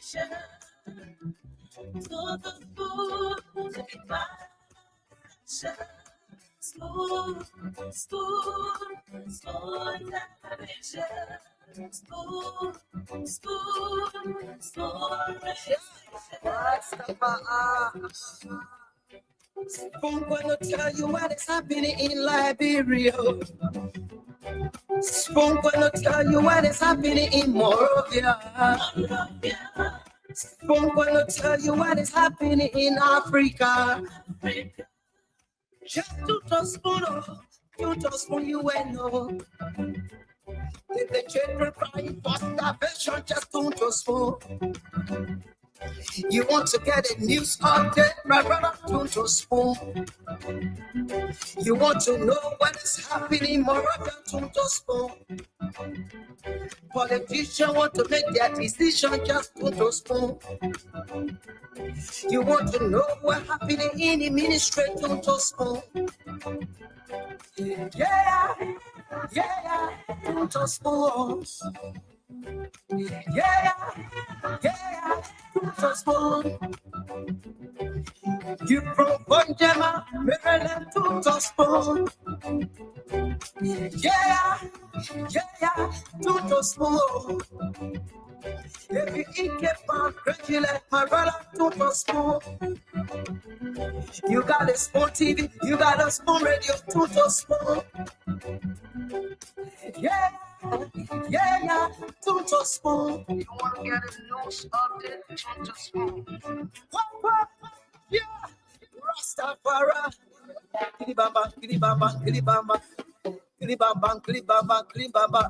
I'm gonna tell you what is happening in Liberia. I'm gonna tell you what is happening in Morovia. I'm gonna tell you what is happening in Africa. Just to spoon, you know. If the children crying for starvation, just to spoon. You want to get a news update, my brother, to spoon. You want to know what is happening, my brother, to spoon. Politicians want to make their decision, just to spoon. You want to know what's happening in the ministry, to spoon. Yeah, to spoon. Yeah, to spoon. You from Bonjama, Maryland, to spoon. Yeah, to spoon. If you eat keep on crazy like my brother, to spoon. You got a spoon TV, you got a spoon radio, to spoon. Yeah, to spoon. You want to get a news update, to spoon. Yeah, Rastafari. Kilibamba, kilibamba, kilibamba. Kilibamba, kilibamba, kilibamba.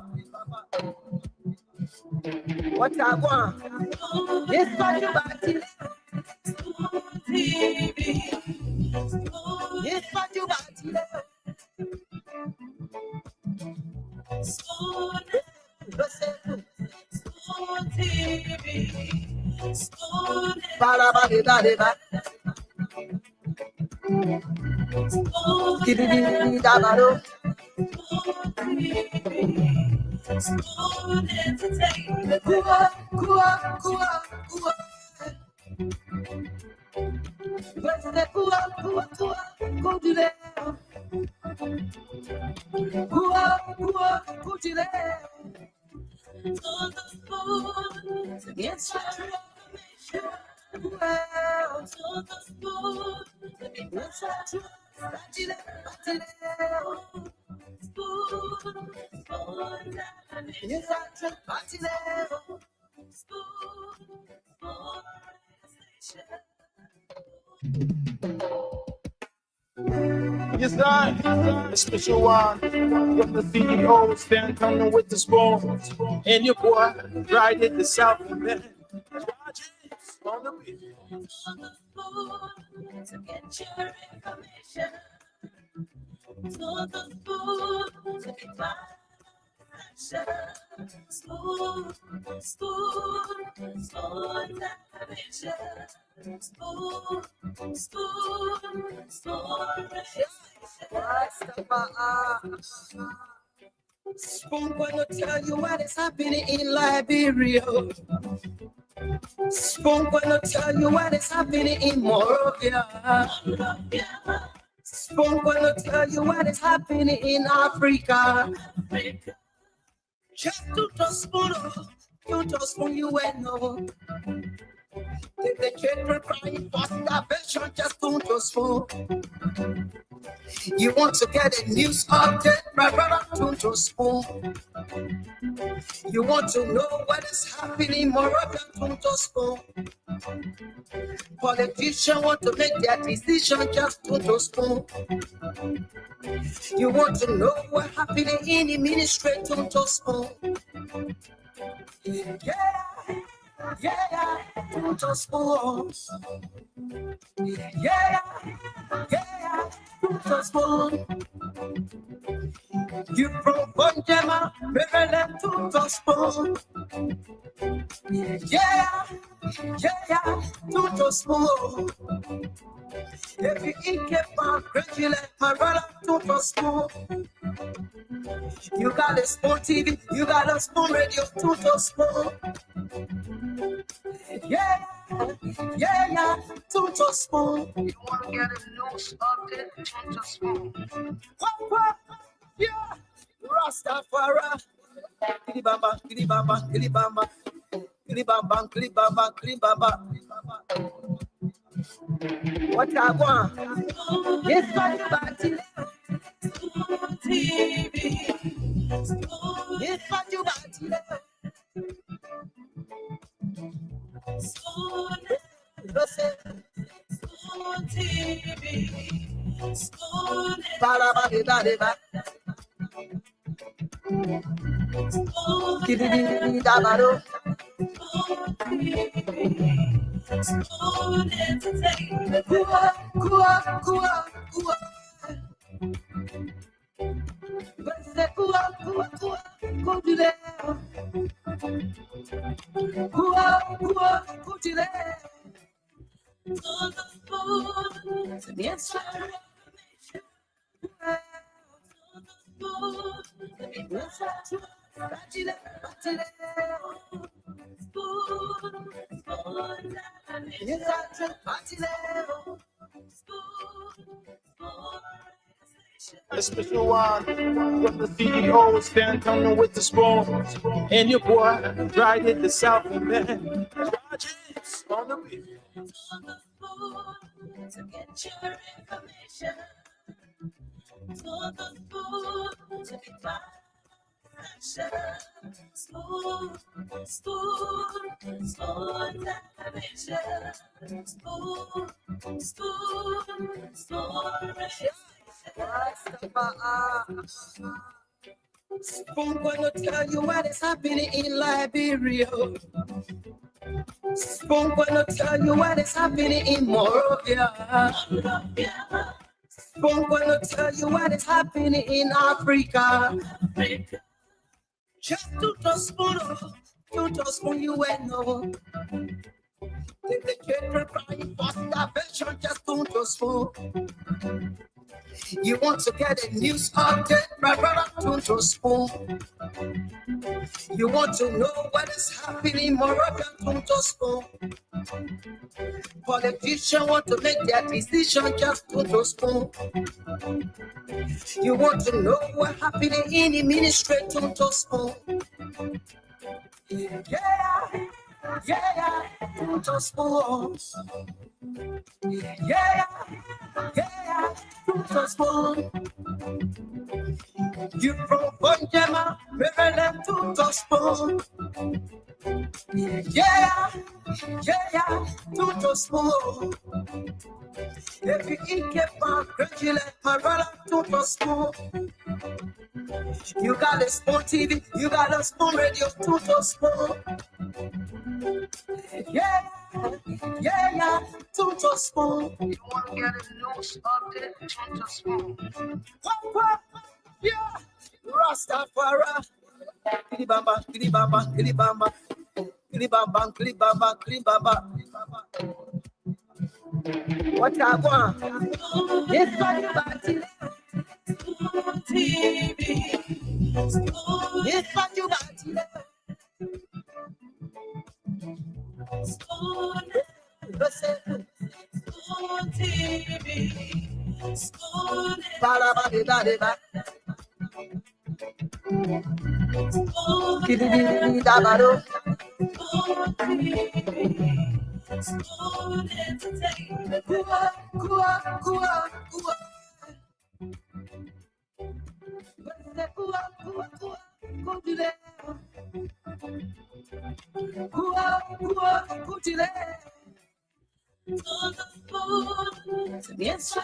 What I want? It's what you got to it's what you got to Yes, I, a special one from the CEO, stand coming with the spoon. And your boy, right at the South Bend. On the beat. To get your information. To the spoon, to get my action. Spoon, spoon, spoon, television. Spoon, spoon, spoon, Spoon gonna tell you what is happening in Liberia. Spoon gonna tell you what is happening in Morovia. Spoon gonna tell you what is happening in Africa. Just to spoon, you know. If the children crying for starvation, just to spoon. You want to get a news update, my brother, to spoon. You want to know what is happening, more than to spoon. Politicians want to make their decision, just to spoon. You want to know what's happening in the ministry, to spoon. Yeah, to spoon. Yeah, to spoon. You from Bonjama, Maryland, to spoon. Yeah, to spoon. If you eat keep on crazy like my brother, to spoon. You got a spoon TV, you got a spoon radio, to spoon. Yeah, yeah, Tunto Spoon. You want to get a news update? Tunto Spoon. Yeah, Rastafari. Kilibamba, kilibamba, kilibamba. Kilibamba, kilibamba, kilibamba. What I want? It's my body. TV. It's my body. Spoon TV. Spoon. Ba-da-ba-di-ba-di-ba. Kidi-di-di-di-da-ba-do. Spoon Entertainment. Kua, kua, kua, kua. Kua, kua, kua, kudile. Kua, kua, kudile. Yes, sir. A special one from the CEO stand coming with the spoon. And your boy riding the South man. Rogers on the beat. To get your information. To the spoon to be spoon, spoon, spoon television. Spoon, spoon, spoon. Spoon gonna tell you what is happening in Liberia. Spoon gonna tell you what is happening in Morovia. Spoon gonna tell you what is happening in Africa. Just to the spoon you will know. Take the children crying for starvation, just to the spoon. You want to get a news update, my brother, to the spoon. You want to know what is happening more than to the spoon. Politicians want to make their decision, just to the spoon. You want to know what happening in the ministry, to the spoon. Yeah, yeah, to the spoon. Yeah, yeah, to the spoon. You from Bonjama, Maryland, to the spoon. Yeah, yeah, to the spoon. If you eat kepa, congratulate my brother, to the spoon. You got a spoon TV, you got a spoon radio, to the spoon. Yeah, yeah, to the spoon. You want to get a news update? Tunto Spoon. Yeah, Rastafari. Kilibamba, kilibamba, kilibamba. Kilibamba, kilibamba, kilibamba. What I want? It's my body. TV. It's my body. Spoon TV. Spoon. Ba-da-ba-di-ba-di-ba. Kidi-di-di-da-ba-do. Spoon Entertainment. Kua, kua, kua, kua. Kua, kua, kua, kudile. Kua, kua, kudile. To the spoon, yes, sir.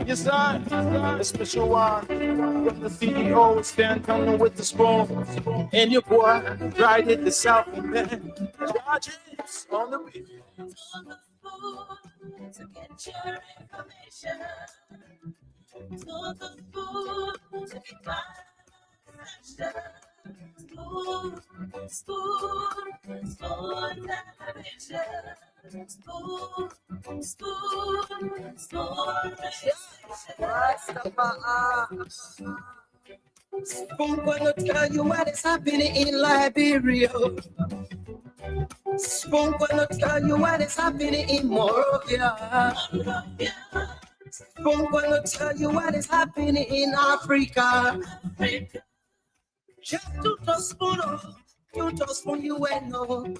Yes, sir. A special one from the CEO stand coming with the spoon. And your boy riding the South man. Rogers on the beat. spoon to get your information. To the spoon to be my session. Spoon, spoon, spoon television. Spoon, spoon, spoon Spoon gonna tell you what is happening in Liberia. Spoon gonna tell you what is happening in Morovia. Spoon gonna tell you what is happening in Africa. Just to the spoon, you will know.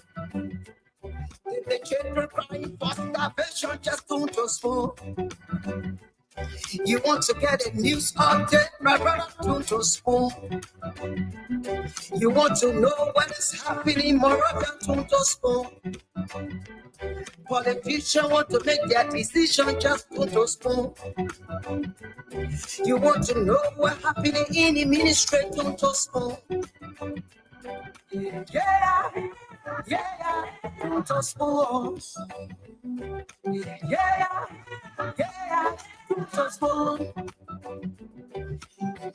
The children crying for starvation, just to the spoon. You want to get a news update, my brother, to the spoon. You want to know what is happening more than to the spoon. Politicians want to make their decision, just to the spoon. You want to know what's happening in the ministry, to the spoon. Yeah, yeah, to the spoon. Yeah, yeah, to the spoon.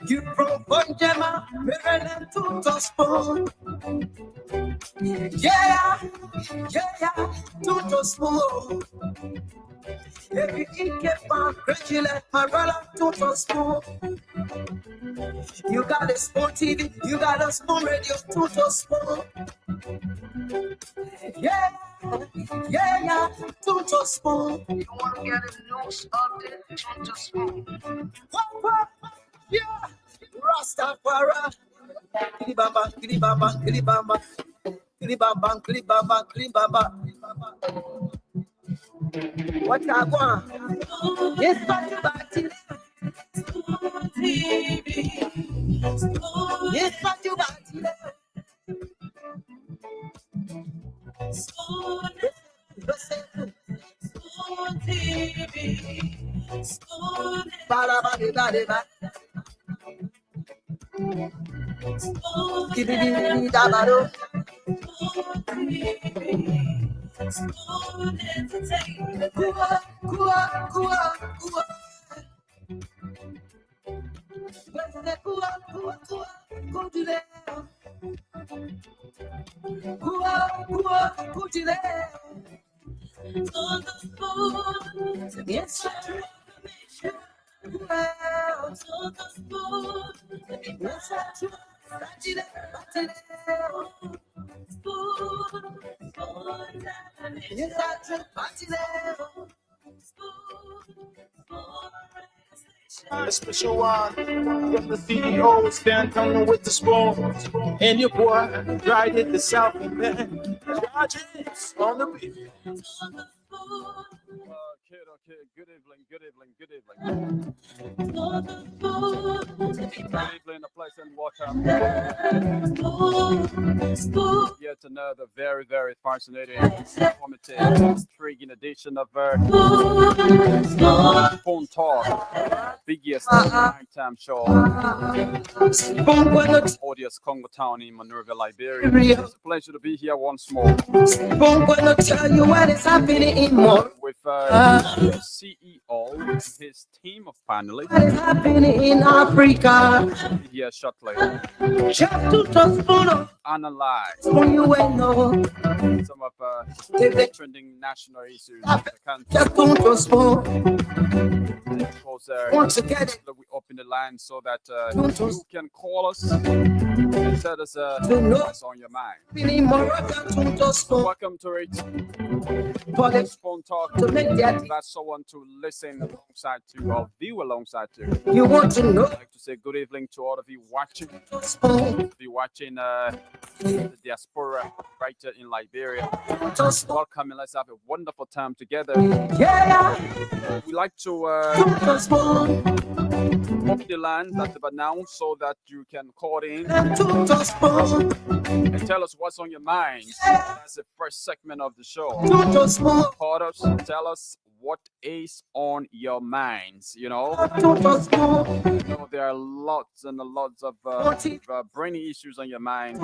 You from Bonjama, Maryland to the spoon. Yeah, yeah, to the spoon. Every keep on congratulate my brother to the spoon. You got a spoon TV, you got a spoon radio to the spoon. Yeah, yeah, to the spoon. You want to get a news update? To the spoon. Yeah, Rastafari. Kilibamba, kilibamba, kilibamba, kilibamba, kilibamba, kilibamba. What I want? Yes, but you back it. Yes, but you back it. A special one from the CEO, stand coming with the spoon. And your boy, right at the South Bend. Charges on the beat. Okay. Good evening. Good evening, a pleasant welcome. Yet another very, very fascinating, informative, intriguing edition of Phone Talk, biggest nighttime show. Audience Congo Town in Monrovia, Liberia. It's a pleasure to be here once more. Gonna tell you what is happening in more. With CEO and his team of panelists. What is happening in Africa? Here shortly. Just to the Analyze spoon, you will know. some of the trending national issues in the country. Just to the spoon. Because Want to get it? we open the line so that you can call us and tell us what's on your mind. Feeling more than to the spoon. Welcome to it. Politics Phone Talk. to make that. That's someone to listen alongside to or view alongside to. You want to know. I'd like to say good evening to all of you watching. To the spoon. If you're watching the diaspora right here in Liberia. To the spoon. Welcome and let's have a wonderful time together. Yeah, We like to to the spoon. open the line that they've announced so that you can call in To the spoon. and tell us what's on your mind. That's the first segment of the show. To the spoon. Call us, tell us what is on your minds. You know, there are lots and lots of brainy issues on your mind,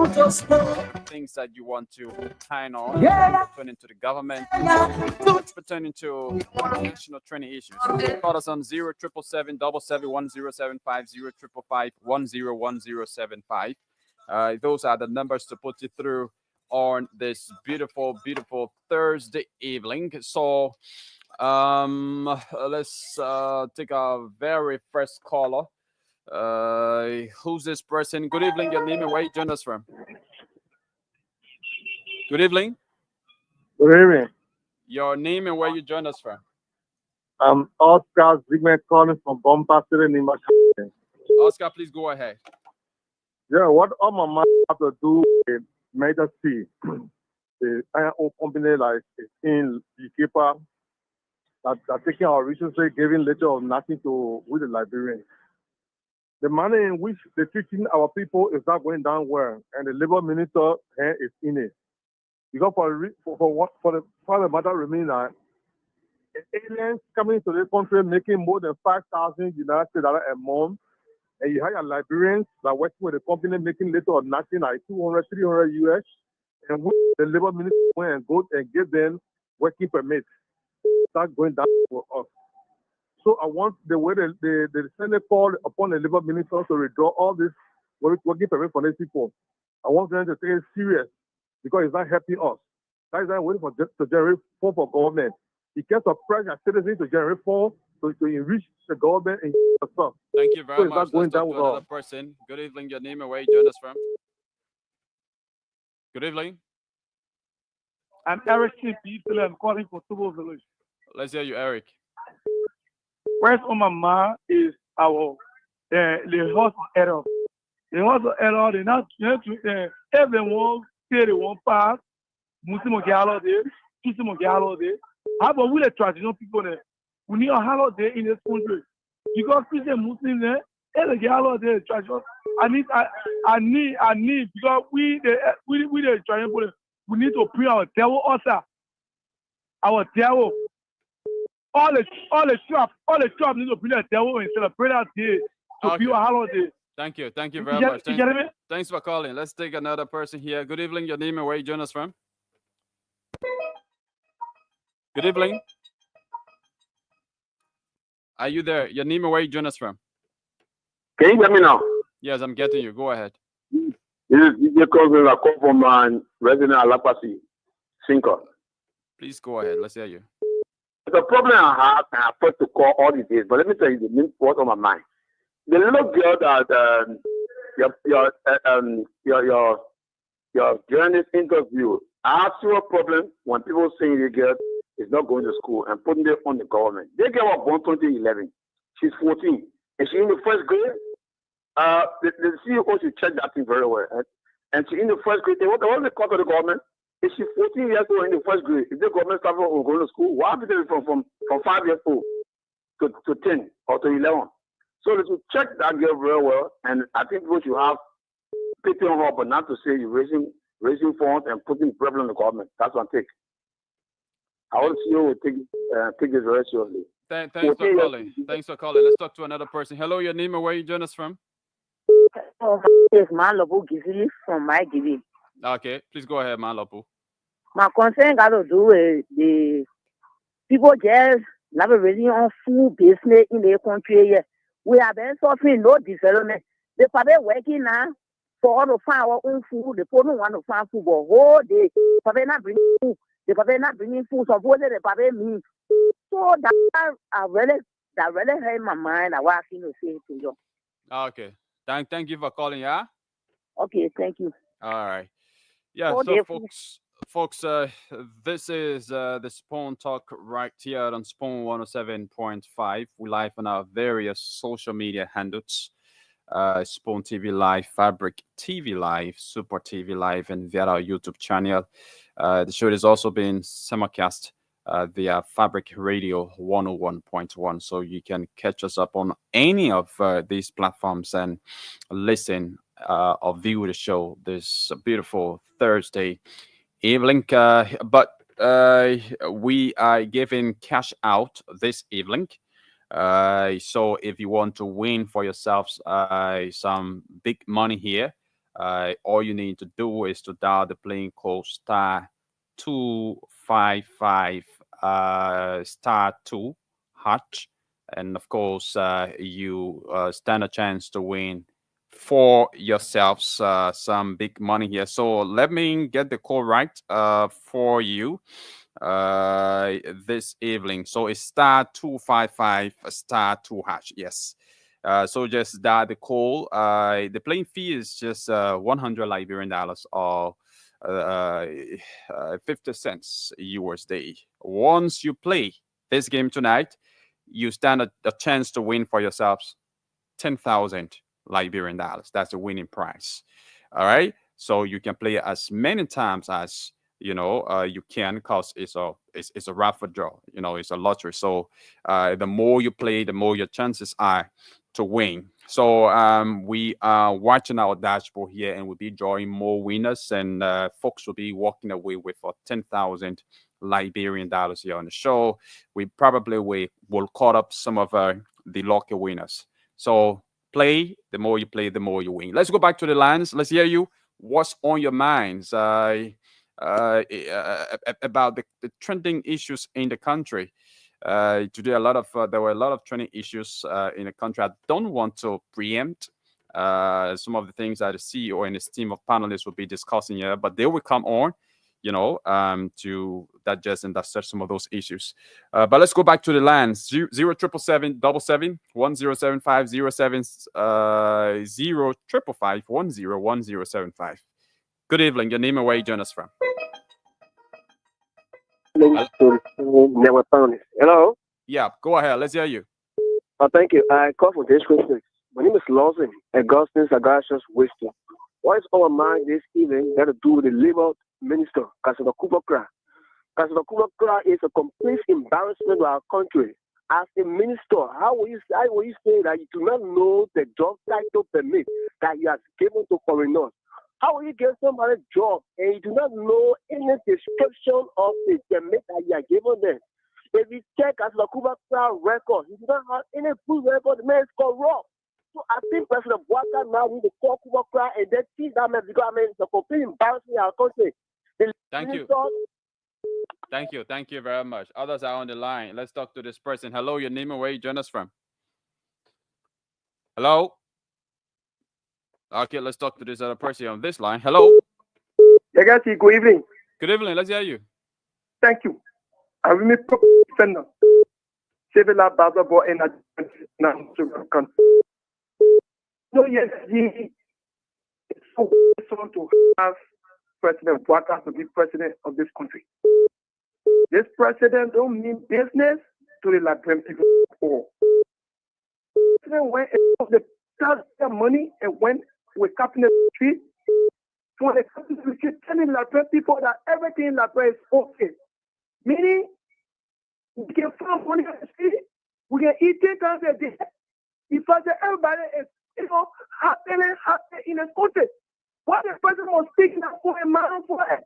things that you want to kind on pertaining to the government, pertaining to national training issues. Call us on 0777 1075 0555 101075. Those are the numbers to put you through on this beautiful, beautiful Thursday evening. So let's take our very first caller. Who's this person? Good evening, your name and where you join us from? Good evening. Good evening. Your name and where you join us from? I'm Oscar Zigman calling from Bomba City, Nima. Oscar, please go ahead. Yeah, what all my mind have to do with Major C, the own company like in the keeper that are taking our resources, giving little or nothing to with the Liberians. The manner in which they're treating our people is not going down well, and the labor minister here is in it. Because for the matter remains that aliens coming to this country making more than 5,000 United States dollars a month, and you have your Liberians that working with the company making little or nothing like 200, 300 US, and the labor minister went and go and give them working permits. Start going down for us. So I want the way the Senate called upon the labor minister to withdraw all this working permit for these people. I want them to take it serious because it's not helping us. That is why I'm waiting to generate funds for government. It gets a pressure citizens to generate funds to enrich the government and stuff. Thank you very So much. Let's talk to another person. Good evening, your name and where you join us from? Good evening. I'm Eric P. I'm calling for Tubo Village. Let's hear you, Eric. Where's on my mind is our the house of error. The house of error, they not everyone say they won't pass. Muslim holiday, Muslim holiday. How about we the traditional people there? We need a holiday in this country. Because Christian Muslims there, every holiday traditional. I need because we the traditional. We need to pray our devil also. Our devil. All the trap need to bring the devil and celebrate that day to be a holiday. Thank you very much. Thanks for calling. Let's take another person here. Good evening, your name and where you join us from? Good evening. Are you there? Your name and where you join us from? Can you hear me now? Yes, I'm getting you. Go ahead. This is DJ Cousin. I come from resident Alapasi, Sinker. Please go ahead. Let's hear you. The problem I have, and I thought to call all these days, but let me tell you the main what's on my mind. The little girl that your journalist interview, I have zero problem when people saying the girl is not going to school and putting it on the government. They girl was born 2011. She's 14. And she in the first grade. The CEO should check that thing very well. And she in the first grade. What was the cost of the government? If she's 14 years old in the first grade, if the government staff will go to school, what happens from 5 years old to 10 or to 11? So they should check that girl very well. And I think people should have pity on her, but not to say you're raising funds and putting pressure on the government. That's one take. I want to see you take this very seriously. Thanks for calling. Thanks for calling. Let's talk to another person. Hello, your name and where you join us from? Oh, it's Malobu Gizili from my TV. Okay, please go ahead, Malobu. My concern got to do with the people just not really on food business in the country yet. We have been suffering no development. They probably working now for all to find our own food. They probably want to find food, but whole day probably not bringing food. They probably not bringing food. So what they probably mean. So that really hurt my mind. I was asking to say to you. Okay. Thank you for calling, yeah? Okay, thank you. All right. Yeah, so folks, this is the Spawn Talk right here on Spawn 107.5. We live on our various social media handles. Spawn TV Live, Fabric TV Live, Super TV Live, and via our YouTube channel. The show is also being simulcast via Fabric Radio 101.1. So you can catch us up on any of these platforms and listen or view the show this beautiful Thursday evening. But we are giving cash out this evening. So if you want to win for yourselves some big money here, all you need to do is to dial the playing code *255 *2 hatch, and of course you stand a chance to win for yourselves some big money here. So let me get the code right for you this evening. So it's *255 *2 hash. Yes. So just dial the call. The playing fee is just 100 Liberian dollars or 50 cents USD. Once you play this game tonight, you stand a chance to win for yourselves 10,000 Liberian dollars. That's the winning prize. All right. So you can play as many times as you can, because it's a raffle draw. It's a lottery. So the more you play, the more your chances are to win. So we are watching our dashboard here, and we'll be drawing more winners, and folks will be walking away with 10,000 Liberian dollars here on the show. We probably will call up some of the lucky winners. So play. The more you play, the more you win. Let's go back to the lines. Let's hear you. What's on your minds about the trending issues in the country? Today, there were a lot of trending issues in the country. I don't want to preempt some of the things that the CEO and his team of panelists will be discussing here, but they will come on, to digest and dissect some of those issues. But let's go back to the lines. 07777 1075 075 Good evening. Your name and where you join us from? Hello. Yeah, go ahead. Let's hear you. Thank you. I call for this question. My name is Lawson Augustine Sagashas Wisdom. What is on my mind this evening that to do with the Labor Minister, Kasada Kubakra? Kasada Kubakra is a complete embarrassment to our country. As a minister, how will you say that you do not know the job title permit that you have given to foreigners? How will you get somebody a job and you do not know any description of the permit that you are given them? If you check as the Kubakra record, he does not have any good record. The man is corrupt. So I think President Bwaka now need to call Kubakra and then teach that man, because it's a complete embarrassment in our country. Thank you. Thank you very much. Others are on the line. Let's talk to this person. Hello, your name and where you join us from? Hello? Okay, let's talk to this other person on this line. Hello? Good evening. Good evening. Let's hear you. Thank you. I will make defender. Civil Bazabo and no, yes, it's so to have President Bwaka to be president of this country. This president don't mean business to the Liberian people at all. President went and the tax money and went with cabinet street. When the cabinet street telling Liberian people that everything in Liberia is okay. Meaning, we can find money on the street, we can eat 10 times a day. If everybody is, happy in the country. What the president was speaking up for a man for it?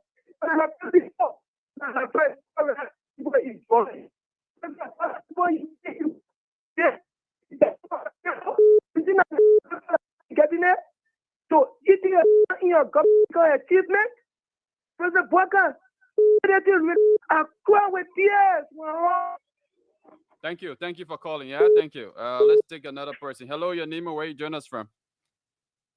So eating in your government achievement, President Bwaka, with tears. Thank you for calling. Yeah, thank you. Let's take another person. Hello, your name and where you join us from?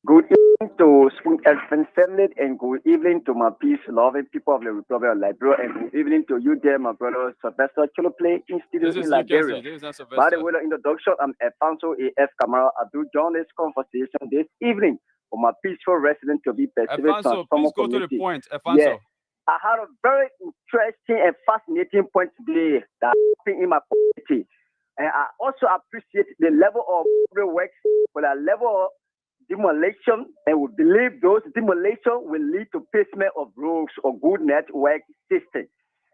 Good evening to Spoon Elephant family, and good evening to my peace-loving people of the Republic of Liberia, and good evening to you there, my brother Sylvester Choloplay Institute in Liberia. By the way, the introduction, I'm Alfonso A.F. Kamara. I do join this conversation this evening for my peaceful resident to be perceived. Alfonso, please go to the point. Alfonso. Yeah. I had a very interesting and fascinating point today that happened in my community. And I also appreciate the level of work for the level of demolition, and we believe those demolition will lead to placement of roads or good network system.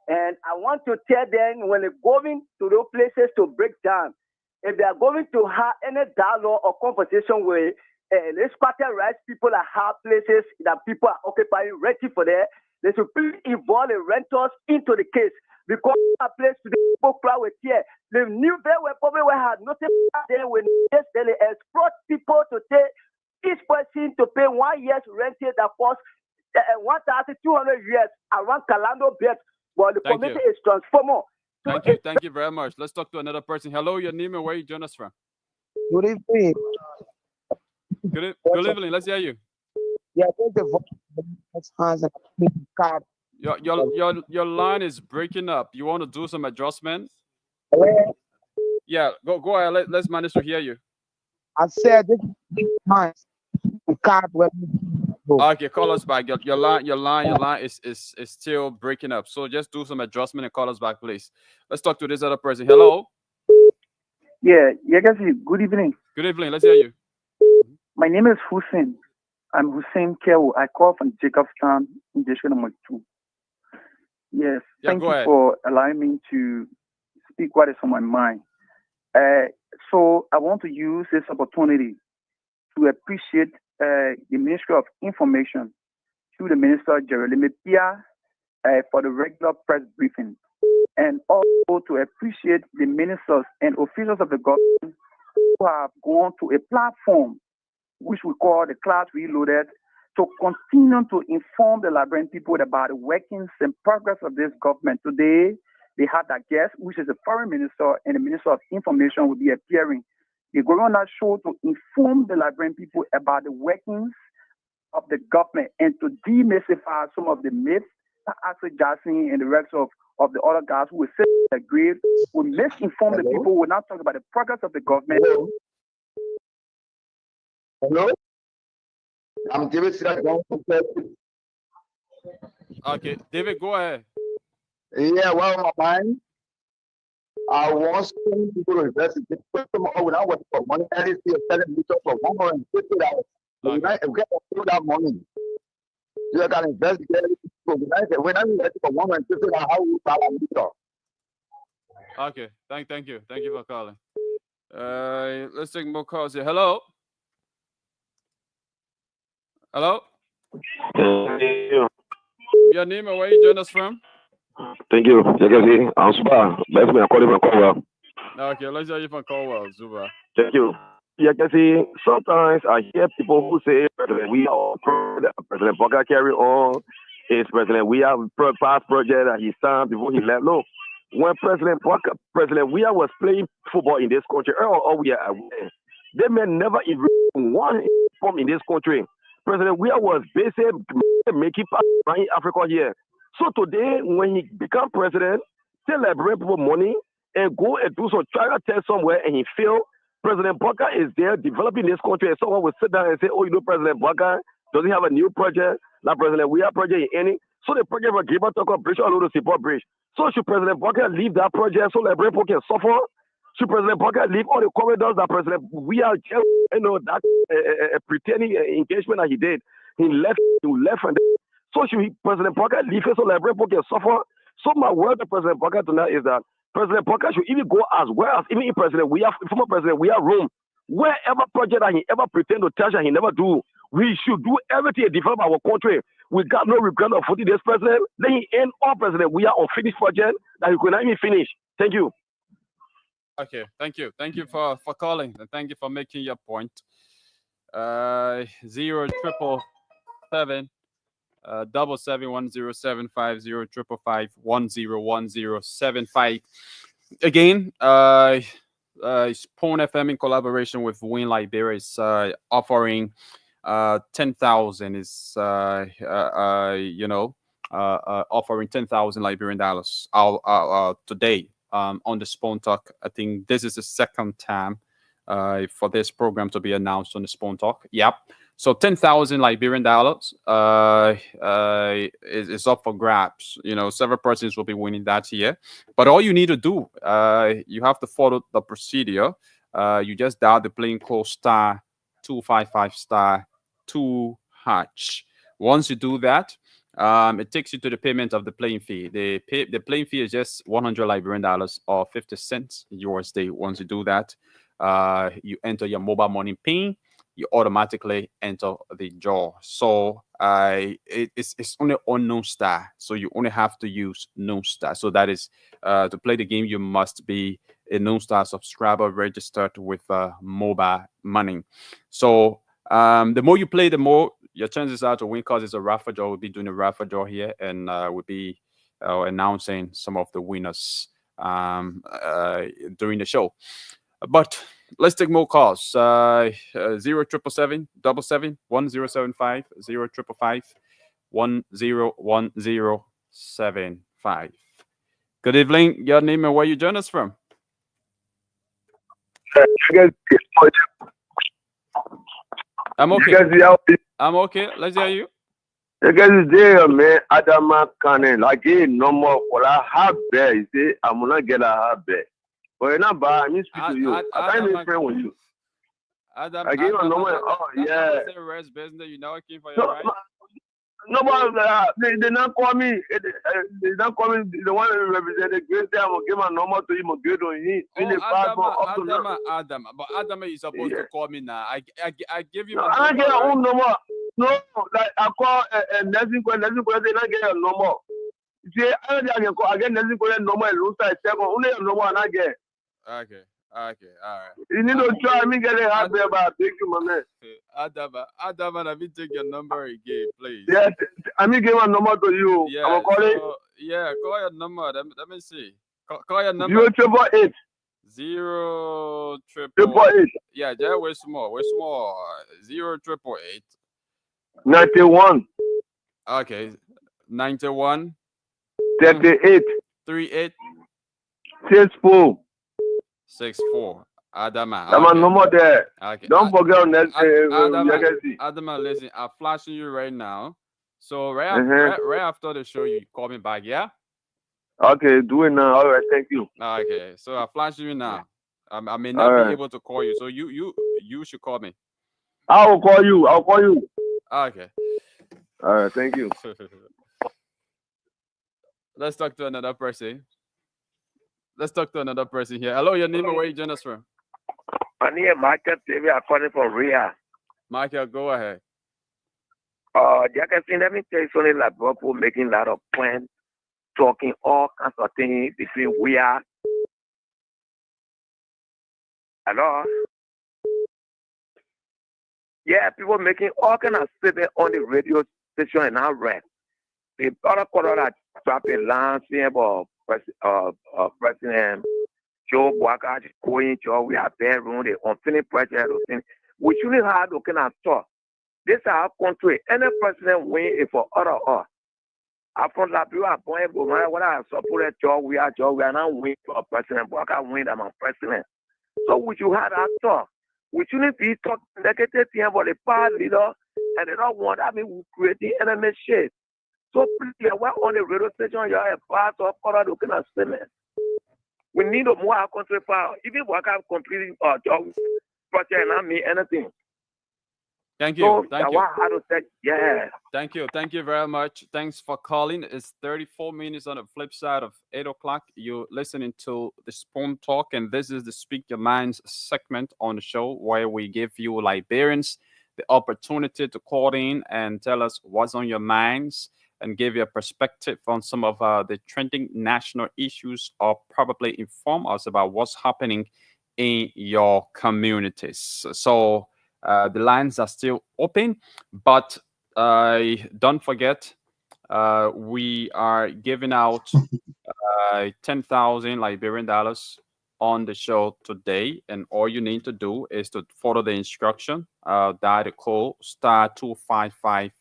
And I want to tell them, when they're going to those places to break down, if they are going to have any dialogue or conversation with these party rights people that have places that people are occupying ready for that, they should please involve the renters into the case. Because a place today, people crowd with here. They knew very well, probably had nothing there when they exploit people to take each person to pay 1 year's rented that costs 1,200 years around Calando bed. But the community is transformer. Thank you very much. Let's talk to another person. Hello, your name and where you join us from? Good evening. Good evening. Let's hear you. Yeah, the voice card. Your line is breaking up. You want to do some adjustment? Yeah, go ahead. Let's manage to hear you. I said this card. Okay, call us back. Your line is still breaking up. So just do some adjustment and call us back, please. Let's talk to this other person. Hello. Yeah, guys. Good evening. Good evening. Let's hear you. My name is Hussein. I'm Hussein Kewo. I call from Jacobstown in district number 2. Yes, thank you for allowing me to speak what is on my mind. So I want to use this opportunity to appreciate the Ministry of Information through the Minister Jeremy Pia for the regular press briefing, and also to appreciate the ministers and officials of the government who have gone to a platform which we call the Class Reloaded, to continue to inform the Liberian people about the workings and progress of this government. Today, they had a guest, which is the Foreign Minister, and the Minister of Information will be appearing. They're going on that show to inform the Liberian people about the workings of the government and to demystify some of the myths that Axel Jackson and the rest of the other guys who will sit in the grave, will misinform the people, will not talk about the progress of the government. Hello? I'm David. Okay, David, go ahead. Yeah, well, my mind. I want some people to invest in when I work for money, at least you're selling liters for $150. When I get that money, you can invest when I'm investing for $150, how will you buy a liter? Okay, thank you for calling. Let's take more calls here. Hello. Hello. Your name and where you join us from? Thank you. I'm Zuba. Let's me call from Cornwall. Okay, let's hear you from Cornwall, Zuba. Thank you. Sometimes I hear people who say, President, we are President Boga carry on. It's President, we have past project that he signed before he left. Look, when President we was playing football in this country, all we are aware, they may never even one form in this country. President we was basically making part in Africa here. So today, when he become president, tell Liberian people money and go and do some try to test somewhere and he fail. President Boga is there developing this country, and someone will sit down and say, "Oh, you know, President Boga doesn't have a new project like President we have project in any." So the project for Giba talk of bridge all over the support bridge. So should President Boga leave that project so Liberian people can suffer? Should President Boga leave all the corridors that President we are, that pretending engagement that he did? He left and. So should President Boga leave it so Liberian people can suffer? So my word to President Boga tonight is that President Boga should even go as well as even in President we have former President we have room. Wherever project that he ever pretend to touch and he never do, we should do everything to develop our country. We got no regret of 40 days president. Then he end all President we are unfinished project that he could not even finish. Thank you. Okay, thank you for calling and thank you for making your point. 0777 7710750 555 Again, Spawn FM in collaboration with Win Liberia is offering 10,000 offering 10,000 Liberian dollars today on the Spawn Talk. I think this is the second time for this program to be announced on the Spawn Talk. Yep. So 10,000 Liberian dollars is up for grabs. Several persons will be winning that here. But all you need to do, you have to follow the procedure. You just dial the playing code *255*2#. Once you do that, it takes you to the payment of the playing fee. The playing fee is just 100 Liberian dollars or 50 cents USD. Once you do that, you enter your mobile money PIN. you automatically enter the draw. So it's only unknown star. So you only have to use known star. So that is to play the game, you must be a known star subscriber registered with mobile money. So the more you play, the more your chances are to win, because it's a raffle draw. We'll be doing a raffle draw here, and we'll be announcing some of the winners during the show. But let's take more calls. 0777 1075 0555 101075. Good evening. Your name and where you join us from? I'm okay. I'm okay. Let's hear you. You guys is there, man. Adama Kane, like no more for a half bear. You say, I'm gonna get a half bear. But you're not bad. I mean, speak to you. I can't be friend with you. Adam, I give you a number. Oh, yeah. Rest business, you know, looking for your right. No, they not call me. They not call me. The one who represent the great. I'm gonna give my number to him. Give to him. Adam, but Adam is supposed to call me now. I give you. No, I don't get your own number. No, like I call nursing call. They not get your number. See, I can call. I get nursing call number. Lose I seven. Only your number and I get. Okay, all right. You need to try me get it happy about. Thank you, my man. Adam, let me take your number again, please. Yes, I mean give my number to you. Yeah, I'm call it. Yeah, call your number. Let me see. Call your number. 0888. 0888. Yeah, there. Where's more? 0888. 91. Okay, 91. 38. 38. 64. 64. Adama. That's my number there. Okay. Don't forget on that. Adama, listen, I'm flashing you right now. So right after the show, you call me back, yeah? Okay, do it now. All right, thank you. Okay, so I'm flashing you now. I may not be able to call you, so you should call me. I will call you. Okay. All right, thank you. Let's talk to another person. Here. Hello, your name and where you join us from? My name is Michael TV. I'm calling from Ria. Michael, go ahead. Let me tell you something like people making a lot of plans, talking all kinds of things between we are. Hello? Yeah, people making all kinds of statements on the radio station and I read. The other quarter that dropped a line saying about President Joe Boakai going to we are bedroom, the unfinished project. We shouldn't have to kind of talk. This is our country. Any president win it for other us. I from Liberia, what I support Joe, we are not win for President Boakai win I'm a president. So we should have that talk. We shouldn't be talking negative thing about the party leader and they don't want we creating enemy shit. So please, we're on the radio station, you're a part of color looking at statement. We need a more country power. Even work out completing our job project and not me anything. Thank you. So Thank you. How to say, yeah. Thank you. Thank you very much. Thanks for calling. It's 34 minutes on the flip side of 8 o'clock. You're listening to the Spoon Talk, and this is the Speak Your Minds segment on the show where we give you Liberians the opportunity to call in and tell us what's on your minds and give you a perspective on some of the trending national issues, or probably inform us about what's happening in your communities. So the lines are still open, but don't forget, we are giving out 10,000 Liberian dollars on the show today, and all you need to do is to follow the instruction, dial the code *255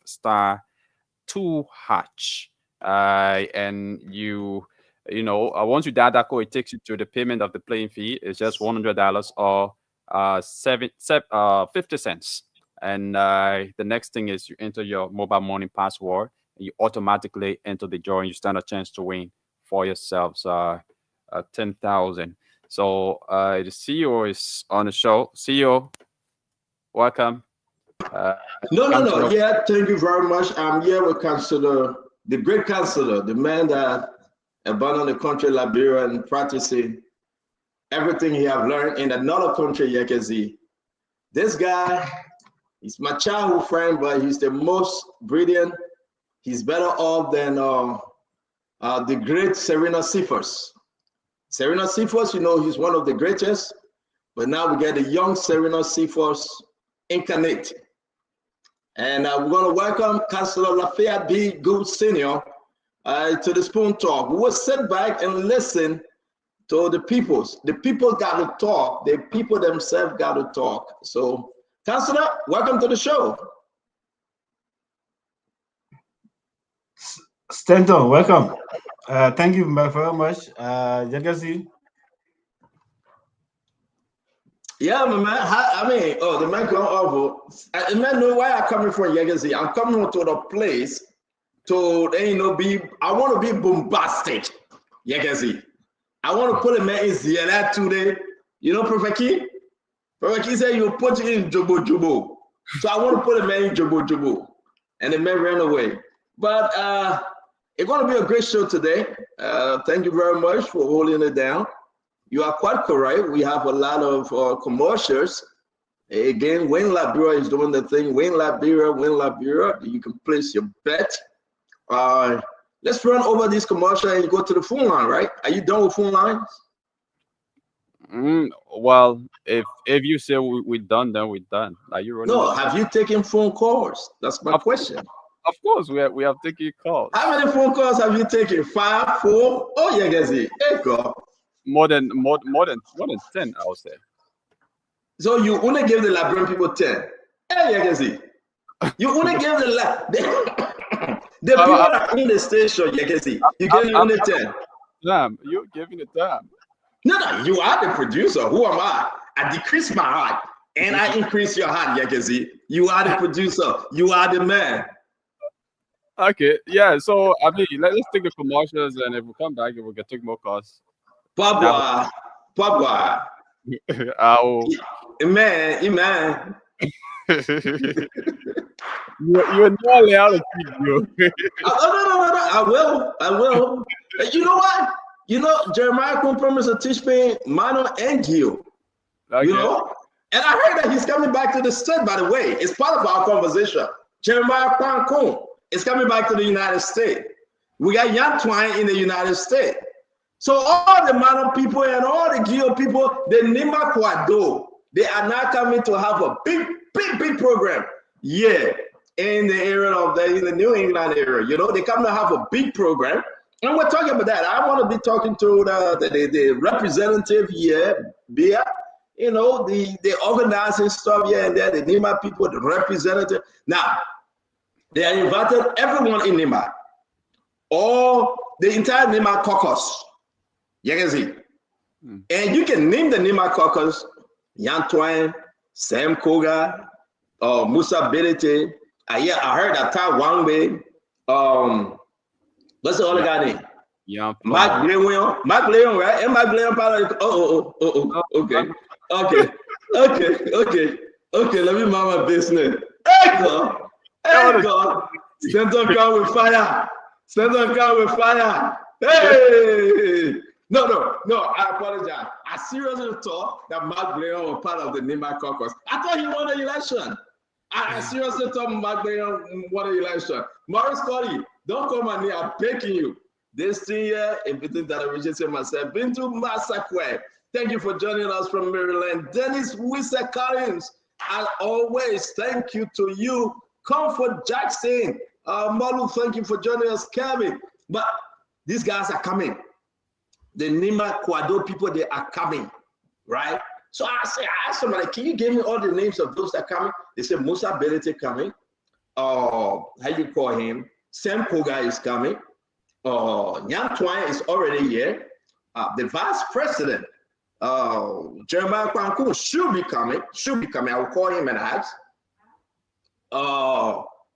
*2#, and once you dial that code, it takes you to the payment of the playing fee. It's just $100 or 50 cents. And the next thing is you enter your mobile money password, and you automatically enter the draw, and you stand a chance to win for yourselves 10,000. So the CEO is on the show. CEO, welcome. No. Yeah, thank you very much. I'm here with Councillor, the great Councillor, the man that abandoned the country, Liberia, and practicing everything he have learned in another country, Yakezi. This guy He's my childhood friend, but he's the most brilliant. He's better off than the great Serena Cephas. Serena Cephas, you know, he's one of the greatest. But now we get the young Serena Cephas incarnate. And we're going to welcome Councillor Lafayette B. Good Sr. To the Spoon Talk. We will sit back and listen to the people. The people got to talk. The people themselves got to talk. So, Councillor, welcome to the show. Stanton, welcome. Thank you very much. Jagasi. Yeah, man. I mean, the man come over. The man know why I'm coming from Yagazi. I'm coming to the place to, I want to be bombastic. Yagazi. I want to put a man in Ziyara today. You know, Prophet Key? Prophet Key said you put it in Jobo Jobo. So I want to put a man in Jobo Jobo. And the man ran away. But it's going to be a great show today. Thank you very much for holding it down. You are quite correct. We have a lot of commercials. Again, Wayne Liberia is doing the thing. Wayne Liberia. You can place your bet. Let's run over this commercial and go to the phone line, right? Are you done with phone lines? Well, if you say we're done, then we're done. Are you running? No, have you taken phone calls? That's my question. Of course, we have taken calls. How many phone calls have you taken? 5, 4? Oh, yeah, guys. Hey, God. More than 10, I would say. So you only give the Liberian people 10. Hey, yeah, guys. You only give the people that are in the station, yeah, guys. You give them only 10. Damn, you're giving it time. No, you are the producer. Who am I? I decrease my heart and I increase your heart, yeah, guys. You are the producer. You are the man. Okay, yeah. So I mean, let's take the commercials, and if we come back, we can take more calls. Papa. Man. You're not allowed to keep you. No, I will. You know what? You know, Jeremiah Kun promised to teach me Mano and Gil. Okay. You know? And I heard that he's coming back to the state, by the way. It's part of our conversation. Jeremiah Kun is coming back to the United States. We got Yan Twine in the United States. So all the Mano people and all the Gil people, the Nima Kwado, they are now coming to have a big program. Yeah, in the area of in the New England area. You know, they come to have a big program. And we're talking about that. I want to be talking to the representative here, Bia, you know, the organizing stuff here and there, the Nima people, the representative. Now, they are invited everyone in Nima, or the entire Nima caucus. You can see. And you can name the Nima caucus, Yan Twine, Sam Koga, Musa Belete. Yeah, I heard that Tai Wangbe. What's the other guy name? Yeah, Mark Leon, right? And Mark Leon part of okay. Let me mind my business. Hey God. Stanton come with fire. Hey. No, I apologize. I seriously thought that Mark Leon was part of the Nima caucus. I thought he won the election. I seriously thought Mark Leon won the election. Morris Cody, don't come on here. I'm begging you. This thing here, everything that I registered myself. Bintu Masakwe, thank you for joining us from Maryland. Dennis Wissa Collins, as always, thank you to you. Comfort Jackson, Malu, thank you for joining us, Kevin. But these guys are coming. The Nima Kwado people, they are coming, right? So I asked somebody, can you give me all the names of those that are coming? They said Musa Belete coming. How you call him? Sam Koga is coming. Yan Twine is already here. The vice president, Jeremiah Kwankun, should be coming. I will call him and ask.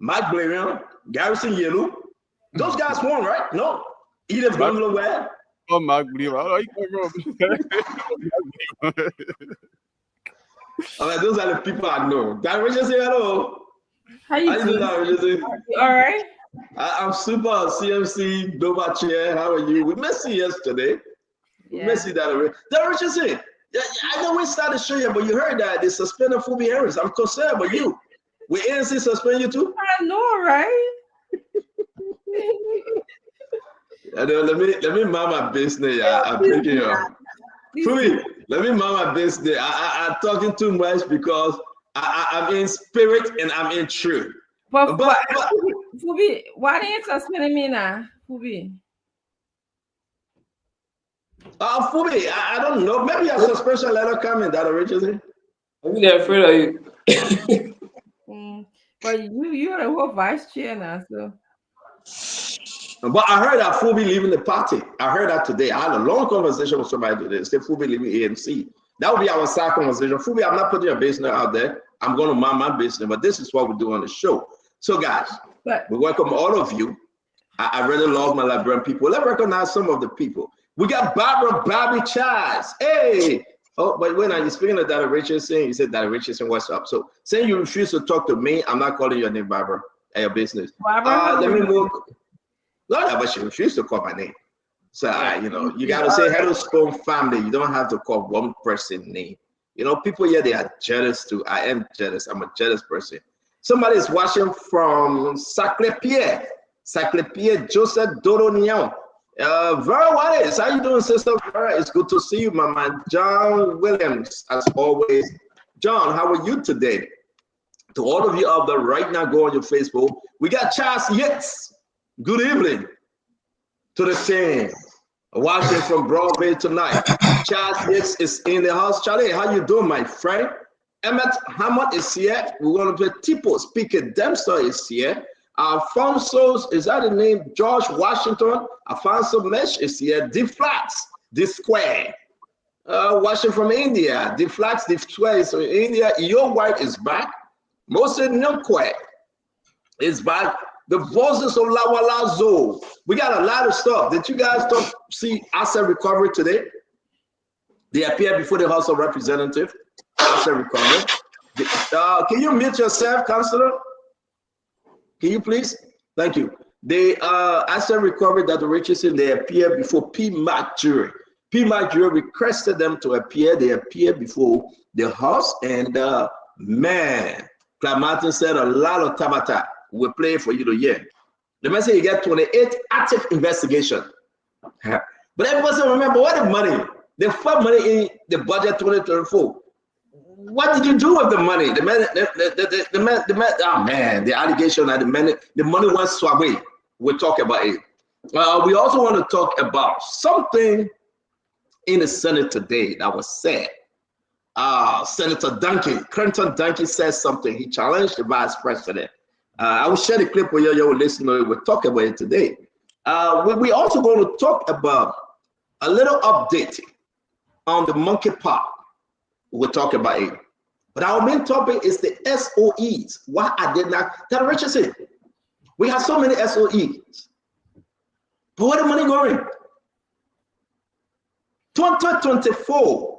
Mike Blarion, Garrison Yelu. Those guys won, right? No. Edith Bungalow where? Oh, Mark Blarion. Those are the people I know. Direction, say hello. How you doing? All right. I'm super CMC Global Chair. How are you? We missed you yesterday. We missed you that already. Direction, say, I know we started showing you, but you heard that they suspended Fubi Harris. I'm concerned about you. Will ANC suspend you too? I know, right? Let me mind my business. I'm picking you up. Fumi, let me mind my business. I'm talking too much because I'm in spirit and I'm in truth. But Fubi, why didn't you suspend me now, Fubi? Fubi, I don't know. Maybe a suspension letter coming that originally. Maybe they're afraid of you. But you're the whole vice chair now, so. But I heard that Fubi leaving the party. I heard that today. I had a long conversation with somebody today. Say Fubi leaving ANC. That would be our side conversation. Fubi, I'm not putting your business out there. I'm going to mind my business, but this is what we do on the show. So, guys, we welcome all of you. I really love my Liberian people. Let's recognize some of the people. We got Barbara Bobby Chaz. Hey. Oh, but when are you speaking of Dada Richardson? You said Dada Richardson, what's up? So, saying you refuse to talk to me, I'm not calling your name, Barbara, at your business. Barbara, let me move. No, but she refused to call my name. So, you got to say hello, Stone family. You don't have to call one person name. People here, they are jealous too. I am jealous. I'm a jealous person. Somebody is watching from Saclay-Pierre. Saclay-Pierre, Joseph Doronion. Vera Wallace, how you doing, sister Vera? It's good to see you, my man. John Williams, as always. John, how are you today? To all of you out there right now, go on your Facebook. We got Charles Yates. Good evening to the team. Watching from Broadway tonight. Charles Yates is in the house. Charlie, how you doing, my friend? Emmett Hammond is here. We're going to play Tipo. Speaker Dempster is here. Alfonso, is that the name? George Washington. Alfonso Mesh is here. D-Flats, D-Square. Watching from India. D-Flats, D-Square is from India. Your White is back. Moses Nyokwe is back. The voices of Lawalazo. We got a lot of stuff. Did you guys see asset recovery today? They appear before the House of Representatives. Asset recovery. Can you mute yourself, Councillor? Can you please? Thank you. They asset recovery that the Richardson, they appear before PMAC jury. PMAC jury requested them to appear. They appear before the House, and man, Clark Martin said a lot of tabata will play for you to hear. The message you get 28 active investigation. But everybody remember what the money, they found money in the budget 2024. What did you do with the money? Oh man, the allegation that the money went away. We'll talk about it. We also want to talk about something in the Senate today that was said. Senator Clinton Duncan said something. He challenged the vice president. I will share the clip with you listen to it. We'll talk about it today. We also going to talk about a little update on the monkeypox. We'll talk about it. But our main topic is the SOEs. Why I did not? That Richardson, we have so many SOEs. But where the money going? 2024.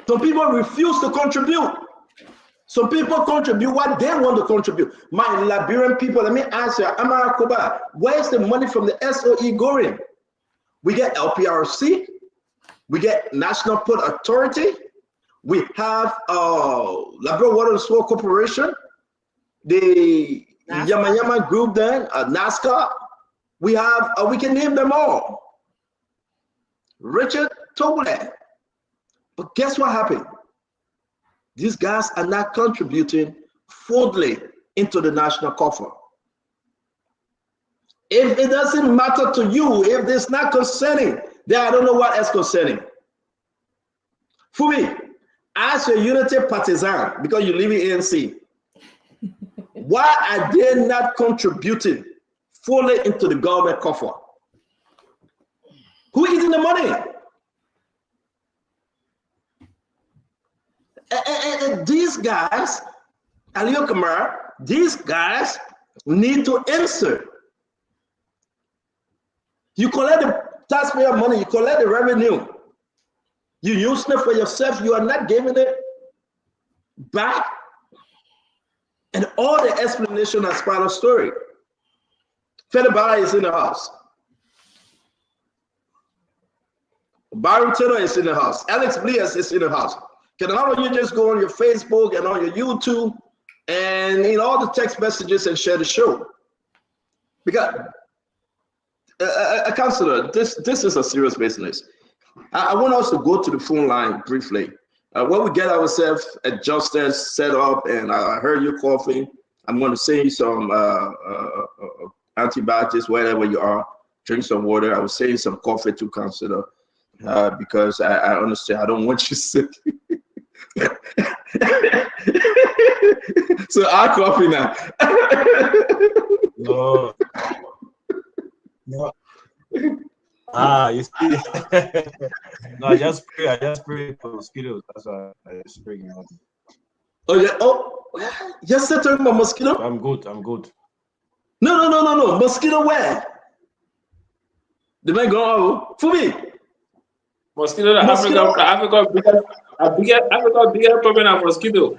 Some people refuse to contribute. Some people contribute what they want to contribute. My Liberian people, let me ask you, Amara Koba, where's the money from the SOE going? We get LPRC. We get National Port Authority. We have Labrador Water and Sewer Corporation, the Yama Yama Group, then NASCAR. We have, we can name them all. Richard told that. But guess what happened? These guys are not contributing fully into the national coffer. If it doesn't matter to you, if it's not concerning, then I don't know what else concerning. For me, as a unity partisan, because you live in ANC, why are they not contributing fully into the government coffer? Who is eating the money? And these guys, Aliyo Kamara, these guys need to answer. You collect the taxpayer money, you collect the revenue. You use it for yourself, you are not giving it back. And all the explanation as part of the story. Fedebara is in the house. Byron Taylor is in the house. Alex Blias is in the house. Can all of you just go on your Facebook and on your YouTube and in all the text messages and share the show. Because a counselor, this is a serious business. I want us to go to the phone line briefly. When we get ourselves adjusted, set up, and I heard you coughing, I'm going to send you some antibiotics, wherever you are. Drink some water. I will send you some coffee to counselor because I understand. I don't want you sick. So I'll coffee now. No. No. You see. No, I just pray for mosquitoes. That's why I just pray. Oh yeah. Oh, just talking about mosquito. I'm good. No. Mosquito where? The man go for me. Mosquito. Africa bigger problem than mosquito.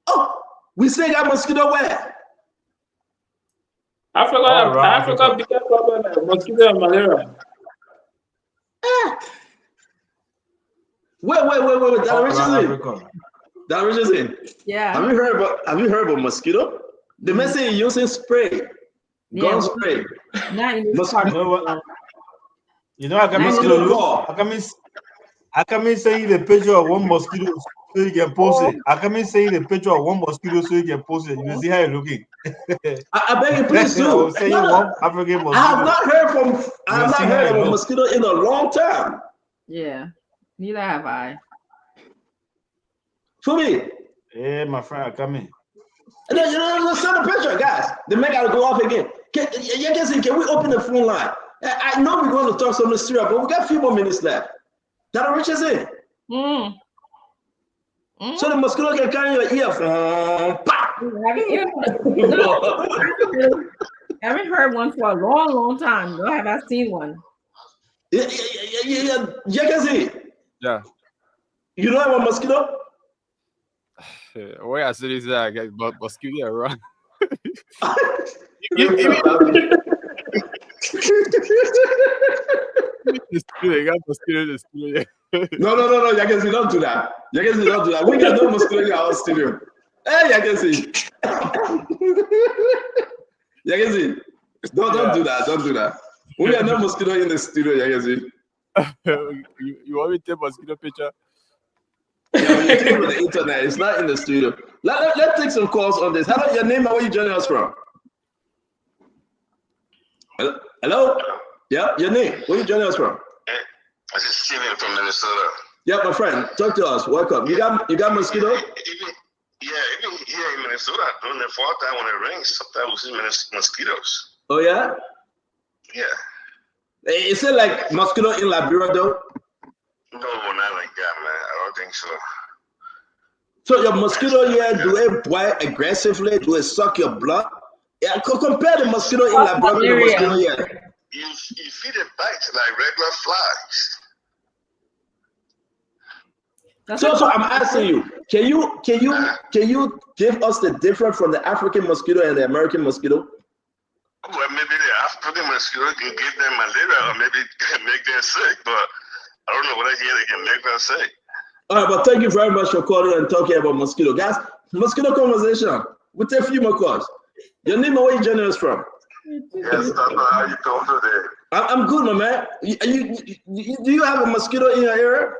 Oh, we say that mosquito where? Africa bigger problem than mosquito and malaria. Wait. That Richardson. Yeah. Have you heard about mosquito? The man say using spray, gun spray. Mosquito. You know, I can send you the picture of one mosquito so you can post it. I can send you the picture of one mosquito so you can post it. You see how you're looking. I beg you, please do. One African mosquito. I have not heard of a mosquito in a long time. Yeah, neither have I. For me. Yeah, my friend, I come in. No, send a picture, guys. The man gotta go off again. Can we open the phone line? I know we're going to talk some mystery, but we got a few more minutes left. That reaches in. So the mosquito can carry your ear. I haven't heard one for a long time. Nor have I seen one. Yeah. Yeah. You don't have a mosquito? Where I see this, I get mosquito around. No, Yagenzi, don't do that. We got no mosquito in our studio. Hey, Yagenzi. Yagenzi, don't do that. We got no mosquito in the studio, Yagenzi. You want me to take mosquito picture? Yeah, we take it on the internet. It's not in the studio. Let's take some calls on this. Hello, your name and where you joining us from? Hello? Yeah, your name. Where you joining us from? This is Steven from Minnesota. Yeah, my friend. Talk to us. Welcome. You got mosquito? Even here in Minnesota, during the fall time when it rains, sometimes we see mosquitoes. Oh, yeah? Yeah. Is it like mosquito in Liberia, though? No, not like that, man. I don't think so. So your mosquito here, do it bite aggressively? Do it suck your blood? Yeah, compare the mosquito in Liberia to the mosquito here. You feed it bites like regular flies. So I'm asking you, can you give us the difference from the African mosquito and the American mosquito? Well, maybe the African mosquito can give them malaria or maybe make them sick, but I don't know whether here they can make them sick. All right, but thank you very much for calling and talking about mosquito. Guys, mosquito conversation. We'll take a few more calls. Your name and where you joining us from? Yes, how you doing today? I'm good, my man. Do you have a mosquito in your area?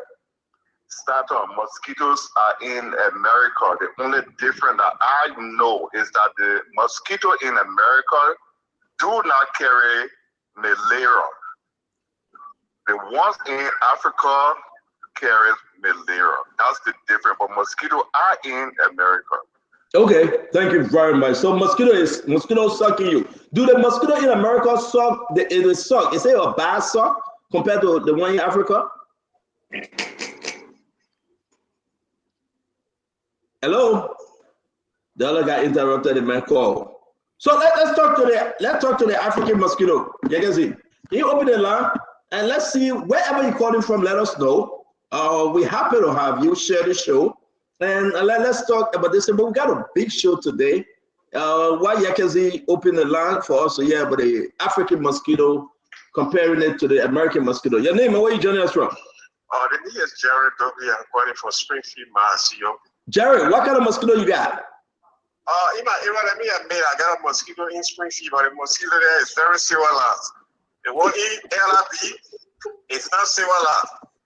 Mosquitoes are in America. The only difference that I know is that the mosquito in America do not carry malaria. The ones in Africa carries malaria. That's the difference. But mosquitoes are in America. Okay, thank you very much. So mosquito sucking you. Do the mosquito in America suck? It suck. Is it a bad suck compared to the one in Africa? Hello? The other guy interrupted the man call. So let's talk to the African mosquito. You can see. Can you open the line and let's see wherever you're calling from, let us know. We're happy to have you share the show. And let's talk about this. But we got a big show today. Why Yakazi open the line for us to hear about the African mosquito, comparing it to the American mosquito. Your name and where you joining us from? The name is Jared W. I'm calling from Springfield, Mass. Jerry, what kind of mosquito you got? In my area, let me admit, I got a mosquito in spring fever. The mosquito there is very severe. The one in LRB is not severe.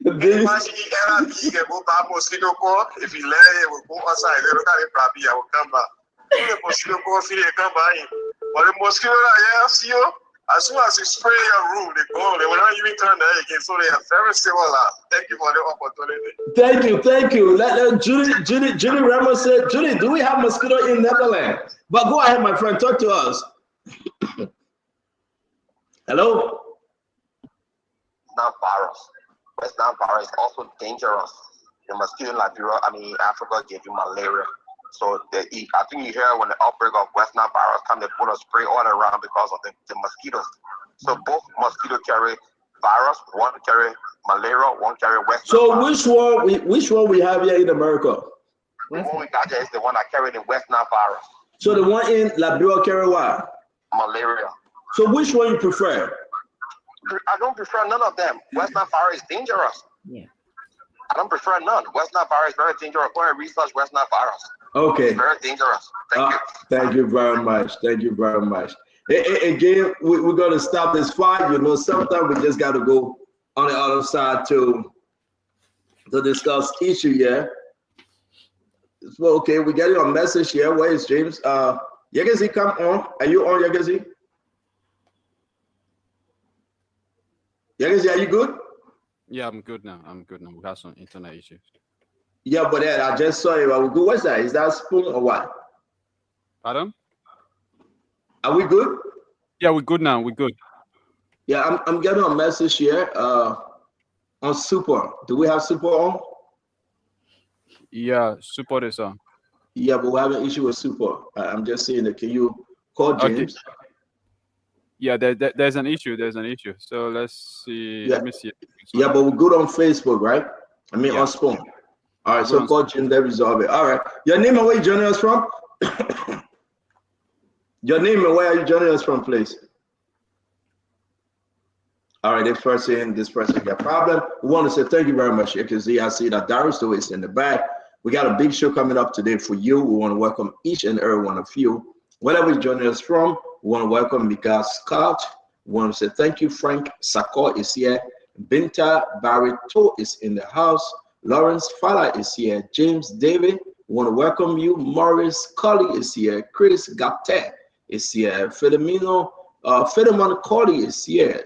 Imagine in LRB, you can go buy mosquito coil. If you let it, will go outside. They look at it, probably, I will come back. The mosquito coil, feed it, come back in. But the mosquito, yeah, see you. As soon as you spray your room, they go. They will not even turn there again. So they are very similar. Thank you for the opportunity. Thank you. Let Judy Ramos said, Judy, do we have mosquito in Netherlands? But go ahead, my friend, talk to us. Hello? Not virus. West Nile virus is also dangerous. The mosquito in Liberia, Africa gave you malaria. So I think you hear when the outbreak of West Nile virus come, they put a spray all around because of the mosquitoes. So both mosquitoes carry virus, one carry malaria, one carry West Nile virus. So which one we have here in America? The one we got here is the one that carry the West Nile virus. So the one in Liberia carry what? Malaria. So which one you prefer? I don't prefer none of them. West Nile virus is dangerous. Yeah. I don't prefer none. West Nile virus is very dangerous. Go and research West Nile virus. Okay. It's very dangerous. Thank you. Thank you very much. Thank you very much. Again, we're going to stop this fight. Sometimes we just got to go on the other side to discuss issue here. Well, okay, we got your message here. Where is James? Yagazi, come on. Are you on, Yagazi? Yagazi, are you good? Yeah, I'm good now. We have some internet issues. Yeah, but I just saw it. Are we good? What's that? Is that spoon or what? Pardon? Are we good? Yeah, we're good now. We're good. Yeah, I'm getting a message here on Super. Do we have Super on? Yeah, Super is on. Yeah, but we have an issue with Super. I'm just saying that. Can you call James? Okay. Yeah, there's an issue. So let's see. Yeah. Let me see. Yeah, but we're good on Facebook, right? Yeah. On Spoon. All right, so call Jim, they resolve it. All right. Your name and where you joining us from? Your name and where are you joining us from, please? All right, this person got a problem. We want to say thank you very much. You can see, I see that Darius is in the back. We got a big show coming up today for you. We want to welcome each and every one of you. Wherever you're joining us from, we want to welcome Mika Scott. We want to say thank you. Frank Sakor is here. Binta Barreto is in the house. Lawrence Fala is here. James David, we want to welcome you. Morris Colley is here. Chris Gapte is here. Filemon Colley is here.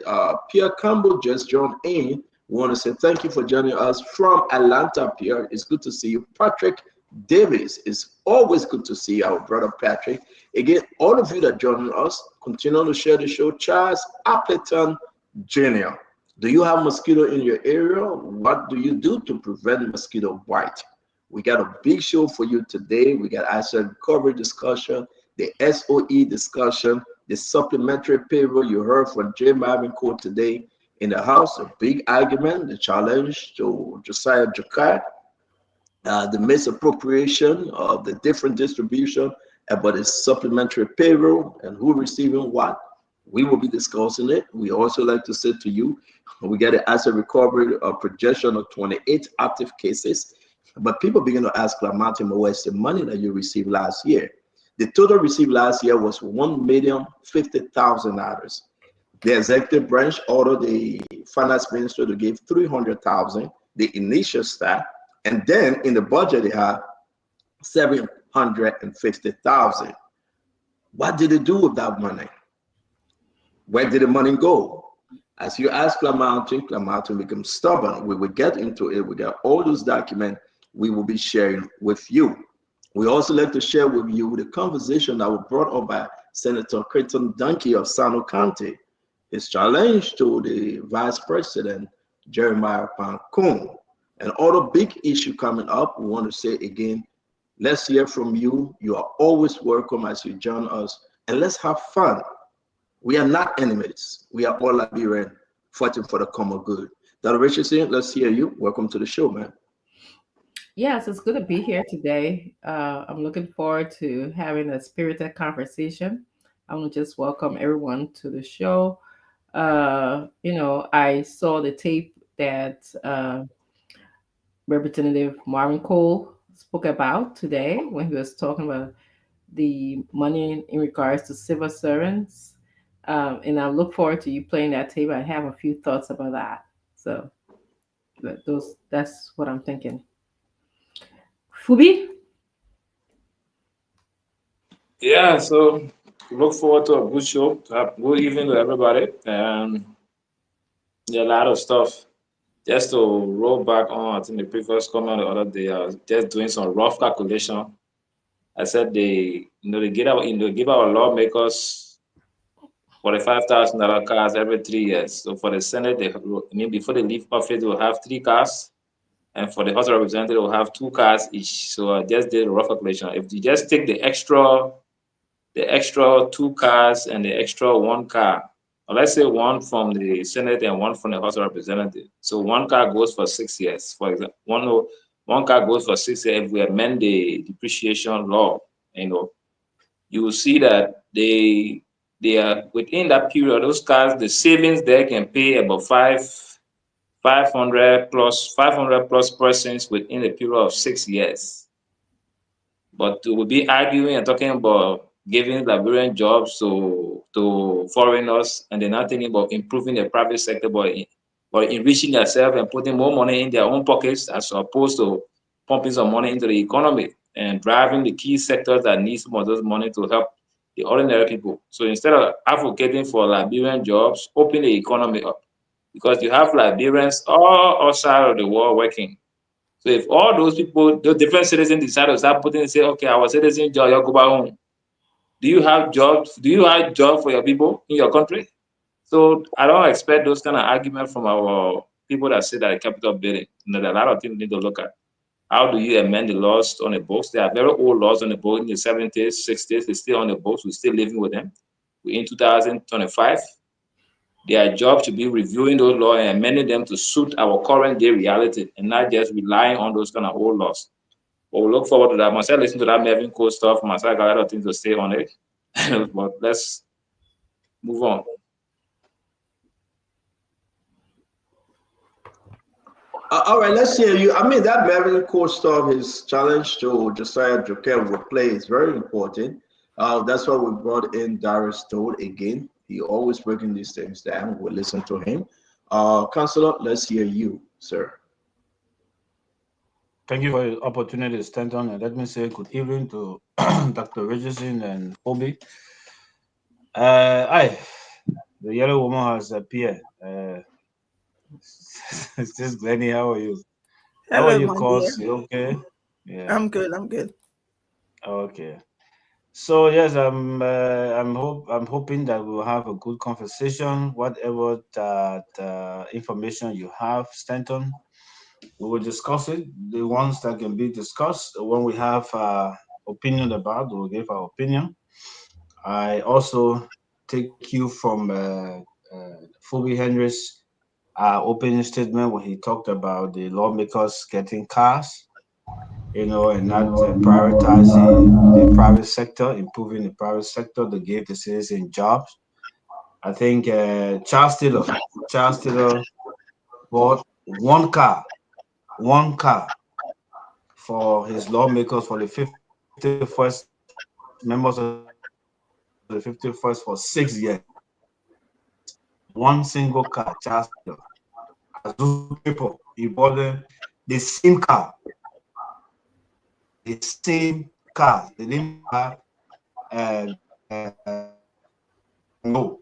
Pierre Campbell just joined in. We want to say thank you for joining us from Atlanta, Pierre. It's good to see you. Patrick Davis, it's always good to see our brother Patrick. Again, all of you that joining us, continue to share the show. Charles Appleton Jr. Do you have mosquito in your area? What do you do to prevent mosquito bite? We got a big show for you today. We got asset recovery discussion, the SOE discussion, the supplementary payroll you heard from Jay Marvin Code today in the house. A big argument, the challenge to Josiah Jokai, the misappropriation of the different distribution about the supplementary payroll and who receiving what. We will be discussing it. We also like to say to you, we get an asset recovery projection of 28 active cases, but people begin to ask Martin, where's the money that you received last year? The total received last year was $1,050,000. The executive branch ordered the finance minister to give $300,000, the initial start, and then in the budget they have $750,000. What did they do with that money? Where did the money go? As you ask Clamartin becomes stubborn. We will get into it. We got all those documents we will be sharing with you. We also like to share with you the conversation that was brought up by Senator Creighton Dunkey of Sano County. His challenge to the Vice President, Jeremiah Pancon. And other big issue coming up, we want to say again, let's hear from you. You are always welcome as you join us. And let's have fun. We are not enemies. We are all Liberians fighting for the common good. Dr. Richardson, let's hear you. Welcome to the show, man. Yes, it's good to be here today. I'm looking forward to having a spirited conversation. I want to just welcome everyone to the show. I saw the tape that Representative Marvin Cole spoke about today when he was talking about the money in regards to civil servants. And I look forward to you playing that tape. I have a few thoughts about that. So that's what I'm thinking. Fubi? Yeah, so look forward to a good show. Good evening to everybody. There are a lot of stuff. Just to roll back on, I think the previous comment the other day, I was just doing some rough calculation. I said they give our lawmakers $45,000 cars every 3 years. So for the Senate, before they leave office, they will have 3 cars, and for the House of Representatives, they will have 2 cars each. So I just did a rough calculation. If you just take the extra 2 cars and the extra 1 car, or let's say one from the Senate and one from the House of Representatives. So 1 car goes for 6 years. For example, one car goes for 6 years. If we amend the depreciation law, you will see that they are within that period. Those cars, the savings there can pay about 500 plus persons within a period of 6 years. But we'll be arguing and talking about giving Liberian jobs to foreigners, and they're not thinking about improving the private sector, but enriching themselves and putting more money in their own pockets as opposed to pumping some money into the economy and driving the key sectors that need some of those money to help the ordinary people. So instead of advocating for Liberian jobs, open the economy up, because you have Liberians all outside of the world working. So if all those people, those different citizens decide to start putting and say, okay, our citizen job, you go back home. Do you have jobs? Do you have jobs for your people in your country? So I don't expect those kind of arguments from our people that sit at the Capitol building. There are a lot of things we need to look at. How do you amend the laws on the books? There are very old laws on the books in the 70s, 60s. They're still on the books. We're still living with them. We're in 2025. Their job should be reviewing those laws and amending them to suit our current day reality and not just relying on those kind of old laws. But we look forward to that. Myself listen to that Mervyn Code stuff. Myself got a lot of things to say on it. But let's move on. All right, let's hear you. I mean, that Mervyn Code stuff, his challenge to Josiah Joker would play is very important. That's why we brought in Darius Toad again. He always breaking these things down. We'll listen to him. Councillor, let's hear you, sir. Thank you for the opportunity to stand on, and let me say good evening to Dr. Richardson and Obi. The yellow woman has appeared. It's just Glenny. How are you? How are you, Cos? You okay? Yeah. I'm good. Okay. So yes, I'm hoping that we'll have a good conversation. Whatever that information you have, Stanton, we will discuss it. The ones that can be discussed, when we have opinion about, we'll give our opinion. I also take cue from Phoebe Henry's opening statement when he talked about the lawmakers getting cars, and not prioritizing the private sector, improving the private sector to give the citizens jobs. I think Charles Taylor bought one car for his lawmakers, for the 51st members of the 51st for 6 years. One single car, Charles Taylor. As those people, he bought them the same car. They didn't have no.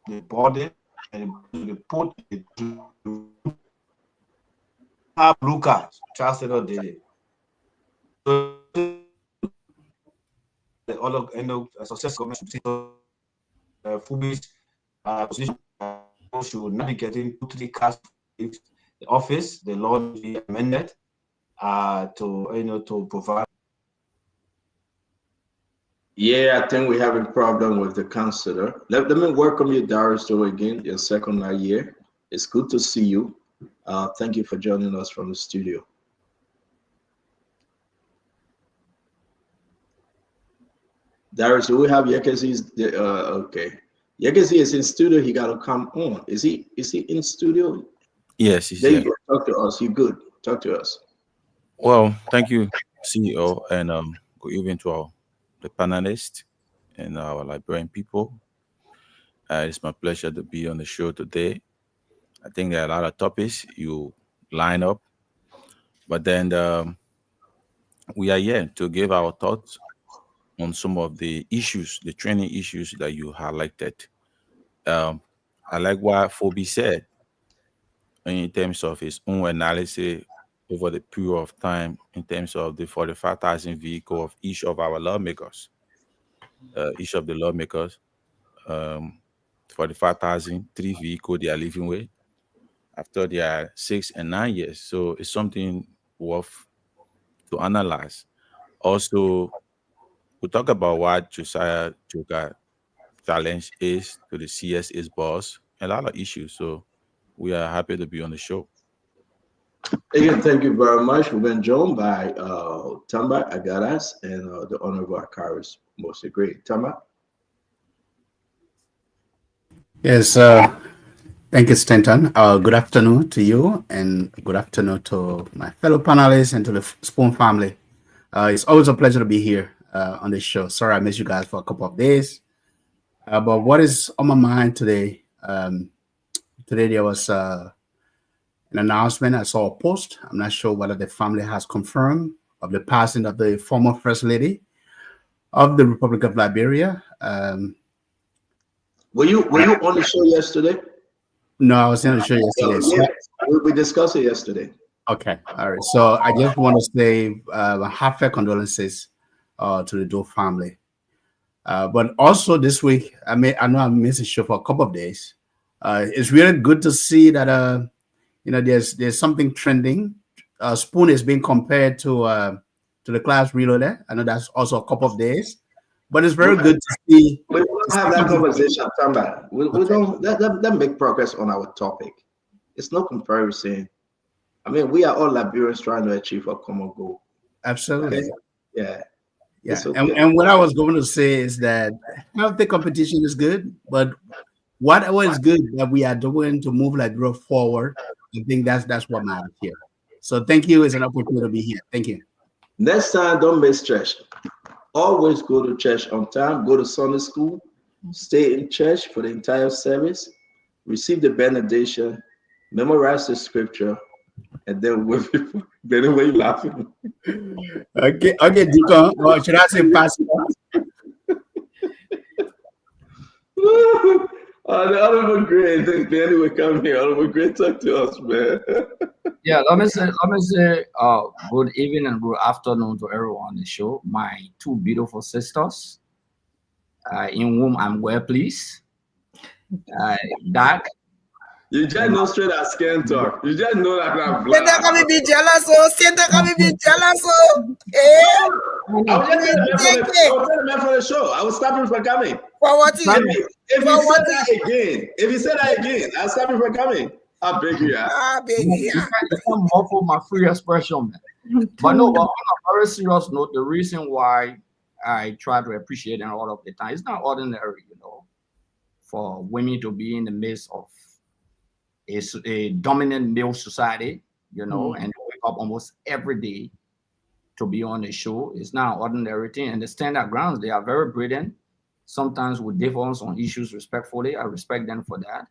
They bought it and they put it to blue cars. Charles Taylor did it. So the other success commission position should not be getting 2-3 cars in the office. The law will be amended to provide. Yeah, I think we're having a problem with the councillor. Let me welcome you, Darius, again, your second night here. It's good to see you. Thank you for joining us from the studio. Darius, do we have Yekezi's? Okay. Yekezi is in studio. He got to come on. Is he in studio? Yes, he's there. here. You go. Talk to us. You good? Talk to us. Well, thank you CEO, and good evening to the panelists and our Liberian people. It's my pleasure to be on the show today. I think there are a lot of topics you line up, but then we are here to give our thoughts on some of the issues, the training issues that you highlighted. Um, I like what Phoebe said in terms of his own analysis over the period of time in terms of the 45,000 vehicle of each of our lawmakers, each of the lawmakers, um, 45,000, three vehicle they are living with after their 6 and 9 years. So it's something worth to analyze. Also, we talk about what Josiah Joga challenge is to the CSA's boss, a lot of issues. So we are happy to be on the show. Again, thank you very much. We've been joined by Tamba Agaras and the Honorable Akaris. Most great. Tamba? Yes, thank you, Stanton. Good afternoon to you, and good afternoon to my fellow panelists and to the Spoon family. It's always a pleasure to be here on this show. Sorry I missed you guys for a couple of days. But what is on my mind today? Today there was an announcement. I saw a post. I'm not sure whether the family has confirmed of the passing of the former First Lady of the Republic of Liberia. Were you on the show yesterday? No, I was on the show yesterday. We discussed it yesterday. Okay, all right. So I just want to say heartfelt condolences to the Doe family. But also this week, I know I missed the show for a couple of days. It's really good to see that there's something trending. Spoon is being compared to the class reloader. I know that's also a couple of days, but it's very good to see. We don't have that conversation. Come back. We don't that make progress on our topic. It's no comparison. I mean, we are all Liberians trying to achieve a common goal. Absolutely. Yeah. Yeah. Okay. And what I was going to say is that healthy competition is good, but whatever is good that we are doing to move Liberia forward, I think that's what matters here. So thank you. It's an opportunity to be here. Thank you. Next time, don't miss church. Always go to church on time. Go to Sunday school. Stay in church for the entire service. Receive the benediction. Memorize the scripture. And then with people, then why you laughing? Okay, Deacon. Or should I say Pastor? The Honorable Great, anyway, come here. Honorable Great, talk to us, man. Yeah, let me say, good evening and good afternoon to everyone on the show. My two beautiful sisters, in whom I'm well pleased. Dark. You just know straight as skin talk. You just know that I'm black. Siente que me be jealous, oh. Siente que me be jealous, oh. I was just telling the man for the show. I was stopping from coming. For what is if you say that again, I'll stop you from coming. I beg you. I beg you. You can't muffle my free expression, man. But no, but on a very serious note, the reason why I try to appreciate and all of the time, it's not ordinary, for women to be in the midst of a dominant male society, and wake up almost every day to be on the show. It's not an ordinary thing. And the standard grounds, they are very brilliant. Sometimes we differ on issues respectfully. I respect them for that.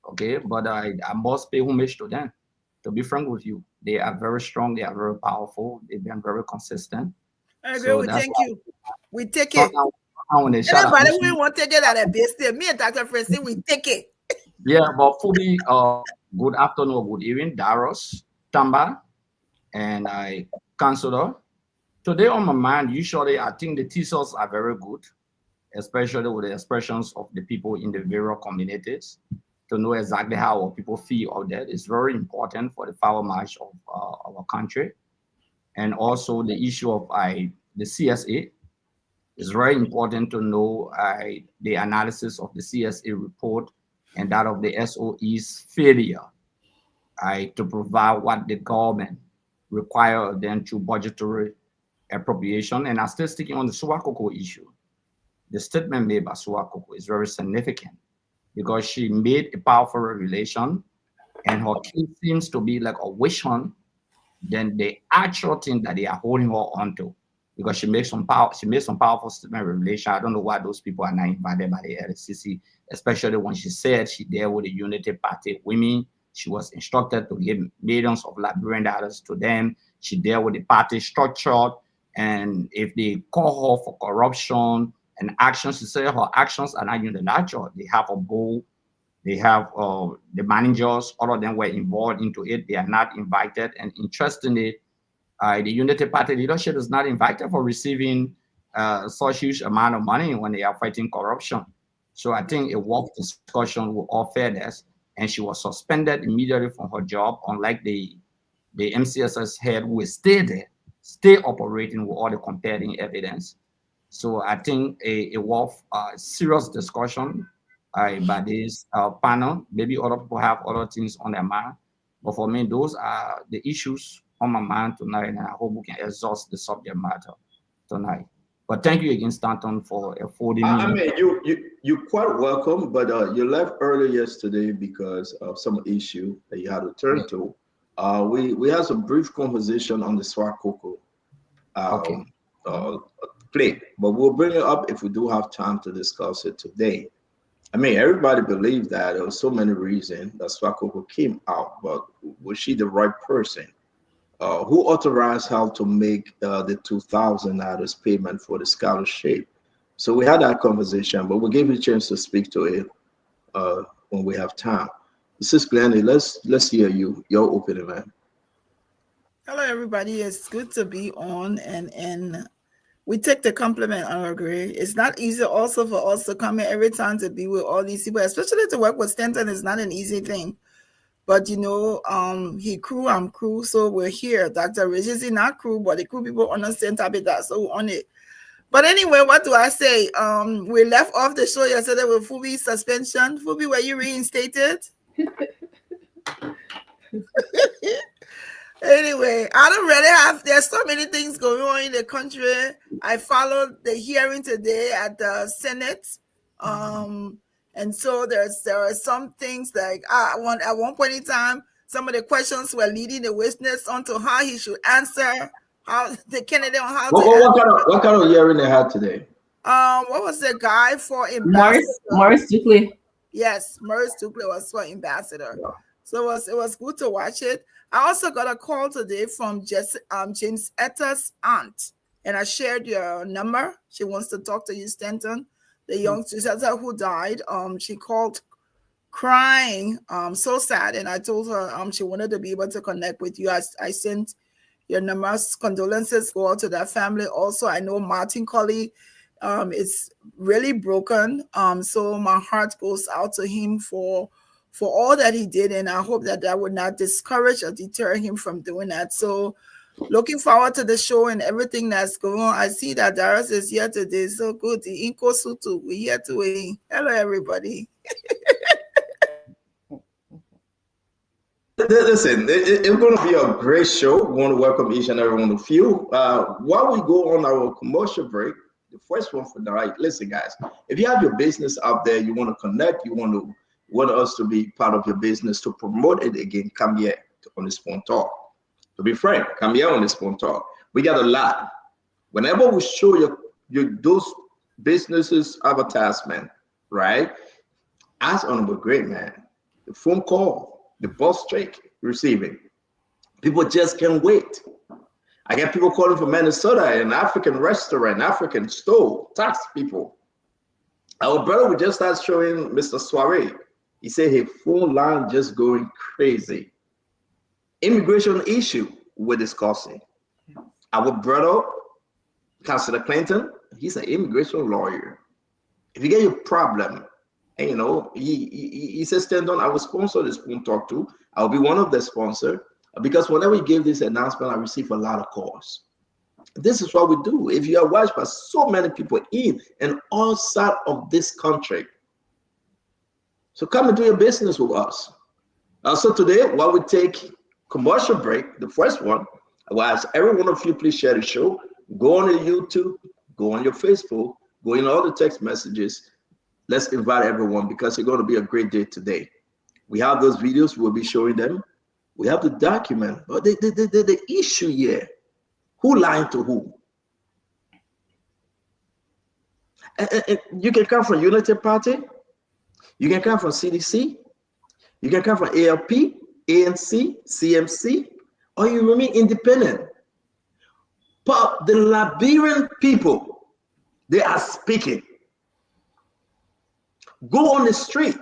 Okay, but I must pay homage to them. To be frank with you, they are very strong. They are very powerful. They've been very consistent. I agree. We thank you. We take it. Anybody we want to take it at a best. Me and Dr. Francis, we take it. Yeah, but fully, good afternoon or good evening, Daros, Tamba, and Councilor. Today on my mind, usually I think the teasers are very good, especially with the expressions of the people in the various communities to know exactly how our people feel out there. It's very important for the power march of our country. And also the issue of the CSA. It's very important to know the analysis of the CSA report and that of the SOE's failure to provide what the government require them to budgetary appropriation. And I'm still sticking on the Swakoko issue. The statement made by Swakoko is very significant because she made a powerful revelation and her case seems to be like a wish hunt than the actual thing that they are holding her onto. Because she made some powerful statement revelation. I don't know why those people are not invited by the LCC, especially when she said she there with the Unity Party women. She was instructed to give millions of Liberian dollars to them. She there with the party structure, and if they call her for corruption and actions, she said her actions are not unilateral. They have a goal. They have the managers. All of them were involved into it. They are not invited. And interestingly, the Unity Party leadership is not invited for receiving such huge amount of money when they are fighting corruption. So I think it was discussion with all fairness, and she was suspended immediately from her job, unlike the MCSS head who is still there, still operating with all the competing evidence. So I think it was a serious discussion by this panel. Maybe other people have other things on their mind, but for me, those are the issues on my mind tonight, and I hope we can exhaust the subject matter tonight. But thank you again, Stanton, for affording me. I mean, you're quite welcome, but you left early yesterday because of some issue that you had to turn to. We had some brief conversation on the Swakoko play, but we'll bring it up if we do have time to discuss it today. I mean, everybody believes that there were so many reasons that Swakoko came out, but was she the right person? Who authorized her to make the $2,000 payment for the scholarship? So we had that conversation, but we'll give you a chance to speak to it when we have time. Mrs. Glennie, let's hear your opening, man. Hello, everybody. It's good to be on, and we take the compliment, I agree. It's not easy also for us to come here every time to be with all these people, especially to work with Stanton is not an easy thing. But you know, he crew, I'm crew, so we're here. Dr. Rich is not crew, but the crew people understand that, so we're on it. But anyway, what do I say? We left off the show yesterday with Fubi's suspension. Fubi, were you reinstated? Anyway, I don't really have, there's so many things going on in the country. I followed the hearing today at the Senate. And so there are some things like at one point in time, some of the questions were leading the witness onto how he should answer, how the candidate on how what kind of hearing they had today? What was the guy for ambassador? Maurice Dukley. Yes, Maurice Dukley was for ambassador. Yeah. So it was good to watch it. I also got a call today from James Etta's aunt, and I shared your number. She wants to talk to you, Stanton. The young sister who died, she called crying, so sad. And I told her she wanted to be able to connect with you. I sent your numbers. Condolences go out to that family. Also, I know Martin Colley is really broken. So my heart goes out to him for all that he did. And I hope that would not discourage or deter him from doing that. So looking forward to the show and everything that's going on. I see that Darius is here today. So good. The Inko Sutu, we're here to hello, everybody. Listen, it's going to be a great show. We want to welcome each and every one of you. While we go on our commercial break, the first one for tonight, listen, guys, if you have your business out there, you want to connect, you want us to be part of your business, to promote it again, come here on the Spoon Talk. To be frank, come here on the Spoon Talk. We got a lot. Whenever we show you those businesses advertisement, right? Ask Honorable Great Man, the phone call, the bus check receiving. People just can't wait. I get people calling from Minnesota, an African restaurant, African store, tax people. Our brother, we just started showing Mr. Soiree. He said his phone line just going crazy. Immigration issue we're discussing. Our brother, Councilor Clinton, he's an immigration lawyer. If you get your problem, and he says, stand on, I will sponsor this Spoon Talk too. I'll be one of the sponsors, because whenever we give this announcement, I receive a lot of calls. This is what we do. If you are watched by so many people in and outside of this country, so come and do your business with us. So today, while we take commercial break, the first one, I will ask every one of you, please share the show. Go on your YouTube, go on your Facebook, go in all the text messages. Let's invite everyone, because it's going to be a great day today. We have those videos, we'll be showing them. We have to document. But the issue here, who lying to who? And you can come from United Party, you can come from CDC, you can come from ALP, ANC, CMC, or you remain independent. But the Liberian people, they are speaking. Go on the street.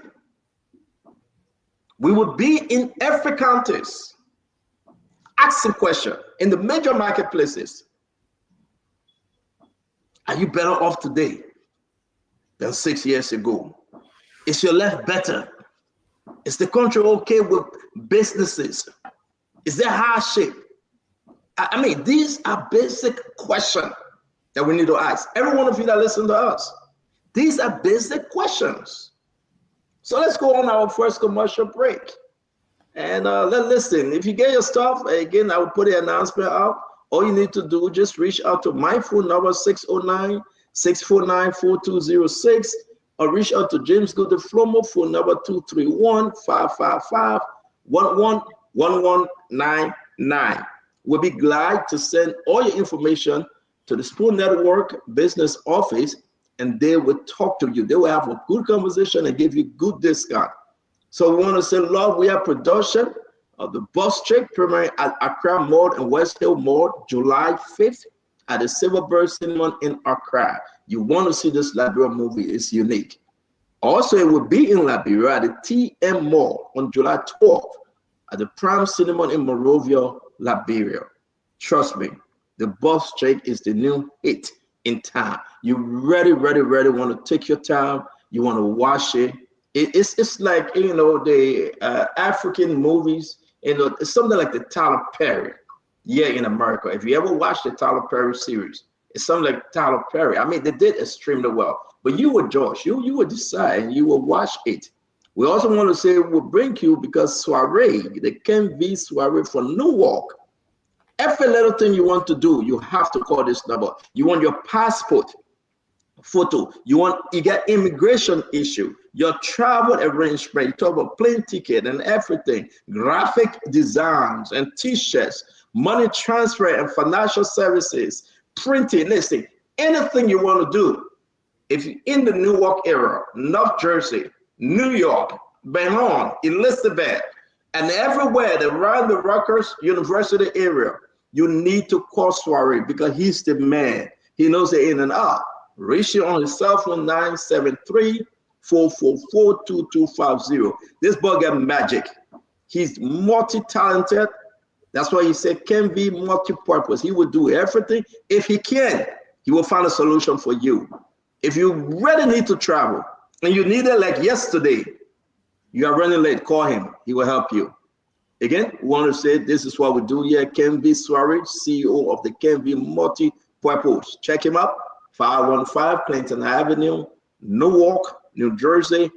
We will be in every counties, asking questions in the major marketplaces. Are you better off today than 6 years ago? Is your life better? Is the country okay with businesses? Is there hardship? I mean, these are basic questions that we need to ask. Every one of you that listen to us, these are basic questions. So let's go on our first commercial break. And let's listen. If you get your stuff, again, I will put the announcement out. All you need to do, just reach out to my phone number, 609-649-4206, or reach out to James Goodey Flomo, phone number 231-555-1199. We'll be glad to send all your information to the Spoon Network Business Office, and they will talk to you. They will have a good conversation and give you good discount. So we want to say, Lord, we have production of the bus trip premiering at Accra Mall and West Hill Mall, July 5th at the Silverbird Cinema in Accra. You want to see this Liberia movie. It's unique. Also, it will be in Liberia at the TM Mall on July 12th at the Prime Cinema in Monrovia, Liberia. Trust me, the bus trip is the new hit in town. You really want to take your time. You want to watch it. It's like, you know, the African movies, you know, it's something like the Tyler Perry. Yeah, in America. If you ever watched the Tyler Perry series, it's something like Tyler Perry. I mean, they did extremely well. But you would, Josh, you would decide and you will watch it. We also want to say we'll bring you, because soiree, the Ken V soiree for Newark. Every little thing you want to do, you have to call this number. You want your passport photo, you get immigration issue, your travel arrangement, you talk about plane ticket and everything, graphic designs and t-shirts, money transfer and financial services, printing, listen, anything you want to do. If you're in the Newark area, North Jersey, New York, Benton, Elizabeth, and everywhere around the Rutgers University area, you need to call Soiree, because he's the man. He knows the in and out. Reach him on his cell phone, 973-444-2250. This boy got magic. He's multi-talented. That's why he said can be multi-purpose. He will do everything. If he can, he will find a solution for you. If you really need to travel and you need it like yesterday, you are running late, call him. He will help you. Again, we want to say this is what we do here. Ken V. Suarez, CEO of the Ken V. Multi-Purpose. Check him out. 515 Clinton Avenue, Newark, New Jersey,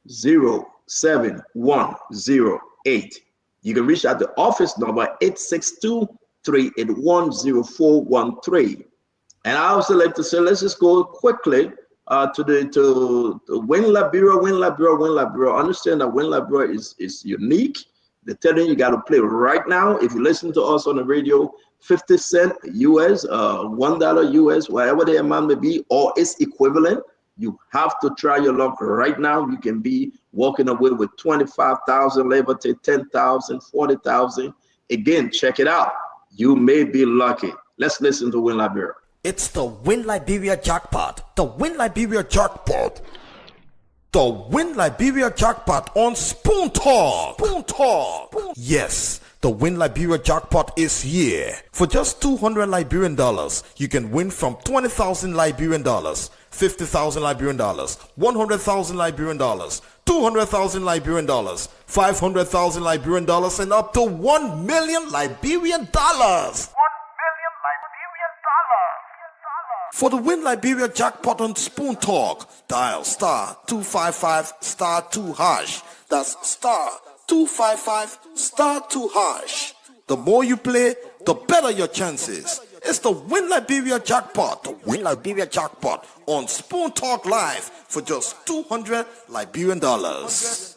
07108. You can reach out the office number 862-381-0413. And I also like to say, let's just go quickly to Win Liberia. Understand that Win Liberia is unique. They're telling you got to play right now. If you listen to us on the radio, 50 cents US, $1 US, whatever the amount may be, or its equivalent, you have to try your luck right now. You can be walking away with 25,000, labor take 10,000, 40,000. Again, check it out. You may be lucky. Let's listen to Win Liberia. It's the Win Liberia jackpot. The Win Liberia jackpot. The Win Liberia jackpot on Spoon Talk. Spoon Talk. Yes, the Win Liberia jackpot is here. For just $200 Liberian dollars, you can win from 20,000 Liberian dollars, 50,000 Liberian dollars, 100,000 Liberian dollars, 200,000 Liberian dollars, 500,000 Liberian dollars, and up to 1 million Liberian dollars. For the Win Liberia jackpot on Spoon Talk, dial *255*2#. That's *255*2#. The more you play, the better your chances. It's the Win Liberia jackpot, the Win Liberia jackpot on Spoon Talk Live for just $200 Liberian dollars.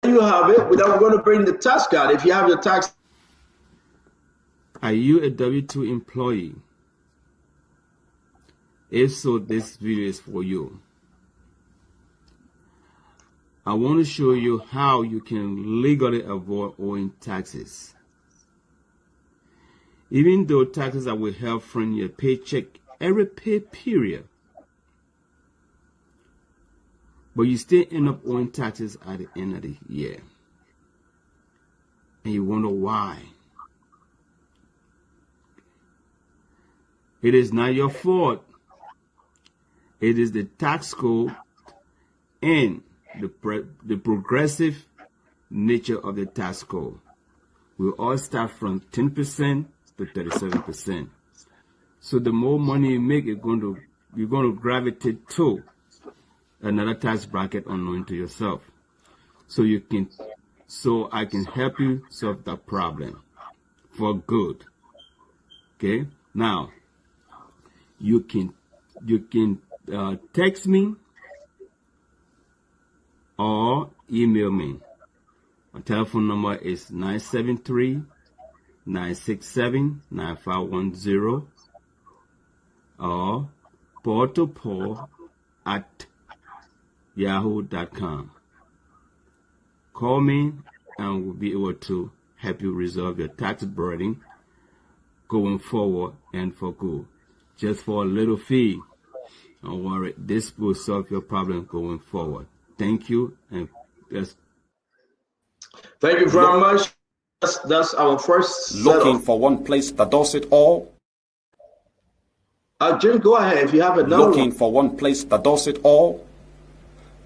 you have it. We're going to bring the tax card. If you have your tax. Are you a W-2 employee? If so, this video is for you. I want to show you how you can legally avoid owing taxes. Even though taxes are withheld from your paycheck every pay period, but you still end up owing taxes at the end of the year. And you wonder why. It is not your fault. It is the tax code and the progressive nature of the tax code. We all start from 10% to 37%. So the more money you make, you're going to gravitate to another tax bracket unknown to yourself. So I can help you solve that problem for good. Okay? Now, you can text me or email me. My telephone number is 973-967-9510 or paul@yahoo.com. Call me and we'll be able to help you resolve your tax burden going forward and for good. Just for a little fee. Don't worry, this will solve your problem going forward. Thank you, and yes. Thank you very much. That's our first looking for one place that does it all. Jim, go ahead if you have another looking for one place that does it all.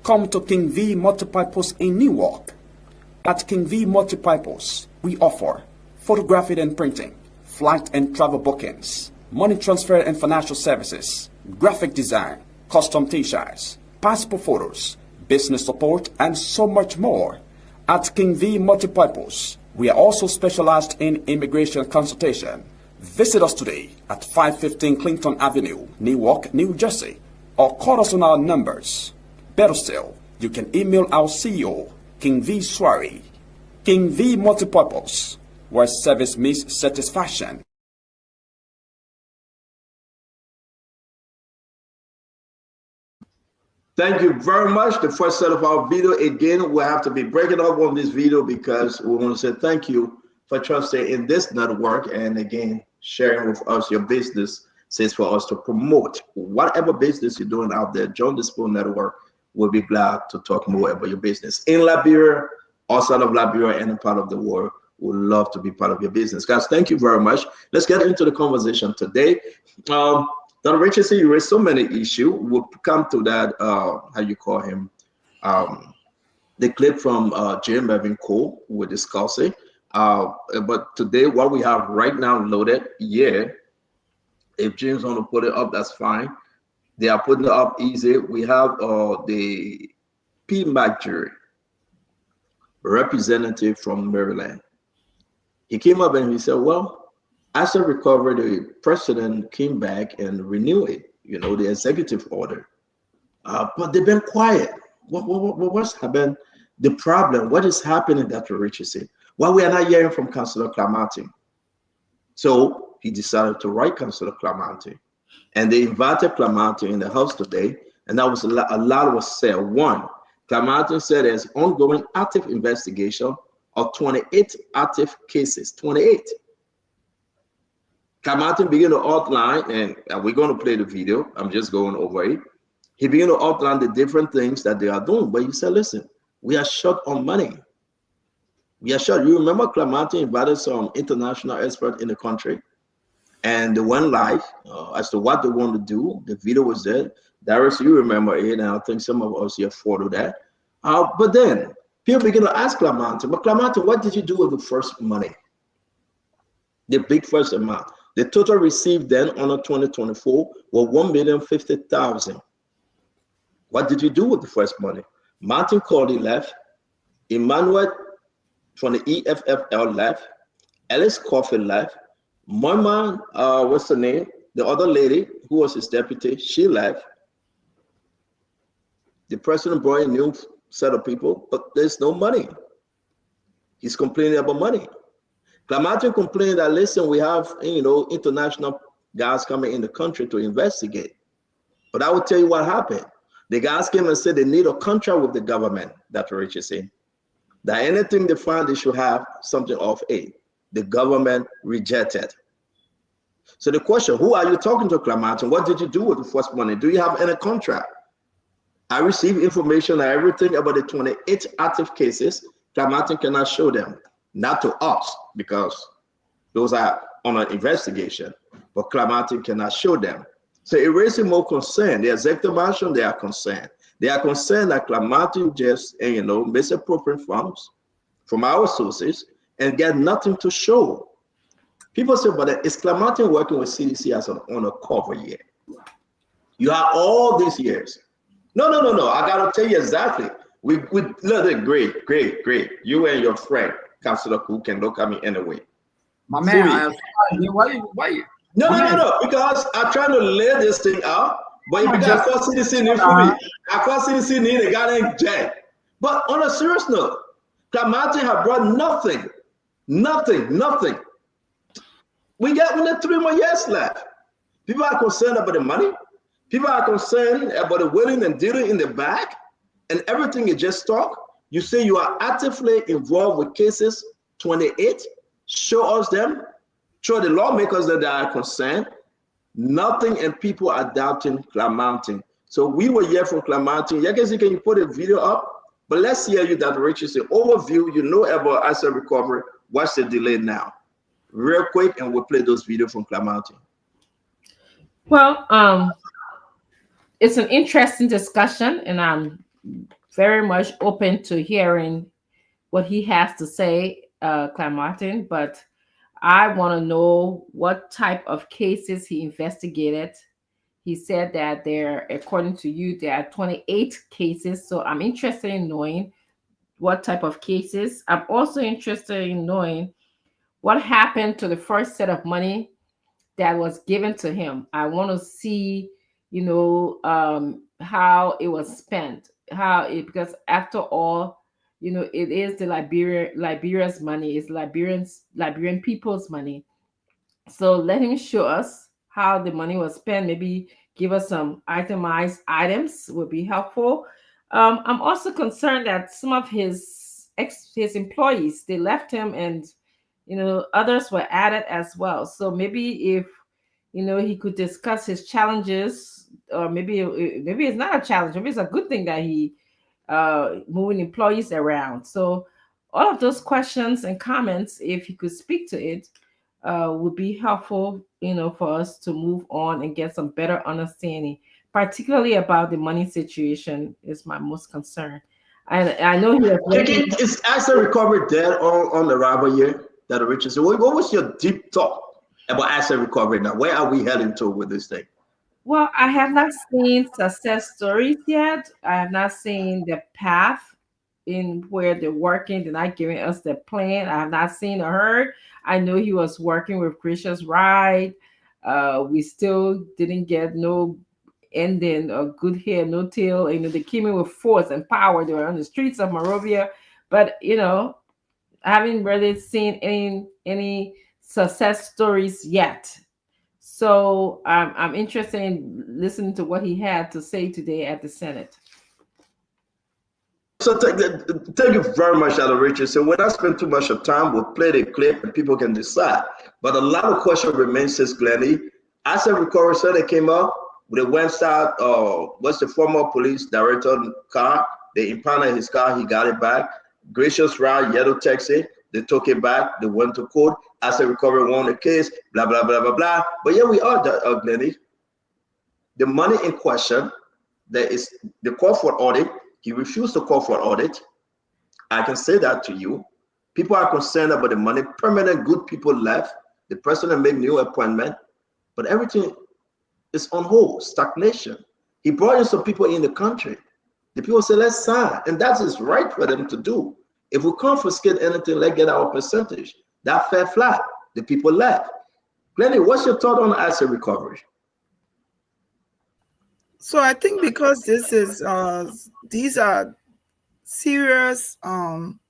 Come to King V Multipurpose in Newark. At King V Multipurpose, we offer photography and printing, flight and travel bookings, money transfer and financial services, graphic design, custom t-shirts, passport photos, business support, and so much more. At King V Multipurpose, we are also specialized in immigration consultation. Visit us today at 515 Clinton Avenue, Newark, New Jersey, or call us on our numbers. Better still, you can email our CEO, King V Swari. King V Multipurpose, where service meets satisfaction. Thank you very much. The first set of our video, again, we'll have to be breaking up on this video because we want to say thank you for trusting in this network and again, sharing with us your business since for us to promote whatever business you're doing out there. Join the Spoon Network. We'll be glad to talk more about your business in Liberia, outside of Liberia, and a part of the world. We'd love to be part of your business. Guys, thank you very much. Let's get into the conversation today. Dr. Richardson, you raised so many issues. We'll come to that, how you call him, the clip from Jim Evan Cole we're discussing. But today, what we have right now loaded, if Jim's want to put it up, that's fine. They are putting it up easy. We have the PMAC jury representative from Maryland. He came up and he said, well, after recovery, the president came back and renewed it, the executive order. But they've been quiet. What's happened? The problem, what is happening, Dr. Richardson? Well, we are not hearing from Councillor Clemente. So he decided to write Councillor Clemente. And they invited Clemente in the house today. And that was a lot was said. One, Clemente said there's ongoing active investigation of 28 active cases, 28. Clemente began to outline, and we're going to play the video. I'm just going over it. He began to outline the different things that they are doing. But he said, listen, we are short on money. We are short. You remember Clemente invited some international experts in the country, and they went live as to what they want to do. The video was there. Darius, you remember it, and I think some of us here followed that. But then people begin to ask Clemente, but Clemente, what did you do with the first money? The big first amount. The total received then on 2024 was $1,050,000. What did you do with the first money? Martin Cordy left. Emmanuel from the EFFL left. Alice Coffin left. Mama, what's the name? The other lady who was his deputy, she left. The president brought a new set of people, but there's no money. He's complaining about money. Clamation complained that, listen, we have, international guys coming in the country to investigate. But I will tell you what happened. The guys came and said they need a contract with the government, Dr. Rich is saying, that anything they find, they should have something of aid. The government rejected. So the question, who are you talking to, Clamation? What did you do with the first money? Do you have any contract? I received information and everything about the 28 active cases. Clamation cannot show them, not to us, because those are on an investigation, but Clamation cannot show them. So it raises more concern. The executive mansion, they are concerned. They are concerned that Clamation just, misappropriate funds from our sources and get nothing to show. People say, but is Clamation working with CDC as an undercover year? You have all these years. No. I gotta tell you exactly. We great. You and your friend, Councilor Cook, can look at me anyway. My man, why? No, because I'm trying to lay this thing out. But if you got call CDC need for me, I call CDC need a goddamn jack. But on a serious note, Clamation have brought nothing. We got 3 more years left. People are concerned about the money. People are concerned about the willing and dealing in the back, and everything is just talk. You say you are actively involved with cases 28. Show us them. Show the lawmakers that they are concerned. Nothing, and people are doubting Clamation. So we will hear from Clamation. Can you put a video up? But let's hear you, Dr. Richard, say overview. You know about asset recovery. What's the delay now? Real quick, and we'll play those videos from Clamation. Well, it's an interesting discussion, and I'm very much open to hearing what he has to say, Clamation, but I want to know what type of cases he investigated. He said that according to you, there are 28 cases. So I'm interested in knowing what type of cases. I'm also interested in knowing what happened to the first set of money that was given to him. I want to see, how it was spent, because after all, it is the Liberia's money, it's Liberian people's money. So let him show us how the money was spent. Maybe give us some itemized items would be helpful. I'm also concerned that some of his employees, they left him, and others were added as well. So maybe if he could discuss his challenges, or maybe it's not a challenge. Maybe it's a good thing that he moving employees around. So all of those questions and comments, if he could speak to it, would be helpful, for us to move on and get some better understanding, particularly about the money situation is my most concern. And I know is asset recovery dead on the Raffle year, Dr. Richardson? What was your deep thought about asset recovery now? Where are we heading to with this thing? Well, I have not seen success stories yet. I have not seen the path in where they're working. They're not giving us the plan. I have not seen or heard. I know he was working with Gracious Ride. We still didn't get no ending, a good hair, no tail. They came in with force and power. They were on the streets of Monrovia. But, I haven't really seen any success stories yet. So I'm interested in listening to what he had to say today at the Senate. So thank you very much, Dr. Richard. So we're not spending too much of time. We'll play the clip and people can decide. But a lot of questions remain, says Glennie. Asset recovery study came up. They went out, what's the former police director car? They impounded his car. He got it back. Gracious Ride, yellow taxi. They took it back. They went to court. Asset recovery won the case. Blah, blah, blah, blah, blah. But here we are, Glennie. The money in question, there is the call for audit. He refused to call for audit. I can say that to you. People are concerned about the money. Permanent good people left. The president made new appointment, but everything is on hold, stagnation. He brought in some people in the country. The people say, let's sign. And that is right for them to do. If we confiscate anything, let's get our percentage. That fell flat. The people left. Glennie, what's your thought on asset recovery? So I think because this is these are serious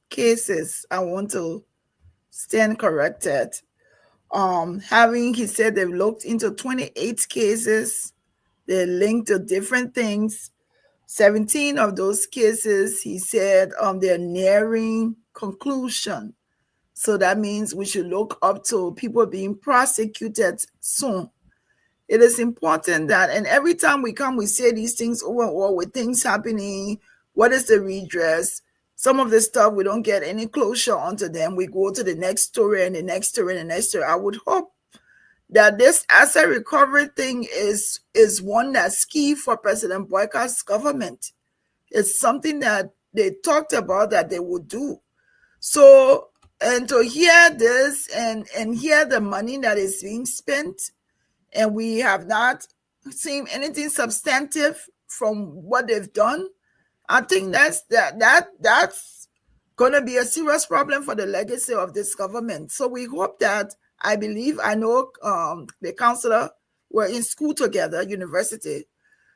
cases. I want to stand corrected. He said they've looked into 28 cases. They're linked to different things. 17 of those cases, he said, they're nearing conclusion. So that means we should look up to people being prosecuted soon. It is important that, and every time we come, we say these things over and over with things happening. What is the redress? Some of the stuff, we don't get any closure onto them. We go to the next story and the next story and the next story. I would hope that this asset recovery thing is one that's key for President Boyka's government. It's something that they talked about that they would do. So, and to hear this and hear the money that is being spent, and we have not seen anything substantive from what they've done, I think that's going to be a serious problem for the legacy of this government. So we hope that, I know the counselor were in school together, university.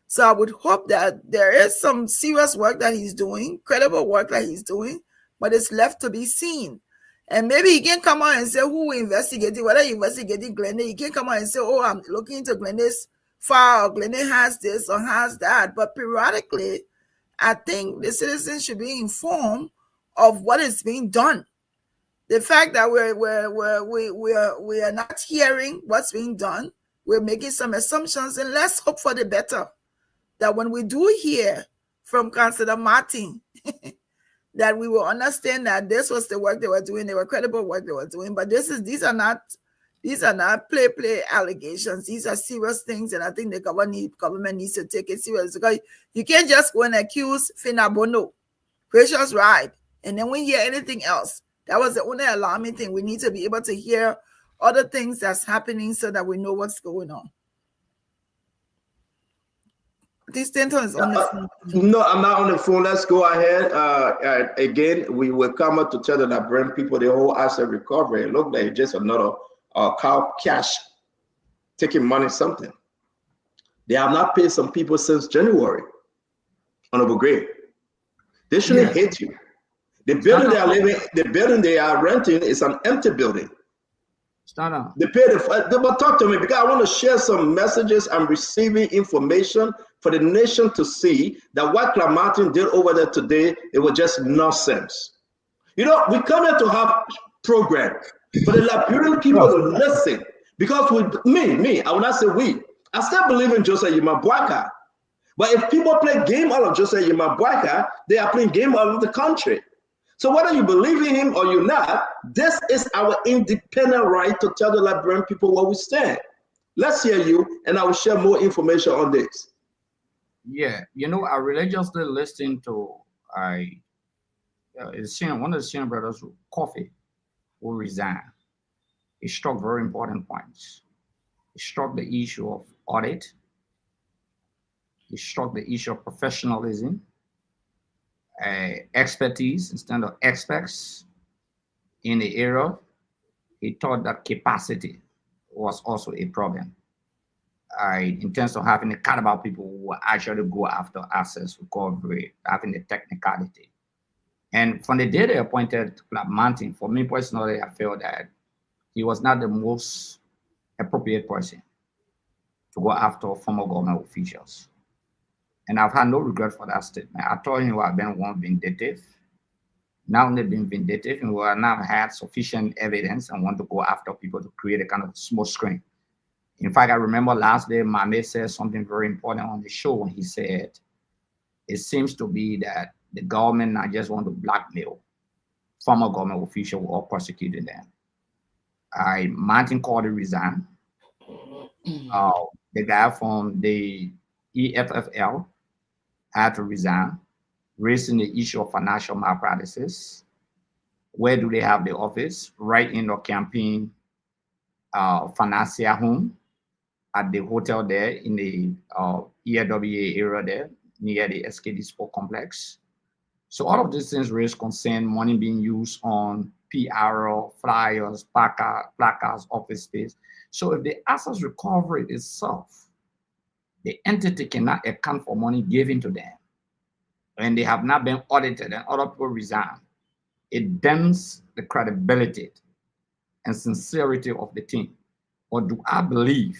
So I would hope that there is some serious work that he's doing, credible work that he's doing, but it's left to be seen. And maybe he can come out and say who investigated, whether he investigated Glenda. He can come out and say, oh, I'm looking into Glenda's file, Glenda has this or has that. But periodically, I think the citizens should be informed of what is being done. The fact that we are not hearing what's being done, we're making some assumptions, and let's hope for the better. That when we do hear from Councillor Martin, that we will understand that this was the work they were doing, they were credible work they were doing. But these are not play allegations. These are serious things, and I think the government needs to take it serious, because you can't just go and accuse Finabono, Precious Ride, and then we hear anything else. That was the only alarming thing. We need to be able to hear other things that's happening so that we know what's going on. This Stanton is on the phone. No, I'm not on the phone. Let's go ahead. Again, we will come up to tell the Liberian people the whole asset recovery. It looked like just another cow cash taking money something. They have not paid some people since January. Honorable Gray. They shouldn't hate you. The building they are living, the building they are renting is an empty building. Stand up. They pay but talk to me, because I want to share some messages. I'm receiving information for the nation to see that what Martin did over there today, it was just nonsense. You know, we come here to have program for the Liberian people to listen, because with me, I will not say we. I still believe in Joseph Yimabwaka. But if people play game out of Joseph Yimabwaka, they are playing game out of the country. So whether you believe in him or you're not, this is our independent right to tell the Liberian people where we stand. Let's hear you, and I will share more information on this. Yeah, you know, I religiously listened to one of the senior brothers, Coffee, who resigned. He struck very important points. He struck the issue of audit. He struck the issue of professionalism, expertise instead of experts in the area. He thought that capacity was also a problem. In terms of having the caliber people who will actually go after assets recovery, having the technicality. And from the day they appointed Martin, for me personally, I feel that he was not the most appropriate person to go after former government officials. And I've had no regret for that statement. I told him I've been one vindictive. Now they've been vindictive, and we have now had sufficient evidence and want to go after people to create a kind of smoke screen. In fact, I remember last day, Mame said something very important on the show when he said, it seems to be that the government now just want to blackmail former government officials or prosecuting them. Martin Cordy resigned. The guy from the EFFL had to resign, raising the issue of financial malpractices. Where do they have the office? Right in the campaign financier home at the hotel there in the ERWA area there, near the SKD Sport Complex. So all of these things raise concern, money being used on PR, flyers, placards, office space. So if the assets recovery itself, the entity cannot account for money given to them, and they have not been audited and other people resign, it dams the credibility and sincerity of the team? Or do I believe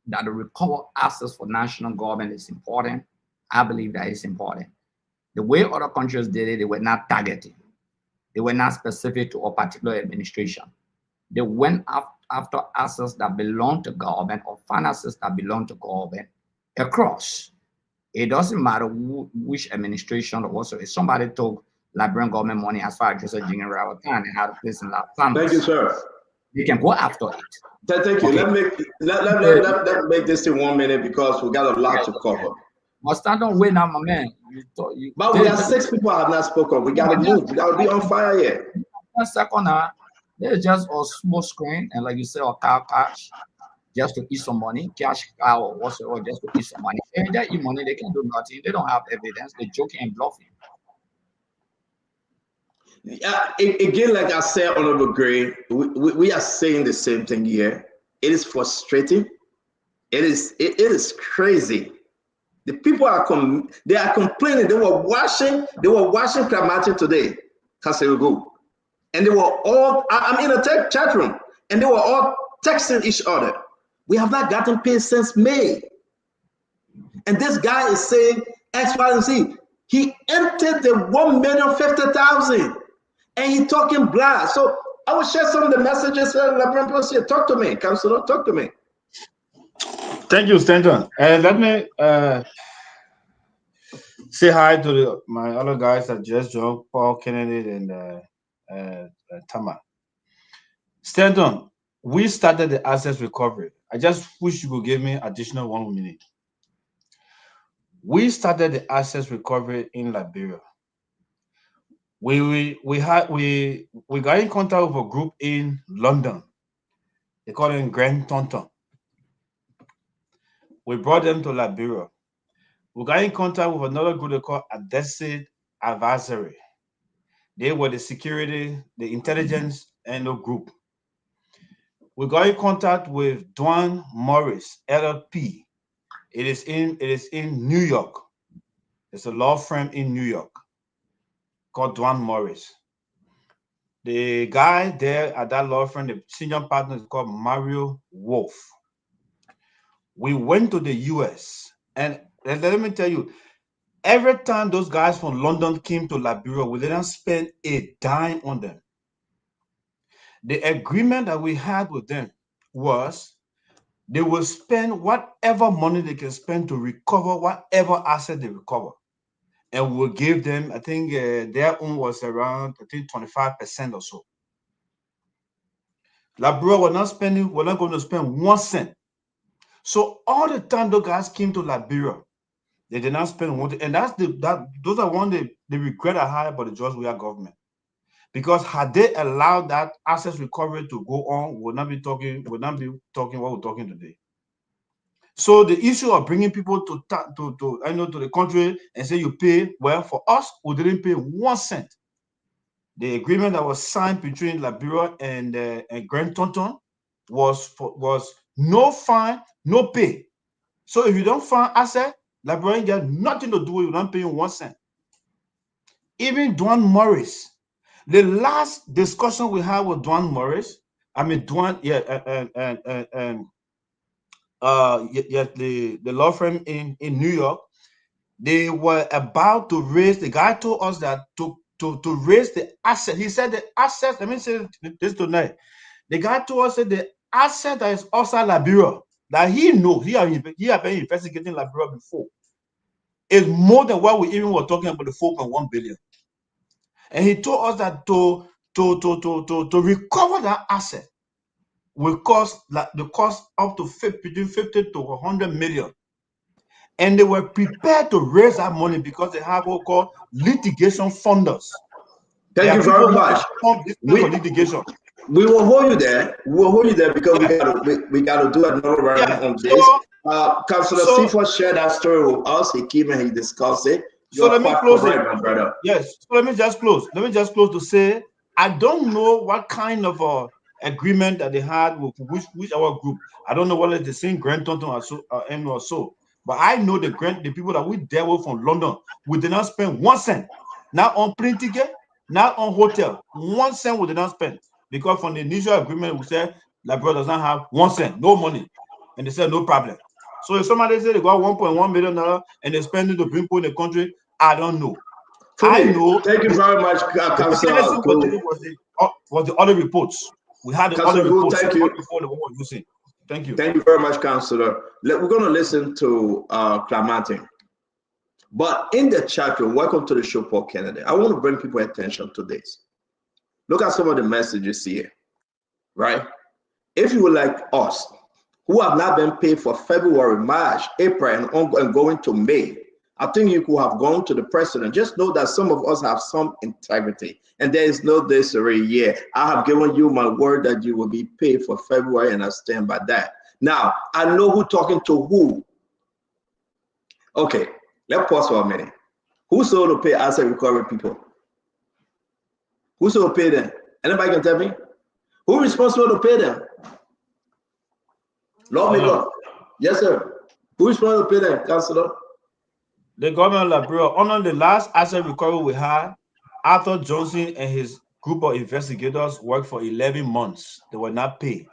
that the recover assets for national government is important? I believe that is important. The way other countries did it, they were not targeted. They were not specific to a particular administration. They went after assets that belong to government or finances that belong to government across. It doesn't matter which administration or what. If somebody took Liberian government money as far as just a general time and had a place in La Plata, Thank you, sir. they can go after it. Thank you. Okay. Let make this in 1 minute because we got a lot to cover. But stand on way now, my man. But we got 6 people I have not spoken. We got to move. We got to be on fire here. 1 second now. There's just a small screen, and like you say, a cow cash, just to eat some money, cash cow or whatsoever, just to eat some money. And they eat money, they can do nothing. They don't have evidence. They're joking and bluffing. Again, like I said, Honorable Gray, we are saying the same thing here. It is frustrating. It is crazy. The people are they are complaining. They were washing Kramati today, Kaserigu. And they were all, I'm in a chat room, and they were all texting each other. We have not gotten paid since May. And this guy is saying X, Y, and Z. He entered the 1,050,000 and he talking blah. So I will share some of the messages. Talk to me, Councilor, talk to me. Thank you, Stanton. And let me say hi to my other guys that just joined, Paul Kennedy and Tama. Stanton, we started the assets recovery. I just wish you could give me additional 1 minute. We started the assets recovery in Liberia. We got in contact with a group in London. They call them Grand Tonton. We brought them to Liberia. We got in contact with another group they call Adesed Advisory. They were the security, the intelligence, and the group. We got in contact with Dwan Morris, LLP. It is in New York. It's a law firm in New York called Dwan Morris. The guy there at that law firm, the senior partner, is called Mario Wolf. We went to the US, and let me tell you, every time those guys from London came to Liberia, we didn't spend a dime on them. The agreement that we had with them was they will spend whatever money they can spend to recover whatever asset they recover. And we'll give them, I think their own was around, I think 25% or so. Liberia, we're not going to spend 1 cent. So all the time those guys came to Liberia, they did not spend 1 cent. And those are one the regret I had about the George Weah government. Because had they allowed that assets recovery to go on, we'll not be talking what we're talking today. So the issue of bringing people to the country and say you pay, well, for us, we didn't pay 1 cent. The agreement that was signed between Liberia and Grand Tonton was no fine, no pay. So if you don't find asset, Liberian get nothing to do with you, not paying 1 cent. Even Dwan Morris, the last discussion we had with Dwan Morris, the law firm in New York, they were about to raise, the guy told us that to raise the asset. He said the assets, let me say this tonight. The guy told us that the asset that is outside Liberia, that he knows, he had been investigating Liberia before, is more than what we even were talking about, the 4.1 billion. And he told us that to recover that asset will cost up to between 50 to 100 million. And they were prepared to raise that money because they have what called litigation funders. Thank you very much. Litigation. We will hold you there. We will hold you there because we got to do another round on this. Councilor Seaford shared that story with us. He came and he discussed it. So let me close it. My brother. Yes. So let me just close. Let me just close to say I don't know what kind of agreement that they had with which our group. I don't know whether it's the same Grand Tonton or so. But I know the people that we dealt with from London, we did not spend 1 cent. Now on plane ticket, Not on hotel. 1 cent we did not spend. Because from the initial agreement, we said Liberia does not have 1 cent, no money. And they said no problem. So if somebody said they got $1.1 million and they're spending to bring people in the country, I don't know. I know. Thank you very much, Councillor. Was the other reports. We had the other reports before the war using. Thank you. Thank you very much, Councillor. We're going to listen to Clamante. But in the chat room, welcome to the show, Paul Kennedy. I want to bring people's attention to this. Look at some of the messages here, right? If you were like us, who have not been paid for February, March, April, and going to May, I think you could have gone to the president. Just know that some of us have some integrity. And there is no this or a year. I have given you my word that you will be paid for February, and I stand by that. Now, I know who talking to who. Okay, let's pause for a minute. Who's supposed to pay asset recovery people? Who's supposed to pay them? Anybody can tell me? Who's responsible to pay them? Lawmaker. Yes, sir. Who's responsible to pay them, Councillor? The government of Liberia. On the last asset recovery we had, Arthur Johnson and his group of investigators worked for 11 months. They were not paid.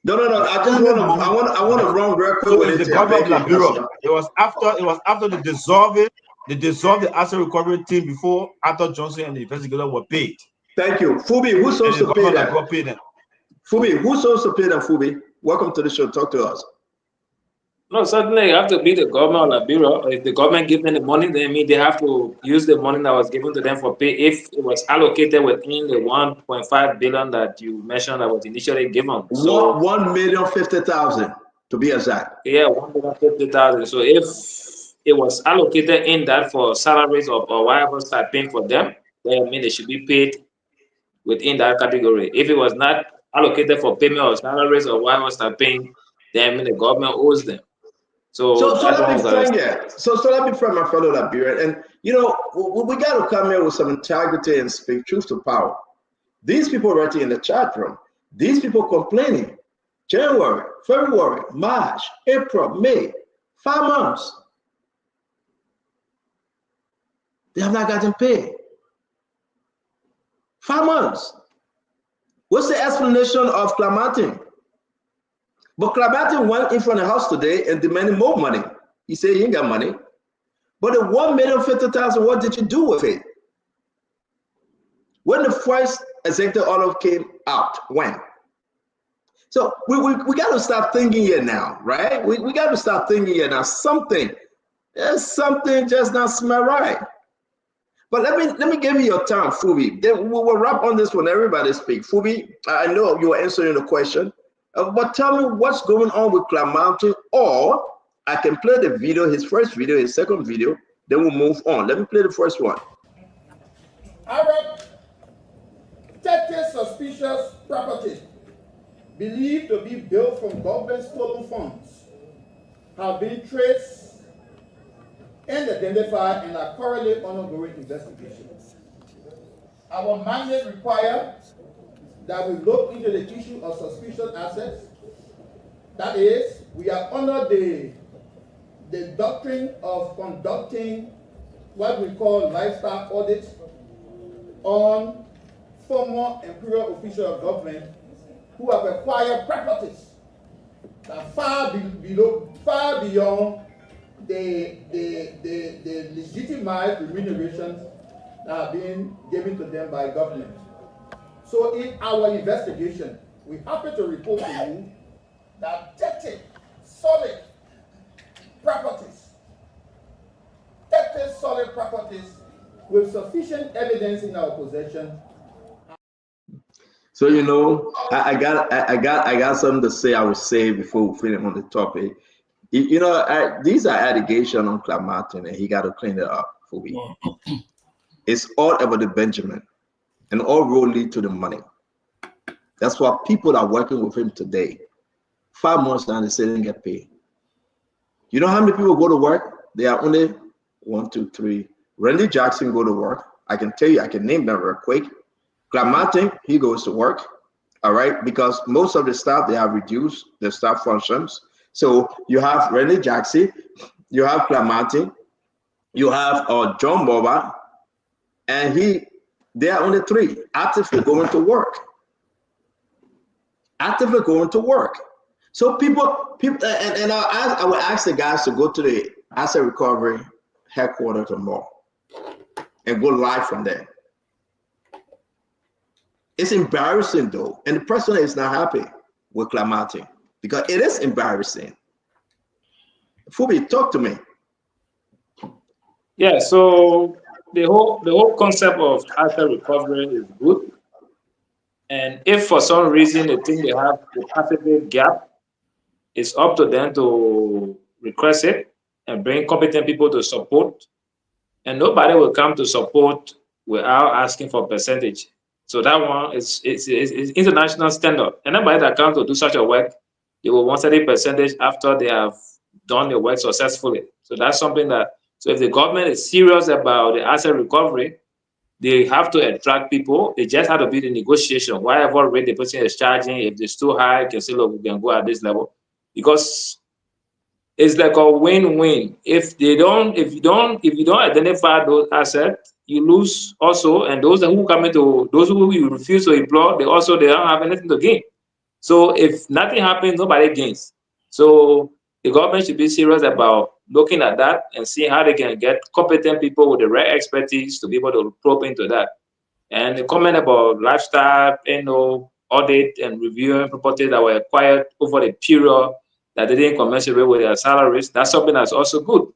No. I just want to run record so with the government of Liberia. It was after the dissolving. They dissolved the asset recovery team before Arthur Johnson and the investigators were paid. Thank you, Fubi. Who's supposed to pay them? Fubi, who's supposed to pay them? Fubi, welcome to the show. Talk to us. No, certainly you have to be the government of Liberia. If the government gives them the money, then they have to use the money that was given to them for pay. If it was allocated within the 1.5 billion that you mentioned that was initially given. So 1,050,000 to be exact. Yeah, 1,050,000. So if it was allocated in that for salaries or whatever start paying for them, then they should be paid within that category. If it was not allocated for payment of salaries or whatever start paying, then the government owes them. So let me frank here. So let me frank my fellow Liberian. And we got to come here with some integrity and speak truth to power. These people writing in the chat room, these people complaining. January, February, March, April, May, 5 months. They have not gotten paid. 5 months. What's the explanation of Clamante? But Clamante went in front of the house today and demanded more money. He said he ain't got money. But the 1,050,000, what did you do with it? When the first executive order came out, when? So we got to start thinking here now, right? We got to start thinking here now. Something just not smell right. But let me give you your time, Fubi. Then we'll wrap on this when everybody speak. Fubi, I know you are answering the question. But tell me what's going on with Clamante, or I can play the video, his first video, his second video, then we'll move on. Let me play the first one. Arab 30 suspicious properties believed to be built from government stolen funds have been traced and identified and are currently undergoing investigations. Our mandate requires that we look into the issue of suspicious assets. That is, we are under the doctrine of conducting what we call lifestyle audits on former imperial officials of government who have acquired properties that far beyond the legitimate remunerations that have been given to them by government. So in our investigation, we're happy to report to you that 30 solid properties with sufficient evidence in our possession. So I got something to say. I will say before we finish on the topic. These are allegations on Clamante, and he got to clean it up for me. It's all about the Benjamin, and all road lead to the money. That's why people are working with him today. 5 months now, they say they didn't get paid. You know how many people go to work? They are only 1, 2, 3. Randy Jackson go to work. I can tell you, I can name them real quick. Clamante, he goes to work, all right, because most of the staff, they have reduced their staff functions. So you have Randy Jackson, you have Clamante, you have John Boba, and he There are only 3 actively going to work. Actively going to work. So people, and I will ask the guys to go to the asset recovery headquarters tomorrow and go live from there. It's embarrassing though, and the president is not happy with Clamati because it is embarrassing. Fubi, talk to me. Yeah, so the whole concept of asset recovery is good. And if for some reason they think they have capacity gap, it's up to them to request it and bring competent people to support. And nobody will come to support without asking for percentage. So that one is it's international standard. Anybody that comes to do such a work, they will want 30% after they have done the work successfully. So that's something that, so if the government is serious about the asset recovery, they have to attract people. They just have to be the negotiation. Whatever rate the person is charging, if it's too high, you can say, look, we can go at this level. Because it's like a win-win. If you don't identify those assets, you lose also. And those who you refuse to employ, they don't have anything to gain. So if nothing happens, nobody gains. So the government should be serious about looking at that and seeing how they can get competent people with the right expertise to be able to probe into that. And the comment about lifestyle, audit and reviewing properties that were acquired over the period that they didn't commensurate with their salaries, that's something that's also good.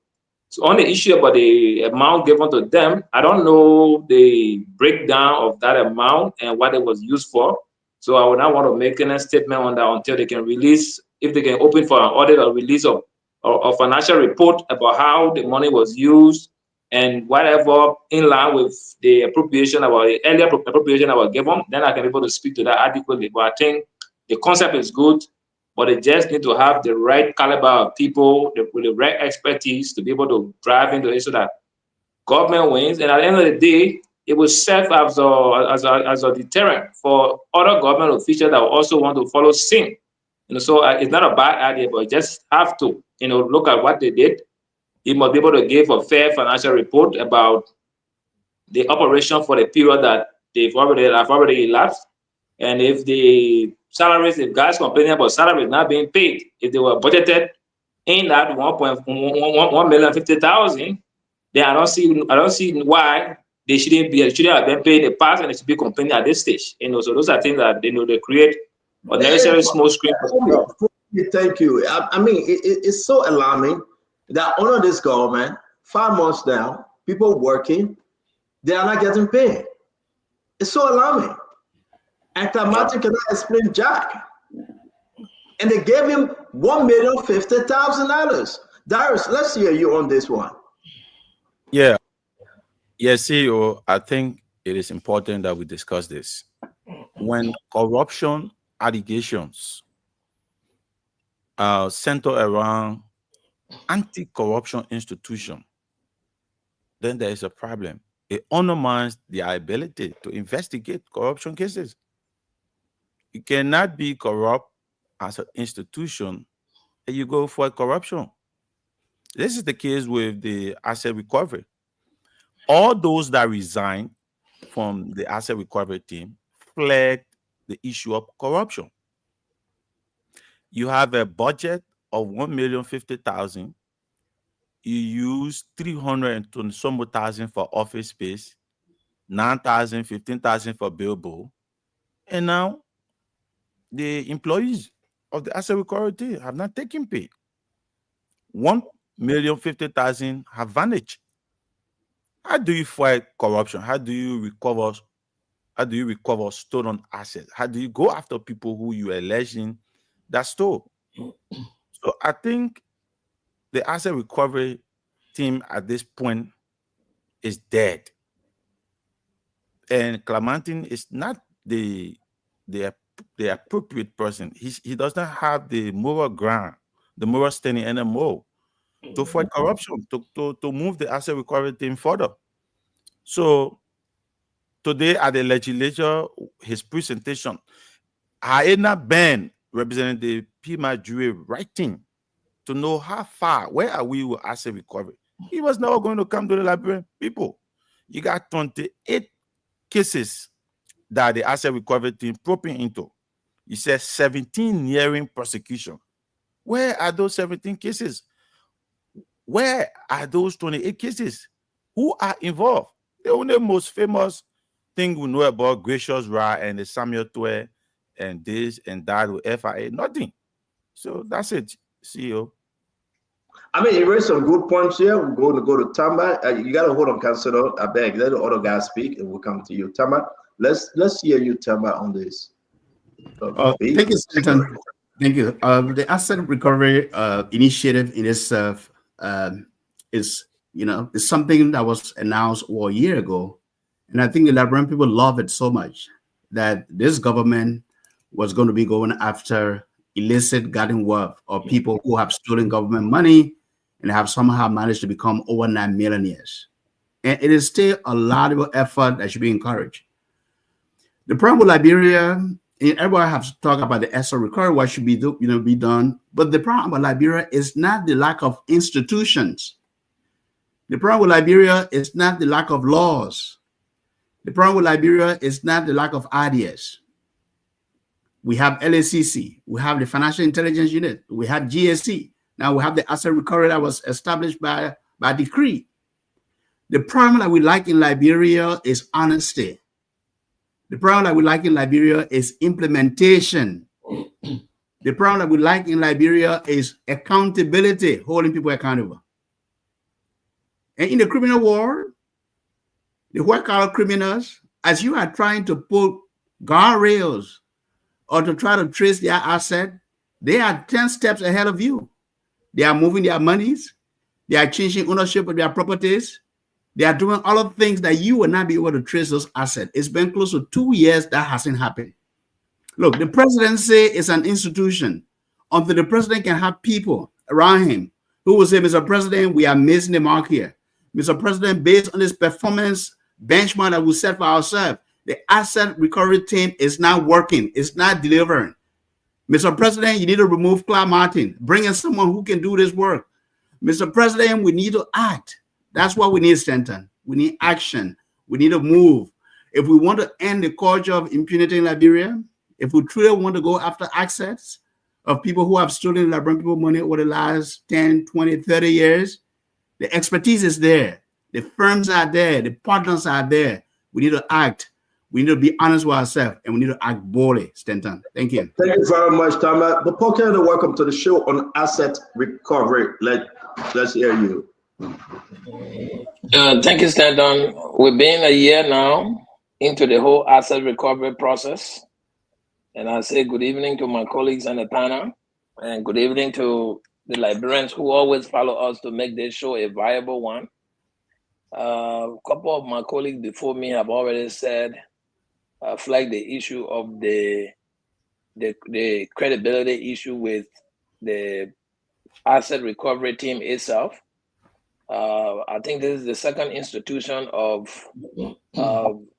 So on the issue about the amount given to them, I don't know the breakdown of that amount and what it was used for. So I would not want to make any statement on that until they can release, if they can open for an audit or release of a financial report about how the money was used and whatever in line with the appropriation, about the earlier appropriation that was given, then I can be able to speak to that adequately. But I think the concept is good, but they just need to have the right caliber of people with the right expertise to be able to drive into it so that government wins. And at the end of the day, it will serve as a deterrent for other government officials that will also want to follow same. So it's not a bad idea, but you just have to, look at what they did. You must be able to give a fair financial report about the operation for the period that have already elapsed. And if the salaries, if guys complaining about salaries not being paid, if they were budgeted in that 1,150,000, then I don't see why they shouldn't have been paid in the past and they should be complaining at this stage. So those are things that they create unnecessary small screen. Thank you. I mean, it's so alarming that under this government, 5 months now, people working, they are not getting paid. It's so alarming. And Clamati cannot explain Jack. And they gave him $1,050,000. Darius, let's hear you on this one. Yeah, CEO, I think it is important that we discuss this. When corruption allegations center around anti-corruption institution, then there is a problem. It undermines their ability to investigate corruption cases. You cannot be corrupt as an institution and you go for corruption. This is the case with the asset recovery. All those that resigned from the asset recovery team flagged the issue of corruption. You have a budget of $1,050,000. You use $320,000 for office space, $9,000, $15,000 for billboard, and now the employees of the asset recovery team have not taken pay. $1,050,000 have vanished. How do you fight corruption? How do you recover stolen assets? How do you go after people who you are alleging that stole? So I think the asset recovery team at this point is dead. And Clementine is not the appropriate person. He does not have the moral ground, the moral standing anymore to fight corruption, to move the asset recovery team further. So today at the legislature, his presentation, Haena Ben, representing the PMA jury, writing to know how far, where are we with asset recovery? He was never going to come to the Liberian people. You got 28 cases that the asset recovery team probing into. He says 17 nearing prosecution. Where are those 17 cases? Where are those 28 cases? Who are involved? The only most famous thing we know about Gracious Ra and the Samuel Twe and this and that with FIA, nothing. So that's it, CEO. I mean, you raised some good points here. We're going to go to Tamba. You got to hold on, Councilor. I beg. Let the other guys speak, and we'll come to you, Tamba. Let's hear you, Tamba, on this. Thank you, Stanton. Thank you. The asset recovery initiative in itself is something that was announced a year ago, and I think the Liberian people love it so much that this government was going to be going after illicit garden wealth or people who have stolen government money and have somehow managed to become overnight millionaires. And it is still a laudable effort that should be encouraged. The problem with Liberia, everybody has to talk about the asset recovery, what should be done. But the problem with Liberia is not the lack of institutions. The problem with Liberia is not the lack of laws. The problem with Liberia is not the lack of ideas. We have LACC, we have the Financial Intelligence Unit, we have GSC. Now we have the asset recovery that was established by decree. The problem that we like in Liberia is honesty. The problem that we like in Liberia is implementation. The problem that we like in Liberia is accountability, holding people accountable. And in the criminal world, the white-collar criminals, as you are trying to put guardrails or to try to trace their asset, they are 10 steps ahead of you. They are moving their monies. They are changing ownership of their properties. They are doing all of the things that you will not be able to trace those assets. It's been close to 2 years that hasn't happened. Look, the presidency is an institution. Until the president can have people around him who will say, Mr. President, we are missing the mark here. Mr. President, based on this performance benchmark that we set for ourselves, the asset recovery team is not working. It's not delivering. Mr. President, you need to remove Clark Martin. Bring in someone who can do this work. Mr. President, we need to act. That's what we need, Stanton. We need action. We need to move. If we want to end the culture of impunity in Liberia, if we truly want to go after assets of people who have stolen Liberian people money over the last 10, 20, 30 years, the expertise is there. The firms are there. The partners are there. We need to act. We need to be honest with ourselves, and we need to act boldly, Stanton. Thank you. Thank you very much, Tama. But Paul Kennedy, welcome to the show on asset recovery. Let's hear you. Thank you, Stanton. We've been a year now into the whole asset recovery process. And I say good evening to my colleagues on the panel, and good evening to the Liberians who always follow us to make this show a viable one. A couple of my colleagues before me have already said, flagged the issue of the credibility issue with the asset recovery team itself. I think this is the second institution of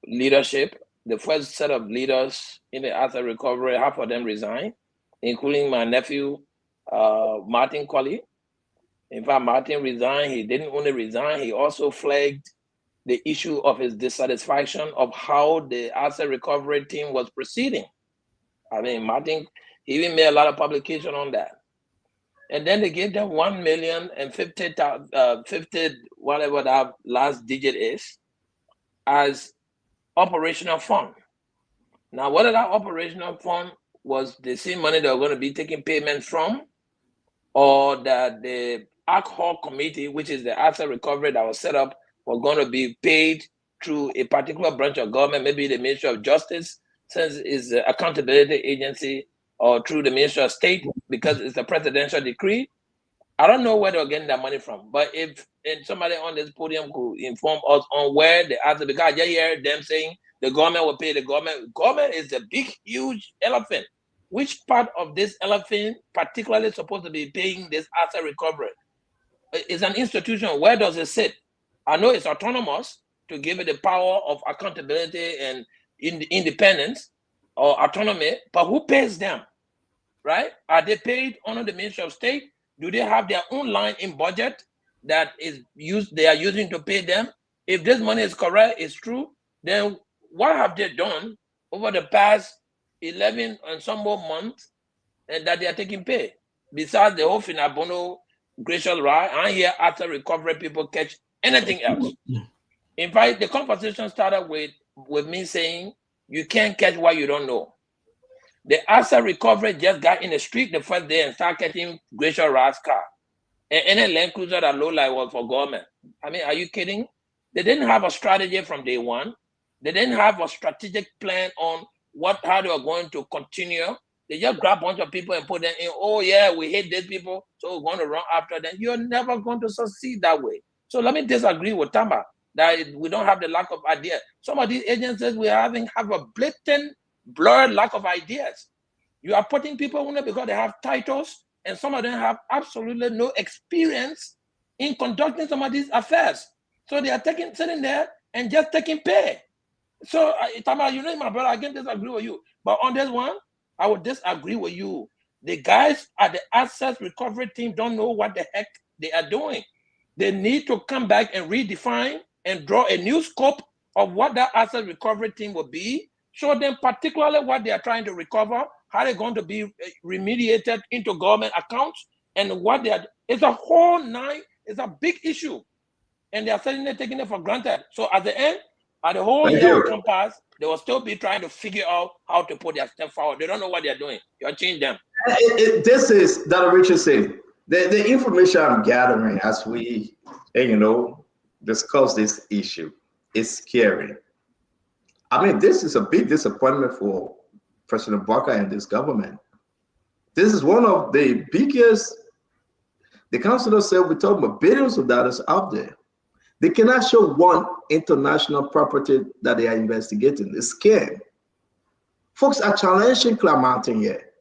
leadership. The first set of leaders in the asset recovery, half of them resigned, including my nephew, Martin Colley. In fact, Martin resigned. He didn't only resign, he also flagged the issue of his dissatisfaction of how the asset recovery team was proceeding. I mean, Martin, he even made a lot of publication on that. And then they gave them 1,050,000, whatever that last digit is, as operational fund. Now, whether that operational fund was the same money they were going to be taking payments from, or that the ad hoc committee, which is the asset recovery that was set up, was going to be paid through a particular branch of government, maybe the Ministry of Justice, since it's the accountability agency, or through the Ministry of State, because it's a presidential decree. I don't know where they're getting that money from, but if somebody on this podium could inform us on where the asset, because I hear them saying the government will pay the government. Government is a big, huge elephant. Which part of this elephant particularly supposed to be paying this asset recovery? It's an institution. Where does it sit? I know it's autonomous to give it the power of accountability and independence or autonomy, but who pays them, right? Are they paid under the Ministry of State? Do they have their own line in budget that is used? They are using to pay them. If this money is correct, it's true, then what have they done over the past 11 and some more months and that they are taking pay? Besides the whole Finabono gracious right, and here after recovery people catch anything else. In fact, the conversation started with me saying, you can't catch what you don't know. The asset recovery just got in the street the first day and started catching gracious rights car. And any Land Cruiser that low light was for government. I mean, are you kidding? They didn't have a strategy from day one. They didn't have a strategic plan on how they were going to continue. They just grab a bunch of people and put them in, oh yeah, we hate these people, so we're going to run after them. You're never going to succeed that way. So let me disagree with Tamba that we don't have the lack of ideas. Some of these agencies we have a blatant, blurred lack of ideas. You are putting people on it because they have titles, and some of them have absolutely no experience in conducting some of these affairs. So they are sitting there and just taking pay. So, Tama, you know, my brother, I can disagree with you. But on this one, I would disagree with you. The guys at the asset recovery team don't know what the heck they are doing. They need to come back and redefine and draw a new scope of what that asset recovery team will be. Show them particularly what they are trying to recover, how they're going to be remediated into government accounts, and what they are. It's a whole nine, it's a big issue. And they are suddenly taking it for granted. So at the end, at the whole year will come past, they will still be trying to figure out how to put their step forward. They don't know what they're doing. You're changing them. This is Dr. Richardson. The information I'm gathering as we, discuss this issue is scary. I mean, this is a big disappointment for President Barker and this government. This is one of the biggest, the councilor said we're talking about billions of dollars out there. They cannot show one international property that they are investigating. It's scary. Folks are challenging Clamartin here.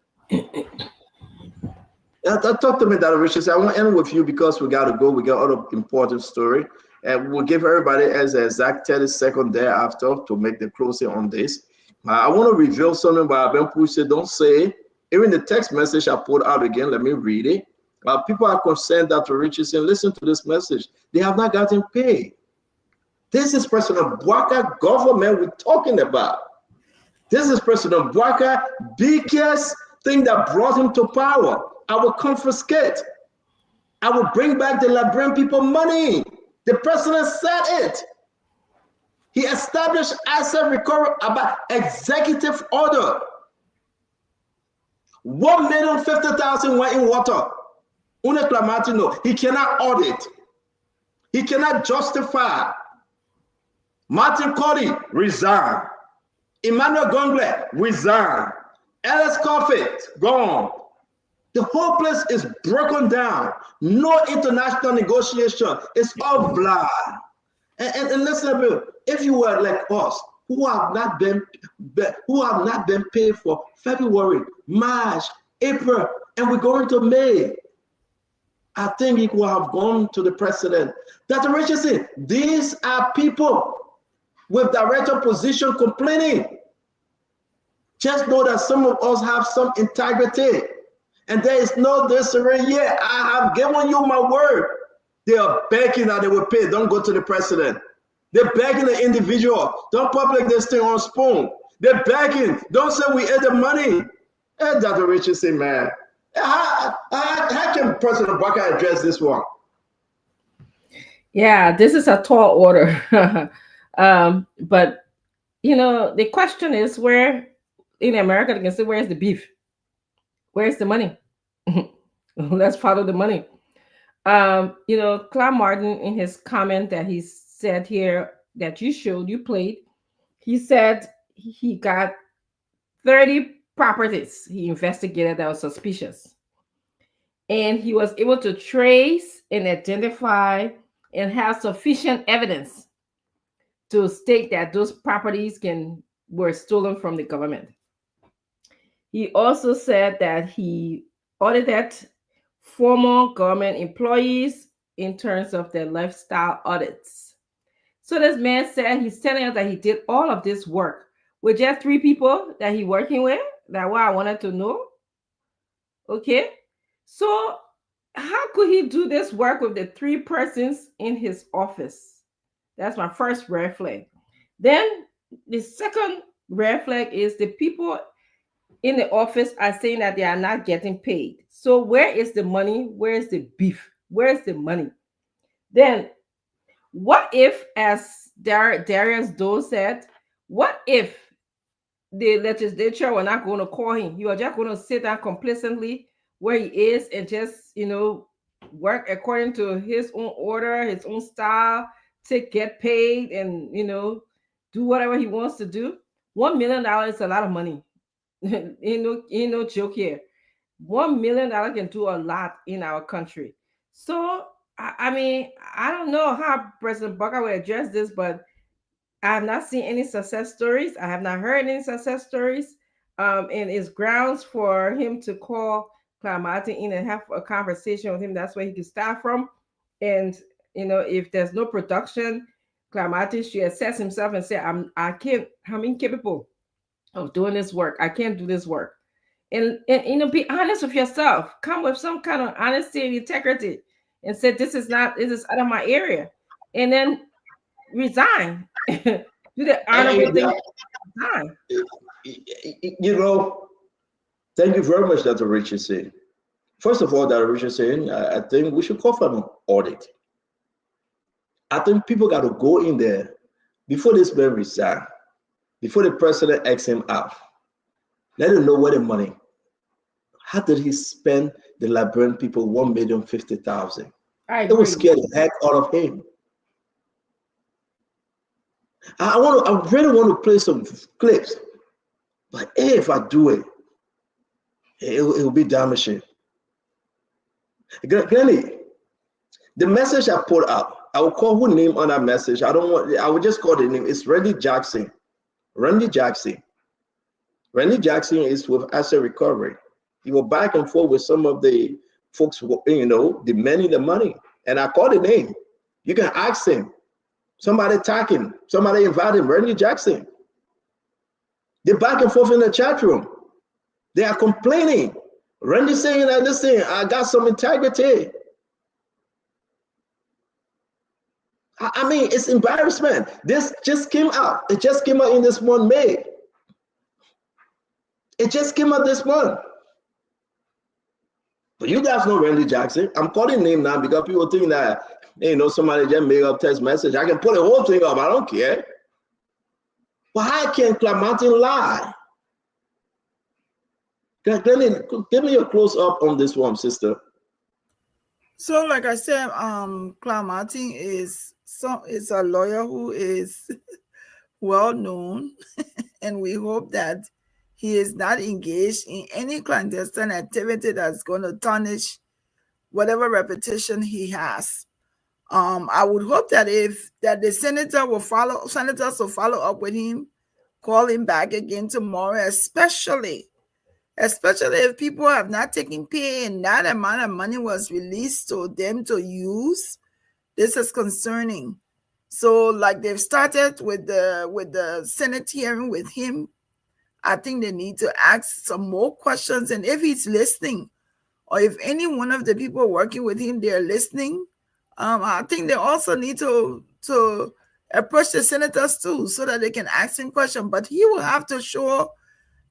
Talk to me, Dr. Richardson. I want to end with you because we got to go. We got other important story. And we'll give everybody as an exact 30 seconds thereafter to make the closing on this. I want to reveal something, but I've been pushed. Don't say. Even the text message I put out again, let me read it. People are concerned, Dr. Richardson, listen to this message. They have not gotten paid. This is President Bwaka government we're talking about. This is President Bwaka biggest thing that brought him to power. I will confiscate. I will bring back the Liberian people money. The president said it. He established asset recovery about executive order. 1,050,000 went in water. He cannot audit. He cannot justify. Martin Cody resign. Emmanuel Gongle resign. Ellis Coffey gone. The whole place is broken down. No international negotiation. It's all blood. And listen, if you were like us, who have not been paid for February, March, April, and we're going to May, I think it will have gone to the president. Dr. Richardson, these are people with director position complaining. Just know that some of us have some integrity. And there is no disarray here. I have given you my word. They are begging that they will pay. Don't go to the president. They're begging the individual. Don't public this thing on Spoon. They're begging. Don't say we ate the money. Hey, Dr. Richardson, man. How can President Barker address this one? Yeah, this is a tall order. But, the question is where in America, they can say, where's the beef? Where's the money? Let's follow the money. Clark Martin, in his comment that he said here that you played, he said he got 30 properties he investigated that was suspicious. And he was able to trace and identify and have sufficient evidence to state that those properties were stolen from the government. He also said that he audited former government employees in terms of their lifestyle audits. So this man said he's telling us that he did all of this work with just 3 people that he's working with. That's what I wanted to know. Okay. So how could he do this work with the 3 persons in his office? That's my first red flag. Then The second red flag is the people in the office are saying that they are not getting paid. So where is the money? Where is the beef? Where is the money? Then what if, as Darius Doe said, what if the legislature were not going to call him? You are just going to sit down complacently where he is and just, work according to his own order, his own style, to get paid and, do whatever he wants to do. $1 million is a lot of money. Ain't no joke here. $1 million can do a lot in our country. So, I mean, I don't know how President Barker will address this, but I have not seen any success stories. I have not heard any success stories. And it's grounds for him to call Clyde Martin in and have a conversation with him. That's where he can start from. And, if there's no production, Clyde Martin should assess himself and say, I'm incapable of doing this work. I can't do this work. And be honest with yourself. Come with some kind of honesty and integrity and say, this is out of my area. And then resign. Do the honorable thing. Resign. Thank you very much, Dr. Richardson. First of all, Dr. Richardson, I think we should call for an audit. I think people got to go in there before this man resign, before the president asks him out. Let him know where the money. How did he spend the Liberian people $1,050,000? It will scare the heck out of him. I really want to play some clips, but if I do it, it will be damaging. Glenny, the message I put out, I will call who name on that message. I will just call the name. It's Randy Jackson. Randy Jackson is with asset recovery. He was back and forth with some of the folks, demanding the money. And I called the name. You can ask him. Somebody tag him. Somebody invite him. Randy Jackson. They're back and forth in the chat room. They are complaining. Randy saying that, listen, I got some integrity. I mean, it's embarrassment. This just came out. It just came out in this month, May. It just came out this month. But you guys know Randy Jackson. I'm calling name now because people think that, somebody just made up text message. I can put the whole thing up. I don't care. But how can Clyde Martin lie? Glenn, give me a close up on this one, sister. So, like I said, Clyde Martin is a lawyer who is well known, and we hope that he is not engaged in any clandestine activity that's going to tarnish whatever reputation he has. I would hope that the senators will follow up with him, call him back again tomorrow, especially if people have not taken pay and that amount of money was released to them to use. This is concerning. So, like they've started with the Senate hearing with him, I think they need to ask some more questions. And if he's listening, or if any one of the people working with him, they're listening, I think they also need to approach the senators too, so that they can ask him questions. But he will have to show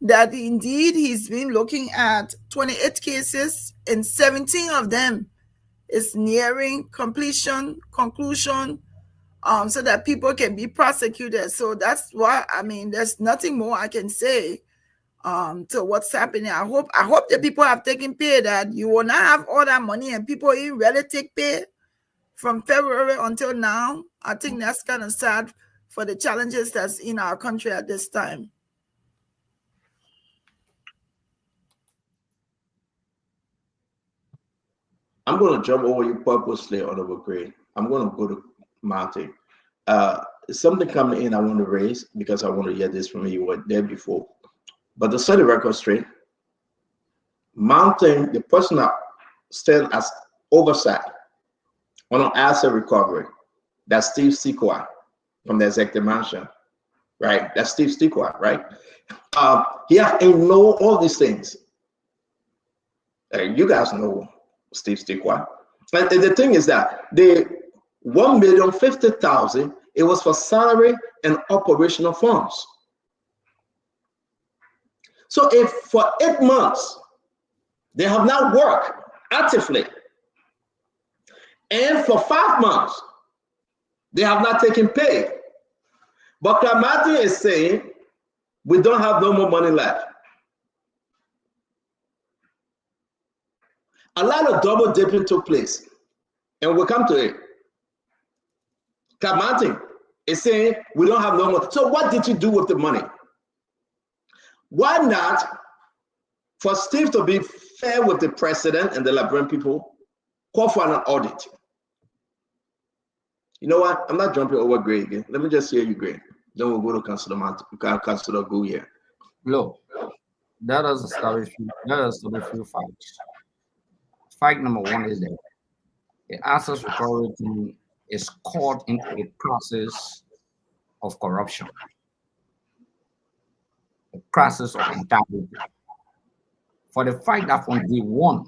that indeed he's been looking at 28 cases and 17 of them is nearing conclusion, so that people can be prosecuted. So that's why, there's nothing more I can say to what's happening. I hope the people have taken pay, that you will not have all that money and people even really take pay from February until now. I think that's kind of sad for the challenges that's in our country at this time. I'm going to jump over you purposely, Honorable Gray. I'm going to go to Martin. Something coming in I want to raise because I want to hear this from you. You were there before. But to set the record straight, Mountain, the person that stands as oversight on an asset recovery, that's Steve Sequoia from the executive mansion, right? That's Steve Sequoia, right? He has to know all these things. You guys know Steve Sequoia. And the thing is that the $1,050,000 It was for salary and operational funds. So if for 8 months, they have not worked actively, and for 5 months, they have not taken pay, but Martin is saying, we don't have no more money left. A lot of double dipping took place, and we'll come to it. Martin is saying, we don't have no more. So what did you do with the money? Why not, for Steve to be fair with the president and the Liberian people, call for an audit? You know what? I'm not jumping over Gray again. Let me just hear you, Gray. Then we'll go to Councilor Go here. Look, let us establish a few facts. Fact number one is that the assets recovery team is caught into a process of corruption, a process of integrity. For the fact that from day one,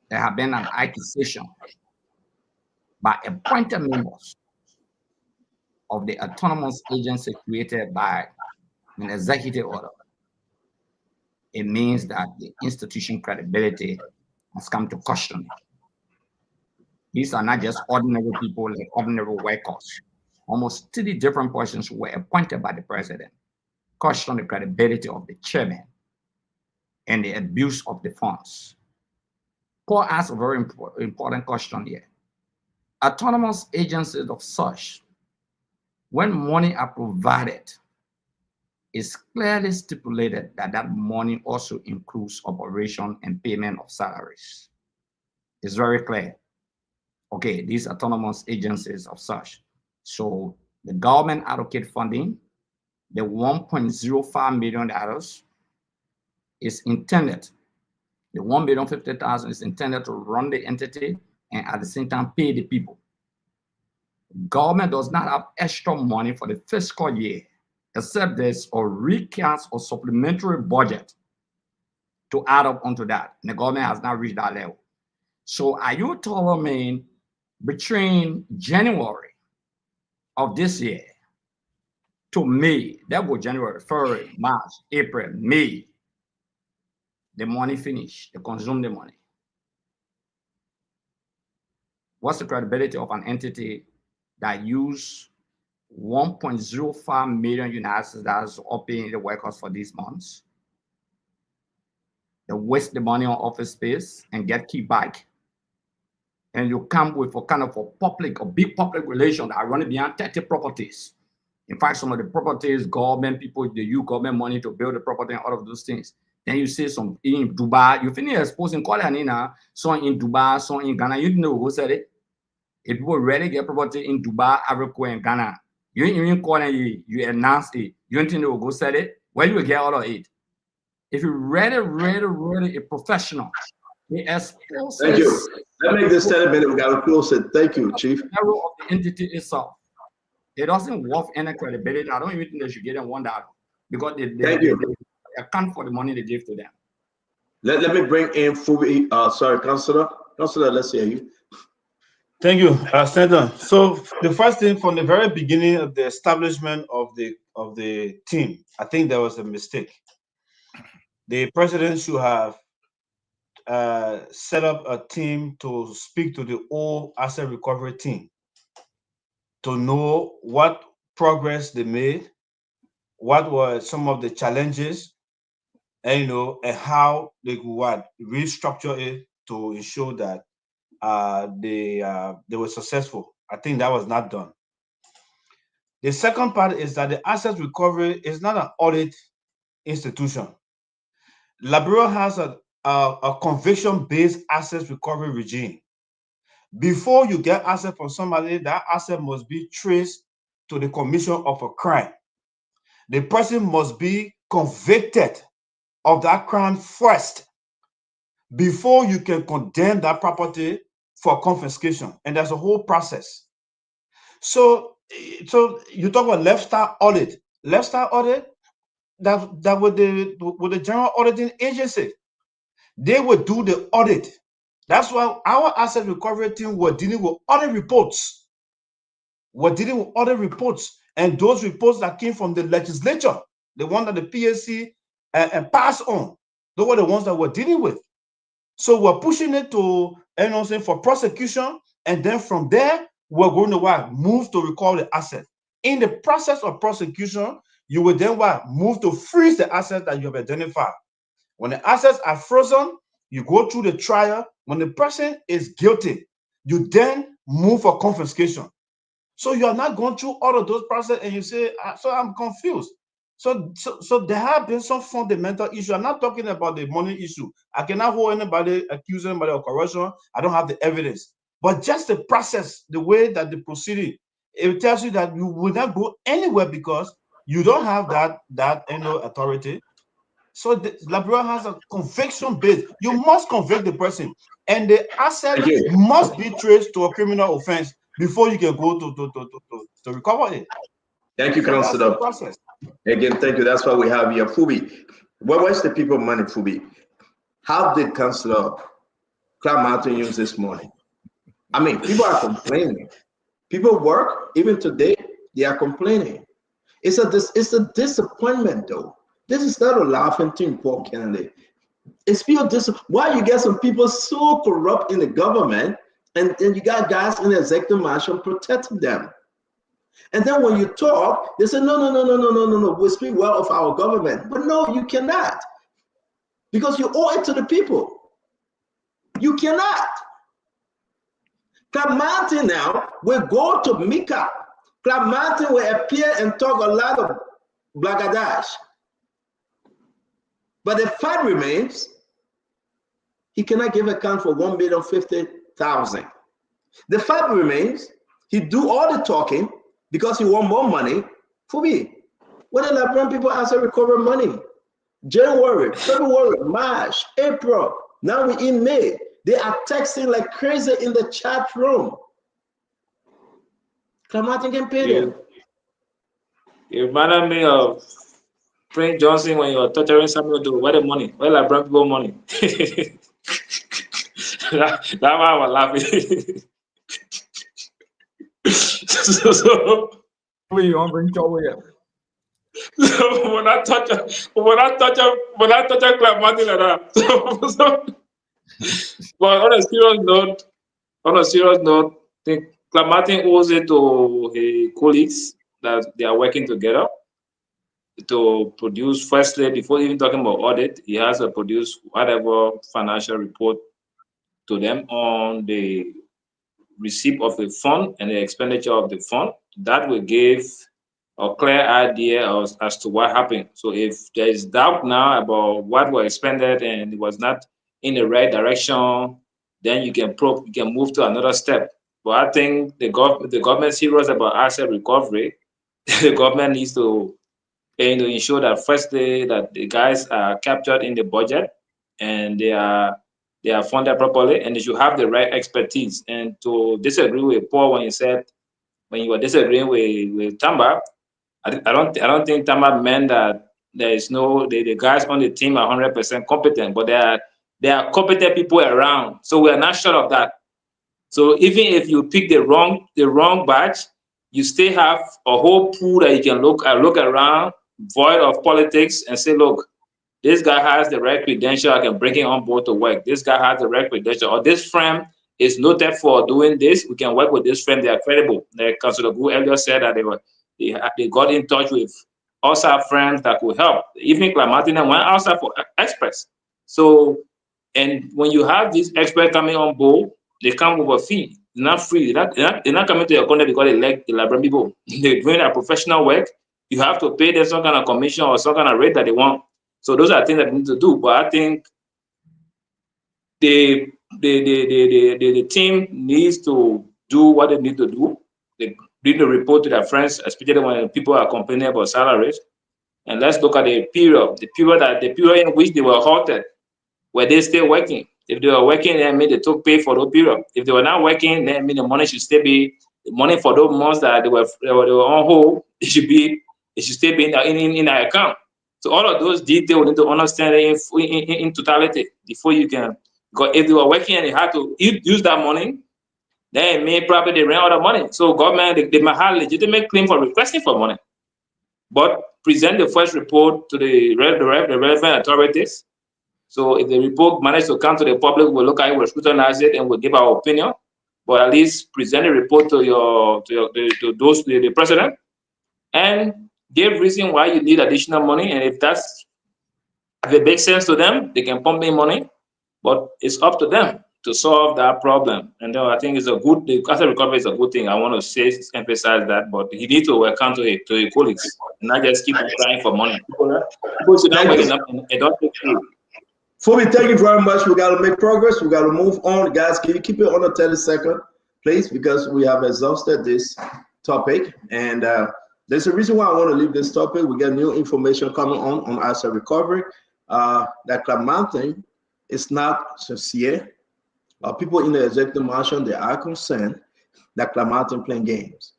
there have been an accusation by appointed members of the autonomous agency created by an executive order, it means that the institution credibility has come to question. These are not just ordinary people like ordinary workers. Almost 30 different persons were appointed by the president, question the credibility of the chairman and the abuse of the funds. Paul asked a very important question here. Autonomous agencies of such, when money are provided, it's clearly stipulated that that money also includes operation and payment of salaries. It's very clear. Okay, these autonomous agencies of such. So the government allocate funding, the $1.05 million is intended, the $1,050,000 is intended to run the entity and at the same time pay the people. Government does not have extra money for the fiscal year, except there's a recast or supplementary budget to add up onto that. And the government has not reached that level. So are you telling me between January of this year to May, that was January, February, March, April, May, the money finished, they consume the money? What's the credibility of an entity that use $1.05 million United States dollars of paying the workers for these months? They waste the money on office space and get kickback. And you come with a kind of a big public relation that are running beyond 30 properties. In fact, some of the properties, government people, they use government money to build the property and all of those things. Then you see some in Dubai, you finish exposing some in Dubai, some in Ghana. You know who said it? If people really get property in Dubai, Africa, and Ghana, you ain't even calling you announce it. You don't think they will go sell it? Where you will get all of it? If you really a professional, he exposes. Thank you. Let me make this 10 minutes. We got to close it. Thank you, Chief. The error of the entity itself. It doesn't worth any credibility. I don't even think they should get them $1 because they account for the money they give to them. Let me bring in Fubi. Sorry, Councilor. Councilor, let's hear you. Thank you, Senator. So the first thing from the very beginning of the establishment of the team, I think there was a mistake. The president should have set up a team to speak to the whole asset recovery team to know what progress they made, what were some of the challenges, and and how they could restructure it to ensure that they were successful. I think that was not done. The second part is that the asset recovery is not an audit institution. Liberia has a conviction-based asset recovery regime. Before you get asset from somebody, that asset must be traced to the commission of a crime. The person must be convicted of that crime first before you can condemn that property for confiscation. And there's a whole process. So you talk about lifestyle audit. Lifestyle audit, that with the general auditing agency, they would do the audit. That's why our asset recovery team were dealing with audit reports. were dealing with other reports, and those reports that came from the legislature, the one that the PSC passed on, those were the ones that we're dealing with. So we're pushing it to, for prosecution, and then from there, we're going to move to recover the asset. In the process of prosecution, you will then move to freeze the assets that you have identified. When the assets are frozen, you go through the trial. When the person is guilty, you then move for confiscation. So you are not going through all of those processes, and you say, so I'm confused. So there have been some fundamental issues. I'm not talking about the money issue. I cannot hold anybody, accuse anybody of corruption. I don't have the evidence. But just the process, the way that the proceeding, it tells you that you will not go anywhere because you don't have that authority. So the Liberia has a conviction base. You must convict the person, and the asset must be traced to a criminal offense before you can go to recover it. Thank you, So that's Councillor. the process. Again, thank you. That's why we have here. Fubi, where's the people money, Fubi? How did Councillor Clark Martin use this money? I mean, people are complaining. People work, even today, they are complaining. It's a disappointment, though. This is not a laughing thing, Paul Kennedy. It's pure disappointment. Why you get some people so corrupt in the government, and you got guys in the executive mansion protecting them. And then when you talk, they say, no, we speak well of our government. But no, you cannot. Because you owe it to the people. You cannot. Clark Martin now will go to Mika. Clark Martin will appear and talk a lot of blagadash. But the fact remains, he cannot give account for 1,050,000. The fact remains, he do all the talking because he want more money. For me, when the Liberian people ask to recover money, January, February, March, April, now we're in May. They are texting like crazy in the chat room. Clark Martin can pay them. You reminded me of Prince Johnson when you were torturing Samuel to where the money, where Liberian people money. that one was laughing. so when you bring trouble here. So when I touch Clark Martin like that. But on a serious note, I think Clark Martin owes it to his colleagues that they are working together to produce, firstly, before even talking about audit, he has to produce whatever financial report to them on the receipt of the fund and the expenditure of the fund. That will give a clear idea as to what happened. So if there is doubt now about what was expended and it was not in the right direction, then you can move to another step. But I think the government is serious about asset recovery. The government needs to ensure that firstly that the guys are captured in the budget and they are funded properly, and they should have the right expertise. And to disagree with Paul when you were disagreeing with Tamba, I don't think Tamba meant that there is the guys on the team are 100% competent, but there are competent people around. So we are not sure of that. So even if you pick the wrong batch, you still have a whole pool that you can look around, void of politics, and say, look, this guy has the right credential, I can bring him on board to work. This guy has the right credential, or this firm is noted for doing this, we can work with this firm, they are credible. Like Councilor Gu earlier said that they got in touch with outside firms that could help. Even Clark Martin went outside for experts. So, and when you have these experts coming on board, they come with a fee. They're not free. They're not coming to your corner because they like the Liberian people. They're doing their professional work. You have to pay them some kind of commission or some kind of rate that they want. So those are things that they need to do. But I think the team needs to do what they need to do. They need to report to their friends, especially when people are complaining about salaries. And let's look at the period in which they were halted. Were they still working? If they were working, then mean they took pay for the period. If they were not working, then mean the money should still be the money for those months that they were on hold. It should still be in their account. So all of those details we need to understand in totality before you can. Because if they were working and they had to use that money, then it may probably they ran out of money. So government, they might have legitimate claim for requesting for money, but present the first report to the relevant authorities. So if the report managed to come to the public, we'll look at it, we'll scrutinize it, and we'll give our opinion. But at least present a report to the president, and give reason why you need additional money. And if it makes sense to them, they can pump in money. But it's up to them to solve that problem. And I think it's a good. The asset recovery is a good thing. I want to emphasize that. But he needs to account to his colleagues, not just keep on crying for money. People should not wake up and don't take food. Phoebe, thank you very much. We got to make progress. We got to move on. Guys, can you keep it on the 30-second, please? Because we have exhausted this topic. And there's a reason why I want to leave this topic. We get new information coming on asset recovery. That Clamanthing is not sincere. People in the executive mansion, they are concerned that Clamanthing playing games.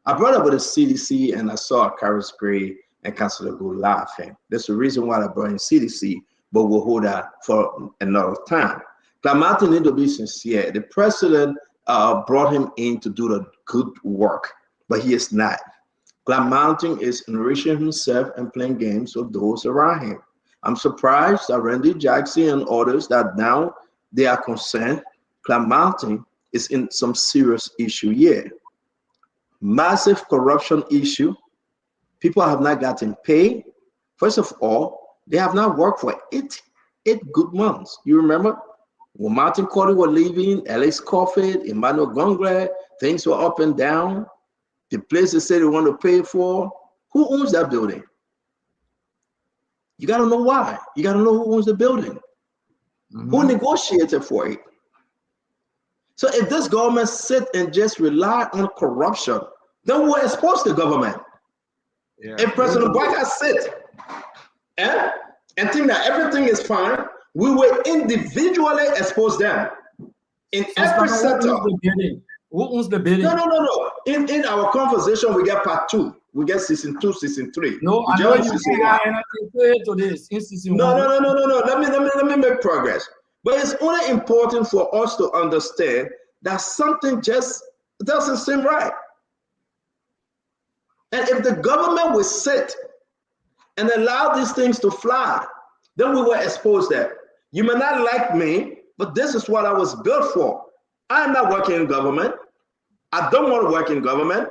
I brought up with the CDC and I saw Carol Spray and Councilor Go laughing. There's a reason why I brought in CDC, but we'll hold that for another time. Clamanthing need to be sincere. The president brought him in to do the good work, but he is not. Clamanthing is enriching himself and playing games with those around him. I'm surprised that Randy Jackson and others that now they are concerned Clamanthing is in some serious issue here. Massive corruption issue. People have not gotten paid. First of all, they have not worked for eight good months. You remember when Martin Cordy was leaving, Alex Coffey, Emmanuel Gongre, things were up and down. The place they said they want to pay for. Who owns that building? You got to know why. You got to know who owns the building. Who negotiated for it? So if this government sit and just rely on corruption, then we'll expose the government. Yeah. If President Biden sit and think that everything is fine, we will individually expose them in every sector. Who owns the building? No. In our conversation, we get part 2. We get season 2, season 3. No, I know you can't have anything to this. In season 1. No. Let me make progress. But it's only important for us to understand that something just doesn't seem right. And if the government will sit and allow these things to fly, then we will expose them. You may not like me, but this is what I was built for. I'm not working in government. I don't want to work in government.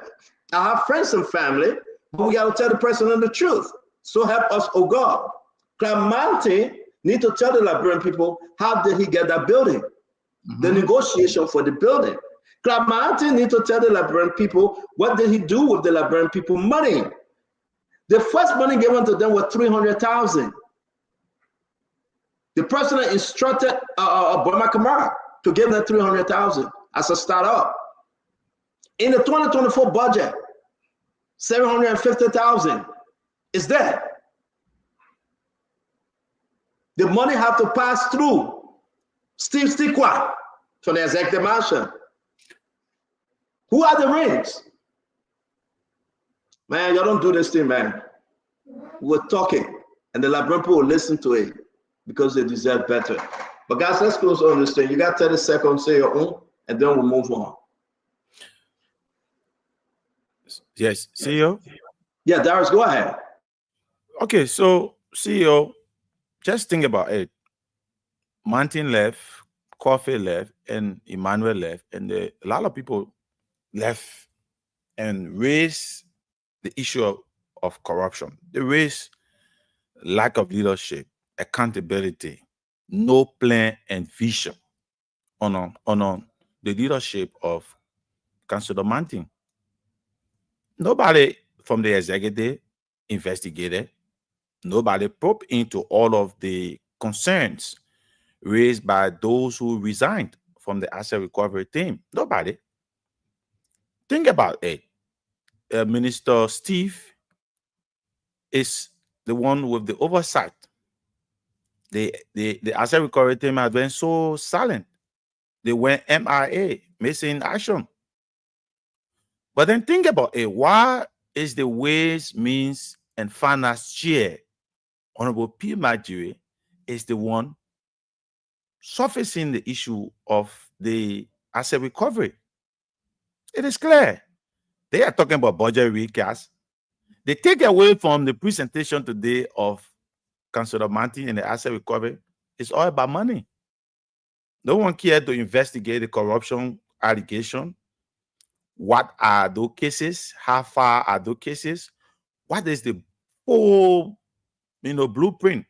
I have friends and family, but we got to tell the president the truth. So help us, oh God. Clamanthing need to tell the Liberian people, how did he get that building? The negotiation for the building. Clamanthing need to tell the Liberian people, what did he do with the Liberian people money? The first money given to them was $300,000. The president instructed Obama Kamara to give them $300,000 as a startup. In the 2024 budget, $750,000 is there. The money have to pass through Steve Stikwa from the executive mansion. Who are the rings? Man, y'all don't do this thing, man. We're talking, and the Liberian people will listen to it because they deserve better. But guys, let's close on this thing. You got 30 seconds, say your own, and then we'll move on. Yes, CEO? Yeah, Darius, go ahead. Okay, so CEO, just think about it. Martin left, Coffee left, and Emmanuel left, and a lot of people left and raised the issue of corruption. They raised lack of leadership, accountability, no plan and vision on the leadership of Councilor Martin. Nobody from the executive investigated. Nobody probed into all of the concerns raised by those who resigned from the asset recovery team. Nobody. Think about it. Minister Steve is the one with the oversight. The asset recovery team has been so silent. They went MIA, missing action. But then think about it. Why is the Ways, Means, and Finance Chair, Honorable P. Budgetary, is the one surfacing the issue of the asset recovery? It is clear. They are talking about budget recast. They take away from the presentation today of Councillor Martin and the asset recovery. It's all about money. No one cared to investigate the corruption allegation. What are those cases? How far are those cases? What is the whole, blueprint,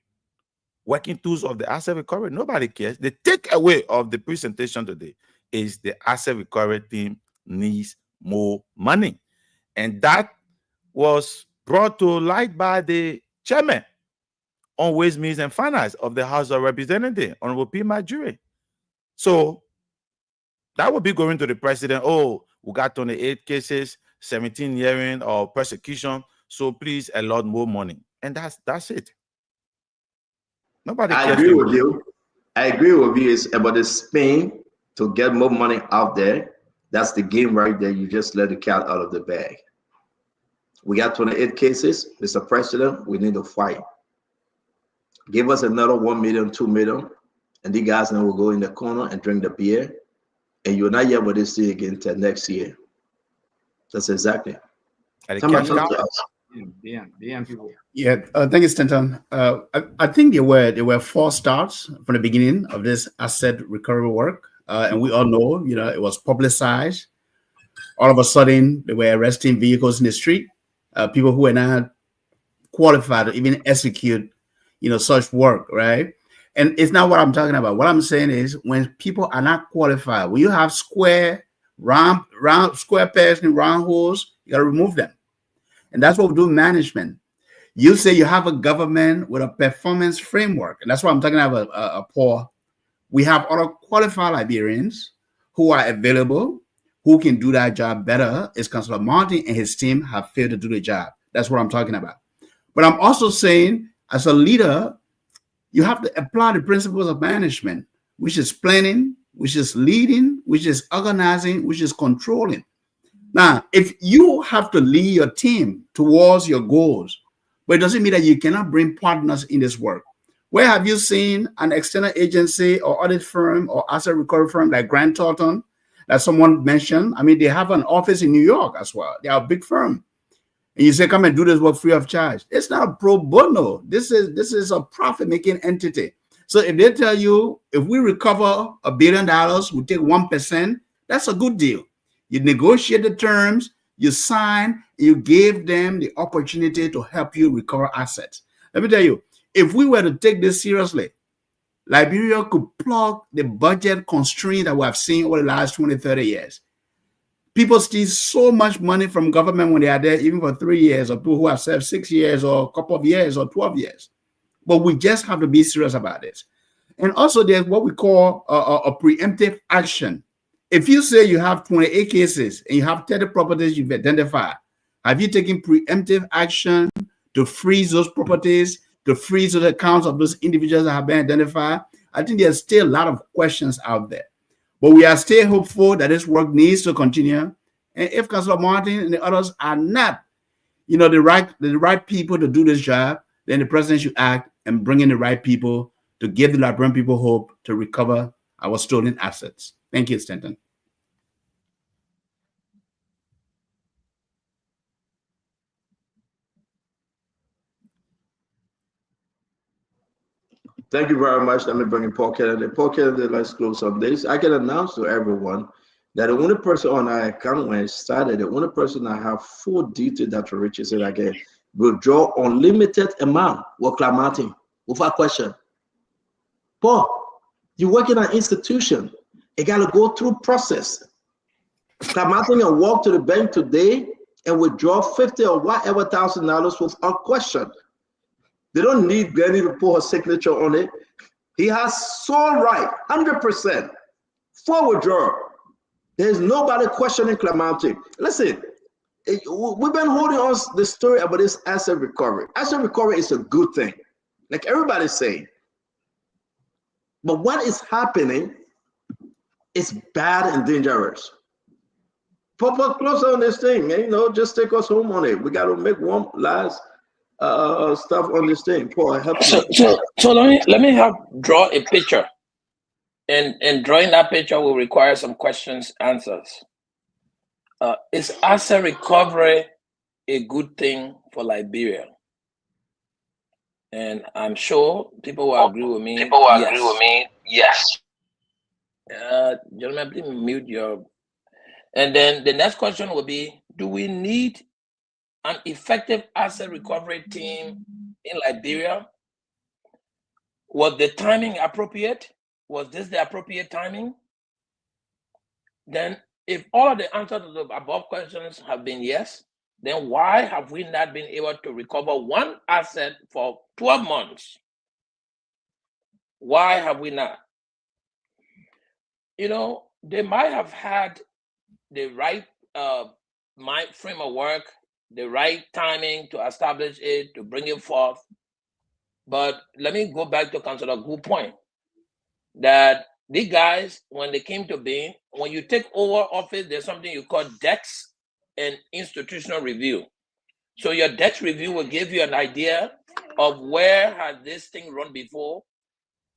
working tools of the asset recovery? Nobody cares. The takeaway of the presentation today is the asset recovery team needs more money. And that was brought to light by the chairman on Ways, Means, and Finance of the House of Representatives, Honorable P. Majuri. So that would be going to the president. Oh, we got 28 cases, 17 hearing of persecution. So please allot more money. And that's it. Nobody cares. I agree with you. It's about the spin to get more money out there. That's the game right there. You just let the cat out of the bag. We got 28 cases. Mr. President, we need to fight. Give us another 1 million, 2 million, and the guys now will go in the corner and drink the beer. And you're not yet with this thing again until next year. That's exactly. Yeah, thank you, Stanton. I think there were 4 starts from the beginning of this asset recovery work, and we all know, it was publicized. All of a sudden, they were arresting vehicles in the street, people who were not qualified to even execute, such work, right? And it's not what I'm talking about. What I'm saying is, when people are not qualified, when you have square pegs and round holes, you got to remove them. And that's what we do in management. You say you have a government with a performance framework. And that's what I'm talking about, Paul. We have other qualified Liberians who are available, who can do that job better. Is Councillor Martin and his team have failed to do the job. That's what I'm talking about. But I'm also saying, as a leader, you have to apply the principles of management, which is planning, which is leading, which is organizing, which is controlling. Now, if you have to lead your team towards your goals, but it doesn't mean that you cannot bring partners in this work. Where have you seen an external agency or audit firm or asset recovery firm like Grant Thornton that someone mentioned? I mean, they have an office in New York as well. They are a big firm. And you say, come and do this work free of charge. It's not a pro bono. This is a profit-making entity. So if they tell you, if we recover $1 billion, we take 1%, that's a good deal. You negotiate the terms, you sign, you give them the opportunity to help you recover assets. Let me tell you, if we were to take this seriously, Liberia could plug the budget constraint that we have seen over the last 20, 30 years. People steal so much money from government when they are there, even for 3 years, or people who have served 6 years or a couple of years or 12 years. But we just have to be serious about this. And also there's what we call a preemptive action. If you say you have 28 cases and you have 30 properties you've identified, have you taken preemptive action to freeze those properties, to freeze those accounts of those individuals that have been identified? I think there's still a lot of questions out there. But we are still hopeful that this work needs to continue. And if Councillor Martin and the others are not, the right people to do this job, then the president should act and bring in the right people to give the Liberian people hope to recover our stolen assets. Thank you, Stanton. Thank you very much. Let me bring in Paul Kennedy. Paul Kennedy, let's close up this. I can announce to everyone that the only person on our account when it started, the only person I have full detail that reaches it again, withdraw unlimited amount with Clamating without question. Paul, you work in an institution. You got to go through process. Clamating and walk to the bank today and withdraw 50 or whatever $1,000 without question. They don't need Granny to put her signature on it. He has sole right, 100%, for withdrawal. There's nobody questioning Clamating. Listen, we've been holding on the story about this asset recovery. Asset recovery is a good thing, like everybody's saying. But what is happening is bad and dangerous. Pop up close on this thing, just take us home on it. We got to make one last stuff on this thing. Paul, help me. So let me help draw a picture, and drawing that picture will require some questions answers. Is asset recovery a good thing for Liberia? And I'm sure people will agree with me. Yes. Gentlemen, please mute your. And then the next question will be: do we need an effective asset recovery team in Liberia? Was the timing appropriate? Was this the appropriate timing? Then, if all of the answers to the above questions have been yes, then why have we not been able to recover one asset for 12 months? Why have we not? You know, they might have had the right frame of work, the right timing to establish it, to bring it forth. But let me go back to Councilor Gu's point that these guys, when they came to being, when you take over office, there's something you call DEX and institutional review. So your DEX review will give you an idea of where has this thing run before,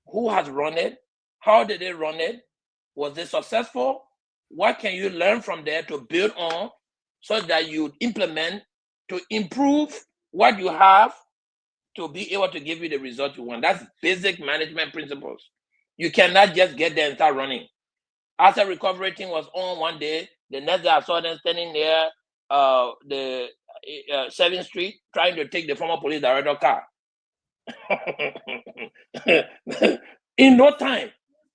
who has run it, how did they run it, was it successful, what can you learn from there to build on so that you implement to improve what you have to be able to give you the result you want. That's basic management principles. You cannot just get there and start running. Asset recovery team was on one day, the next day I saw them standing there, the 7th Street, trying to take the former police director car. In no time.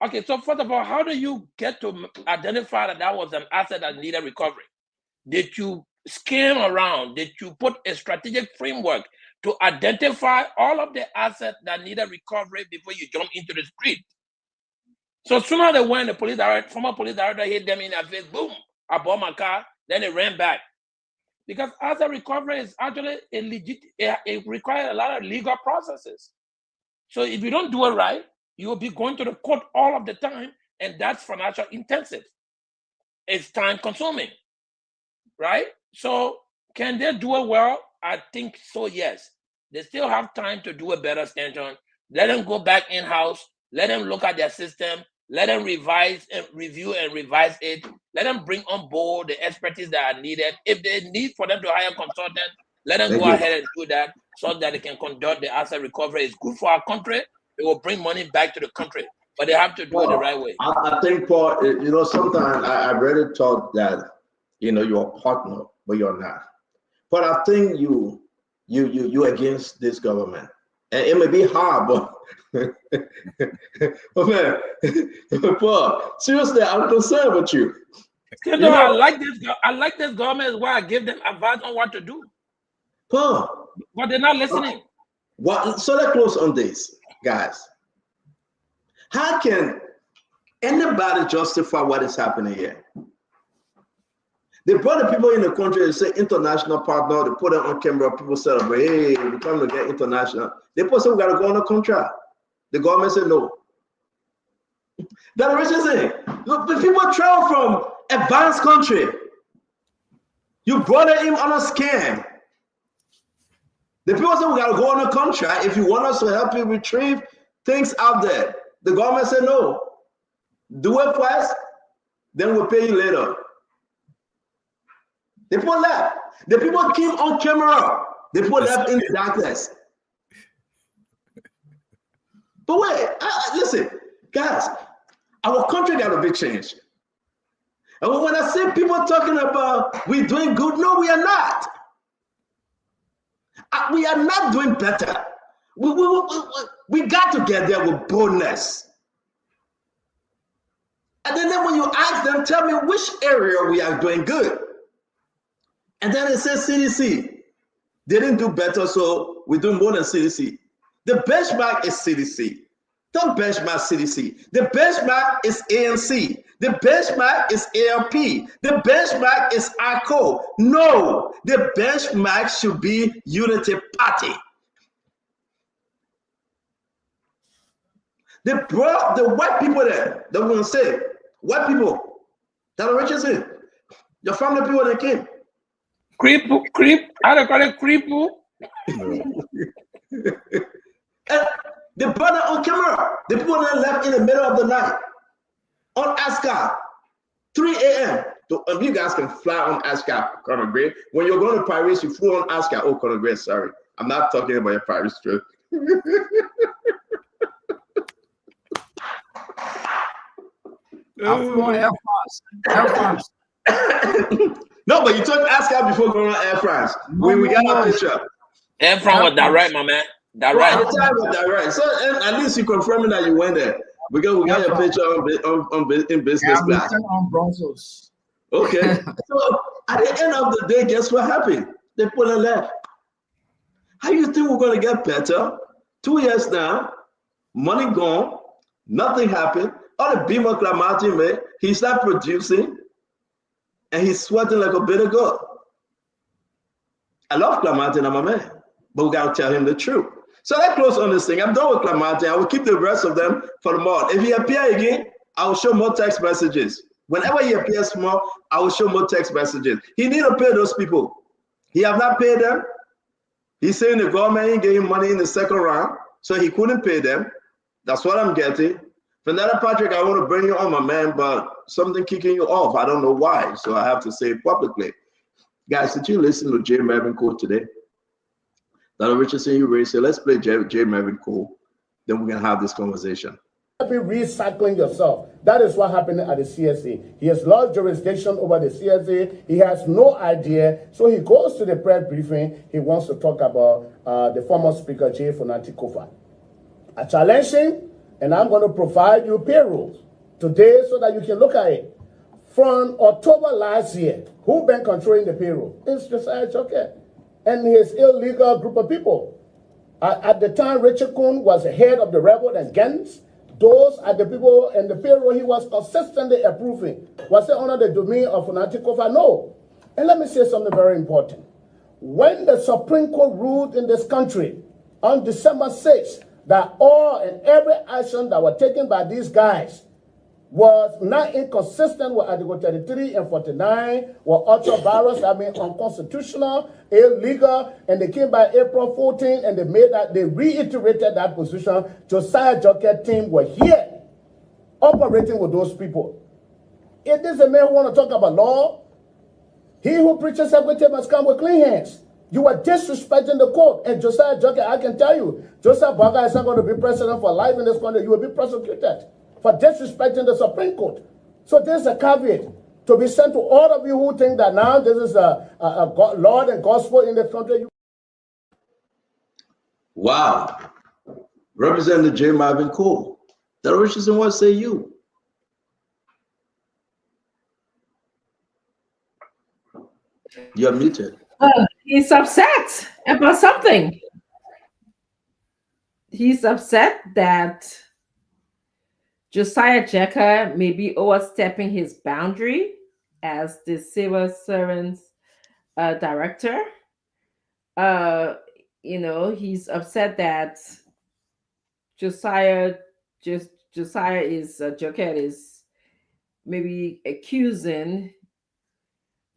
Okay, so first of all, how do you get to identify that that was an asset that needed recovery? Did you scan around? Did you put a strategic framework to identify all of the assets that needed recovery before you jump into the street? So sooner than when the former police director hit them in the face, boom, I bought my car, then they ran back. Because asset recovery is actually it requires a lot of legal processes. So if you don't do it right, you will be going to the court all of the time, and that's financial intensive. It's time consuming, right? So can they do it well? I think so, yes. They still have time to do a better Stanton. Let them go back in-house. Let them look at their system. Let them revise and review and revise it. Let them bring on board the expertise that are needed. If they need for them to hire a consultant, let them go ahead and do that so that they can conduct the asset recovery. It's good for our country. It will bring money back to the country, but they have to do it the right way. I think, Paul, sometimes I really thought that, you're a partner, but you're not. But I think you're against this government. And it may be hard, but oh man, Paul, seriously, I'm concerned with you. I like this government is why I give them advice on what to do. Paul, but they're not listening. So let's close on this, guys. How can anybody justify what is happening here? They brought the people in the country and say international partner. They put it on camera. People celebrate. Hey, we're trying to get international. They put we got to go on a contract. The government said no. That's what I'm saying. Look, the people travel from advanced country. You brought him on a scam. The people said we got to go on a contract if you want us to help you retrieve things out there. The government said no. Do it first, then we'll pay you later. The people left. The people came on camera. The people left in the darkness. But wait, listen, guys, our country got to be changed. And when I see people talking about we're doing good, no, we are not. We are not doing better. We got to get there with boldness. And then when you ask them, tell me which area we are doing good. And then it says CDC. They didn't do better, so we do more than CDC. The benchmark is CDC. Don't benchmark CDC. The benchmark is ANC. The benchmark is ALP. The benchmark is ACO. No, the benchmark should be Unity Party. They brought the white people there. They're going to say, white people that are rich as in. Your family people that came. Creep, how do you call it? Creep. And they brought it on camera. The people that left in the middle of the night on ASCA, 3 a.m. So you guys can fly on ASCAP, Conor Gray. When you're going to Paris, you flew on ASCAP. Oh, Conor Gray, sorry. I'm not talking about your Paris trip. I flew on Air France. Air France. No, but you took ASCAP before going on Air France. We got a picture. Air France was direct, my man. Direct. At the time was direct. So at least you confirming that you went there. We got your picture in business class. On Brussels. Okay. So at the end of the day, guess what happened? They put a left. How you think we're going to get better? 2 years now, money gone, nothing happened. All the Bima Clamati, man, he's not producing, and he's sweating like a bitter goat. I love Clamati, I'm a man, but we got to tell him the truth. So that close on this thing. I'm done with Clamati. I will keep the rest of them for the month. If he appears again, I will show more text messages. Whenever he appears more, I will show more text messages. He need to pay those people. He have not paid them. He's saying the government ain't gave him money in the second round, so he couldn't pay them. That's what I'm getting. Vanessa Patrick, I want to bring you on, my man, but something kicking you off. I don't know why, so I have to say it publicly. Guys, did you listen to J. Mervyn Cole today? Dr. Richardson, you raised it. Let's play J. Mervyn Cole. Then we're going to have this conversation. Be recycling yourself. That is what happened at the CSA. He has lost jurisdiction over the CSA. He has no idea. So he goes to the press briefing. He wants to talk about the former speaker, J. Fonati Kofa. I challenge him, and I'm going to provide you payrolls today so that you can look at it. From October last year, who been controlling the payroll? It's Josiah Joker and his illegal group of people. At the time, Richard Kuhn was the head of the rebel and gangs. Those are the people and the payroll he was consistently approving. Was it under the domain of Fonati Kofa? No. And let me say something very important. When the Supreme Court ruled in this country on December 6th that all and every action that were taken by these guys was not inconsistent with Article 33 and 49, were ultra-virus, unconstitutional, illegal, and they came by April 14 and they reiterated that position. Josiah Joker team were here operating with those people. If this is a man who want to talk about law, he who preaches equity must come with clean hands. You are disrespecting the court. And Josiah Joker, I can tell you, Joseph Baga is not going to be president for life in this country. You will be prosecuted for disrespecting the Supreme Court. So there's a caveat to be sent to all of you who think that now this is a Lord and gospel in this country. Wow. Representative J. Mervyn Cole. Dr. Richardson, what say you? You're muted. He's upset about something. He's upset that Josiah Jecker may be overstepping his boundary as the civil servants director. He's upset that Josiah Jecker is maybe accusing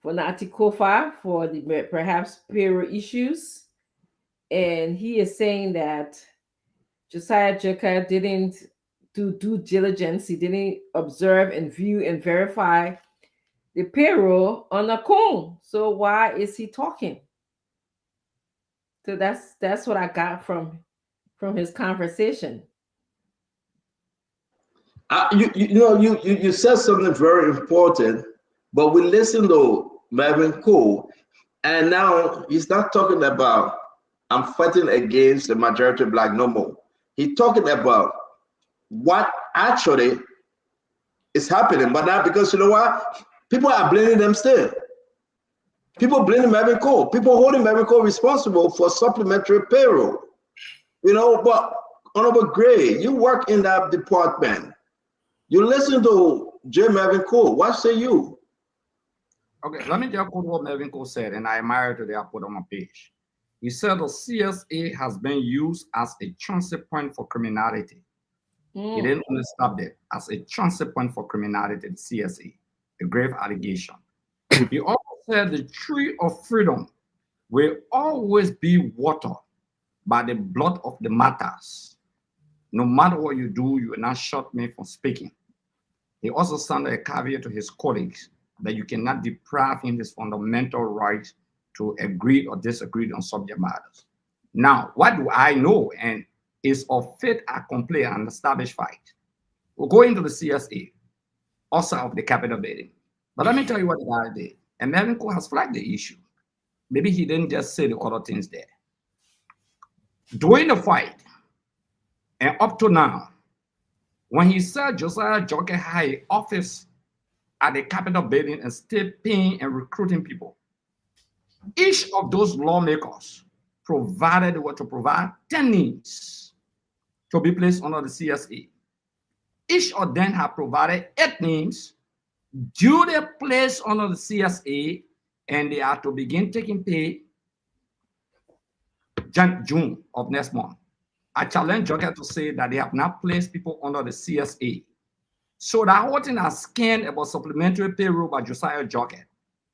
Fonati Kofa for the perhaps payroll issues, and he is saying that Josiah Jecker didn't do due diligence. He didn't observe and view and verify the payroll on a Kuhn. So why is he talking? So that's what I got from his conversation. You said something very important, but we listened to Mervyn Cole, and now he's not talking about I'm fighting against the majority black no more. He's talking about what actually is happening, but not because you know what? People are blaming them still. People blaming Mervyn Cole. People holding Mervyn Cole responsible for supplementary payroll. But Honorable Gray, you work in that department. You listen to J. Mervyn Cole. What say you? Okay, let me just quote what Mervyn Cole said, and I admire today. I put on my page. He said the CSA has been used as a transit point for criminality. He didn't only stop there, as a transit point for criminality, the CSA, a grave allegation. He also said the tree of freedom will always be watered by the blood of the martyrs. No matter what you do, you will not shut me from speaking. He also sounded a caveat to his colleagues that you cannot deprive him his fundamental right to agree or disagree on subject matters. Now, what do I know? And is of fait accompli an established fight. We'll go into the CSA, also of the Capitol building. But let me tell you what the guy did. And Melvin Cole has flagged the issue. Maybe he didn't just say the other things there. During the fight, and up to now, when he said Josiah Jockett had an office at the Capitol building and still paying and recruiting people, each of those lawmakers were to provide 10 names to be placed under the CSA. Each of them have provided 8 names duly placed under the CSA, and they are to begin taking pay June of next month. I challenge Jockett to say that they have not placed people under the CSA. So that whole thing has scanned about supplementary payroll by Josiah Jockett.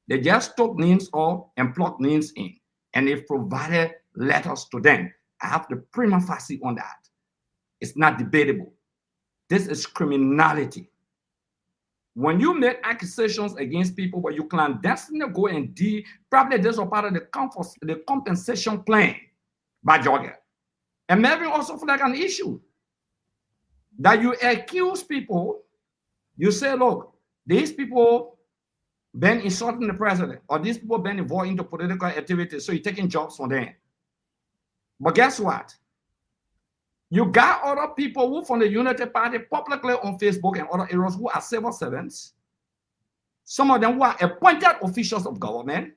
They just took names off and plugged names in, and they've provided letters to them. I have the prima facie on that. It's not debatable. This is criminality. When you make accusations against people, but you clandestinely go and probably this was part of the compensation plan by Jockett. And Melvin also flagged an issue that you accuse people, you say, look, these people been insulting the president, or these people been involved into political activities, so you're taking jobs from them. But guess what? You got other people who from the United Party publicly on Facebook and other areas who are civil servants. Some of them who are appointed officials of government,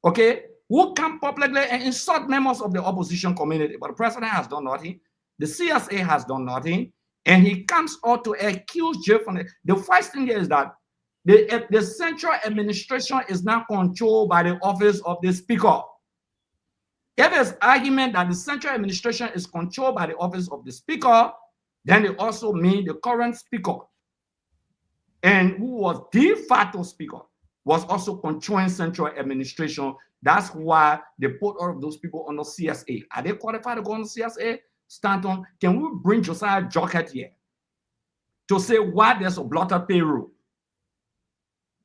okay, who come publicly and insult members of the opposition community. But the president has done nothing. The CSA has done nothing. And he comes out to accuse Jeff. The first thing is that the central administration is not controlled by the office of the speaker. If there's argument that the central administration is controlled by the office of the speaker, then they also mean the current speaker, and who was de facto speaker, was also controlling central administration. That's why they put all of those people on the CSA. Are they qualified to go on the CSA? Stanton, can we bring Josiah Jockett here to say why there's a blotted payroll?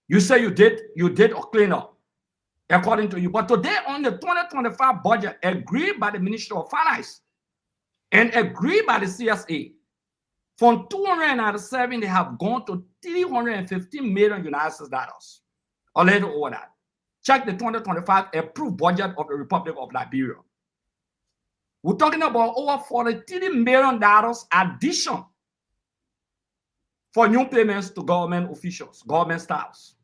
You say you did a cleanup, according to you. But today on the 2025 budget, agreed by the Ministry of Finance and agreed by the CSA, from 297, they have gone to 350 million United States dollars, or little over that. Check the 2025 approved budget of the Republic of Liberia. We're talking about over $43 million addition for new payments to government officials, government staffs.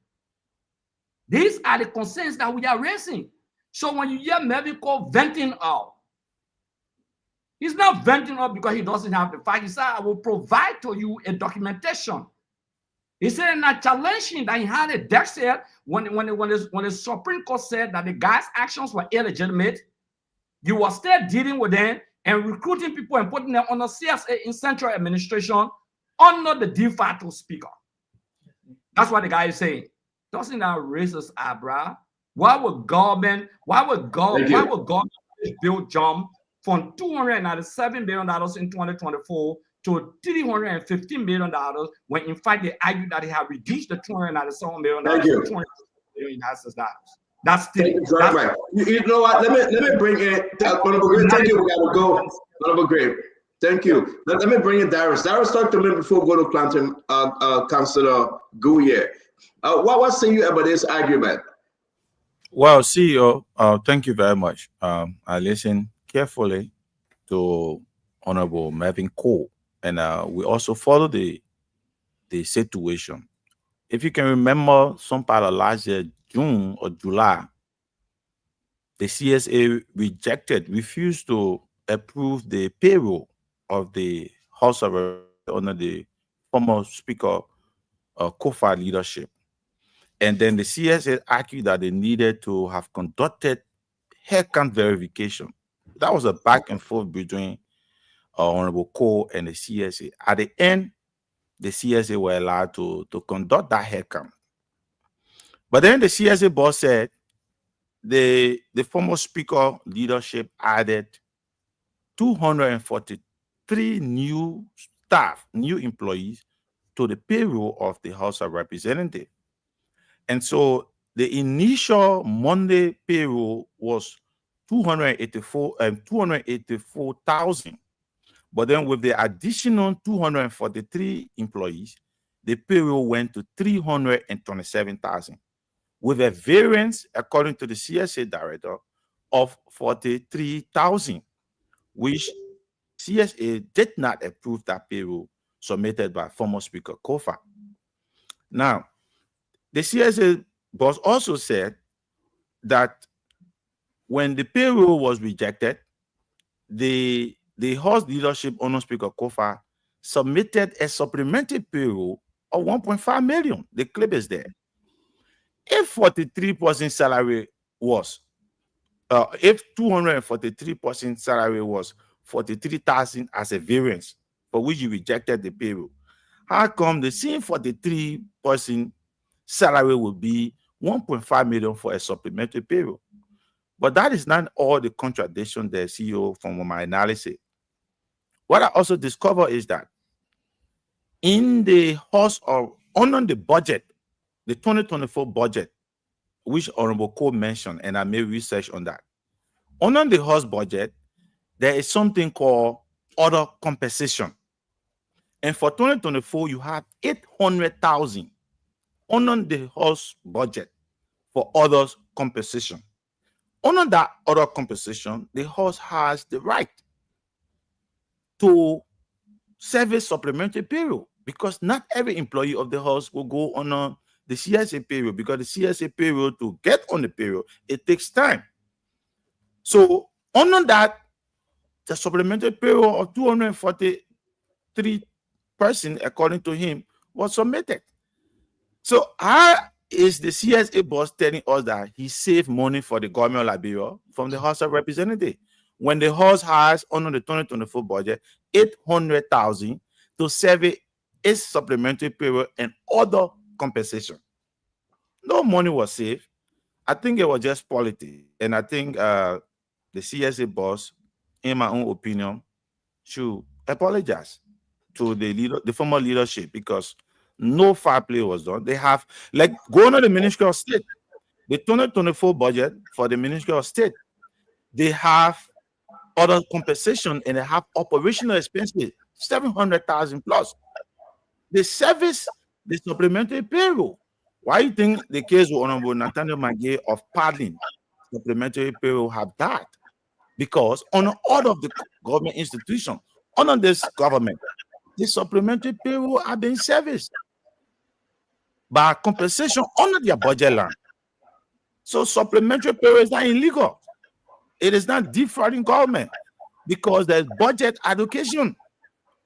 These are the concerns that we are raising. So when you hear Melvin Cole venting out, he's not venting out because he doesn't have the fact. He said, I will provide to you a documentation. He said, not challenging that he had a death set when the Supreme Court said that the guy's actions were illegitimate. You were still dealing with them and recruiting people and putting them on the CSA in central administration under the de facto speaker. That's what the guy is saying. Doesn't that raise us eyebrow? Why would government build jump from $297 billion in 2024 to $350 million when in fact they argue that they have reduced the $297 million to $200 million? That's still right. You know what? Let me bring in Honorable Grave. Thank you. We gotta go. Honorable Grave. Thank you. Let me bring in Darius. Darius, talk to me before we go to Clanton, Councillor Gouye. What say you about this argument? Well, CEO, thank you very much. I listened carefully to Honorable Melvin Cole, and we also follow the situation. If you can remember, some part of last year, June or July, the CSA refused to approve the payroll of the House of Representatives under the former Speaker Kofa leadership. And then the CSA argued that they needed to have conducted headcount verification. That was a back and forth between Honorable Cole and the CSA. At the end, the CSA were allowed to conduct that headcount. But then the CSA boss said the former speaker leadership added 243 new staff, new employees to the payroll of the House of Representatives. And so the initial Monday payroll was 284,000. But then with the additional 243 employees, the payroll went to 327,000, with a variance, according to the CSA director, of 43,000, which CSA did not approve that payroll submitted by former Speaker Kofa. Now, the CSA boss also said that when the payroll was rejected, the House leadership under Speaker Kofa submitted a supplementary payroll of 1.5 million. The clip is there. If 43% salary was, if 243% salary was 43,000 as a variance for which you rejected the payroll, how come the same 43% salary would be 1.5 million for a supplementary payroll? But that is not all the contradiction the CEO from my analysis. What I also discovered is that in the House of on the budget, the 2024 budget, which Honorable Cole mentioned, and I made research on that. On the House budget, there is something called other compensation. And for 2024, you have 800,000 on the House budget for others compensation. Under that other compensation, the House has the right to service supplementary payroll, because not every employee of the House will go on the CSA payroll, because the CSA payroll, to get on the payroll, it takes time. So under that, the supplementary payroll of 243 person, according to him, was submitted. So how is the CSA boss telling us that he saved money for the government of Liberia from the House of Representatives, when the House has, under the 2024 budget, 800,000 to serve its supplementary payroll and other compensation? No money was saved. I think it was just politics. And I think the CSA boss, in my own opinion, should apologize to the former leadership, because no fair play was done. They have, like, going to the Ministry of State, the 2024 budget for the Ministry of State, they have other compensation and they have operational expenses, 700,000 plus. They service the supplementary payroll. Why do you think the case with Honorable Nathaniel Magay of padding supplementary payroll have that? Because on all of the government institutions, under this government, the supplementary payroll are being serviced by compensation under their budget line. So supplementary payroll is not illegal. It is not defrauding government, because there's budget allocation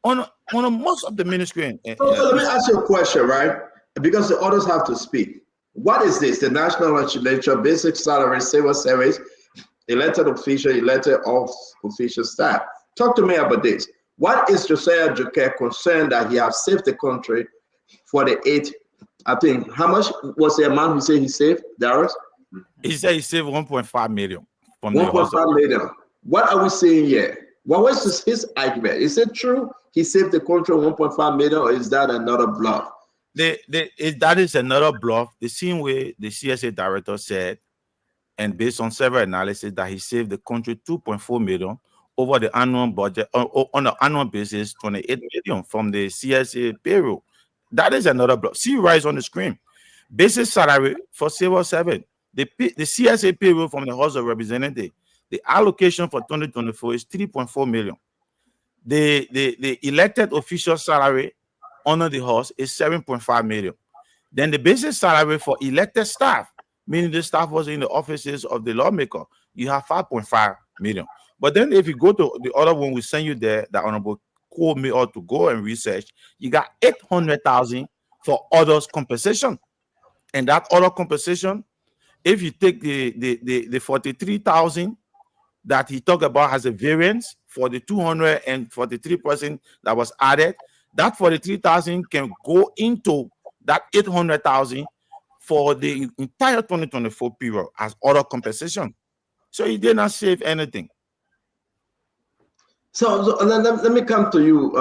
on most of the ministry. So let me ask you a question, right? Because the others have to speak. What is this? The National Legislature Basic Salary Civil Service, elected official, elected official staff. Talk to me about this. What is Josiah Joker concerned that he has saved the country for the 8? I think, how much was the amount he said he saved, Darius? He said he saved 1.5 million. 1.5 million. What are we saying here? What was his argument? Is it true he saved the country 1.5 million, or is that another bluff? That is another bluff. The same way the CSA director said, and based on several analysis, that he saved the country 2.4 million over the annual budget, on an annual basis, 28 million from the CSA payroll. That is another bluff. See rise on the screen. Basic salary for civil servant. The CSA payroll from the House of Representatives, the allocation for 2024 is 3.4 million. The elected official salary under the House is 7.5 million. Then the basic salary for elected staff, meaning the staff was in the offices of the lawmaker, you have 5.5 million. But then if you go to the other one we send you there, that Honorable called me out to go and research, you got 800,000 for others compensation. And that other compensation, if you take the 43,000 that he talked about as a variance for the 243% that was added, that 43,000 can go into that 800,000 for the entire 2024 period as other compensation. So he did not save anything. So let me come to you,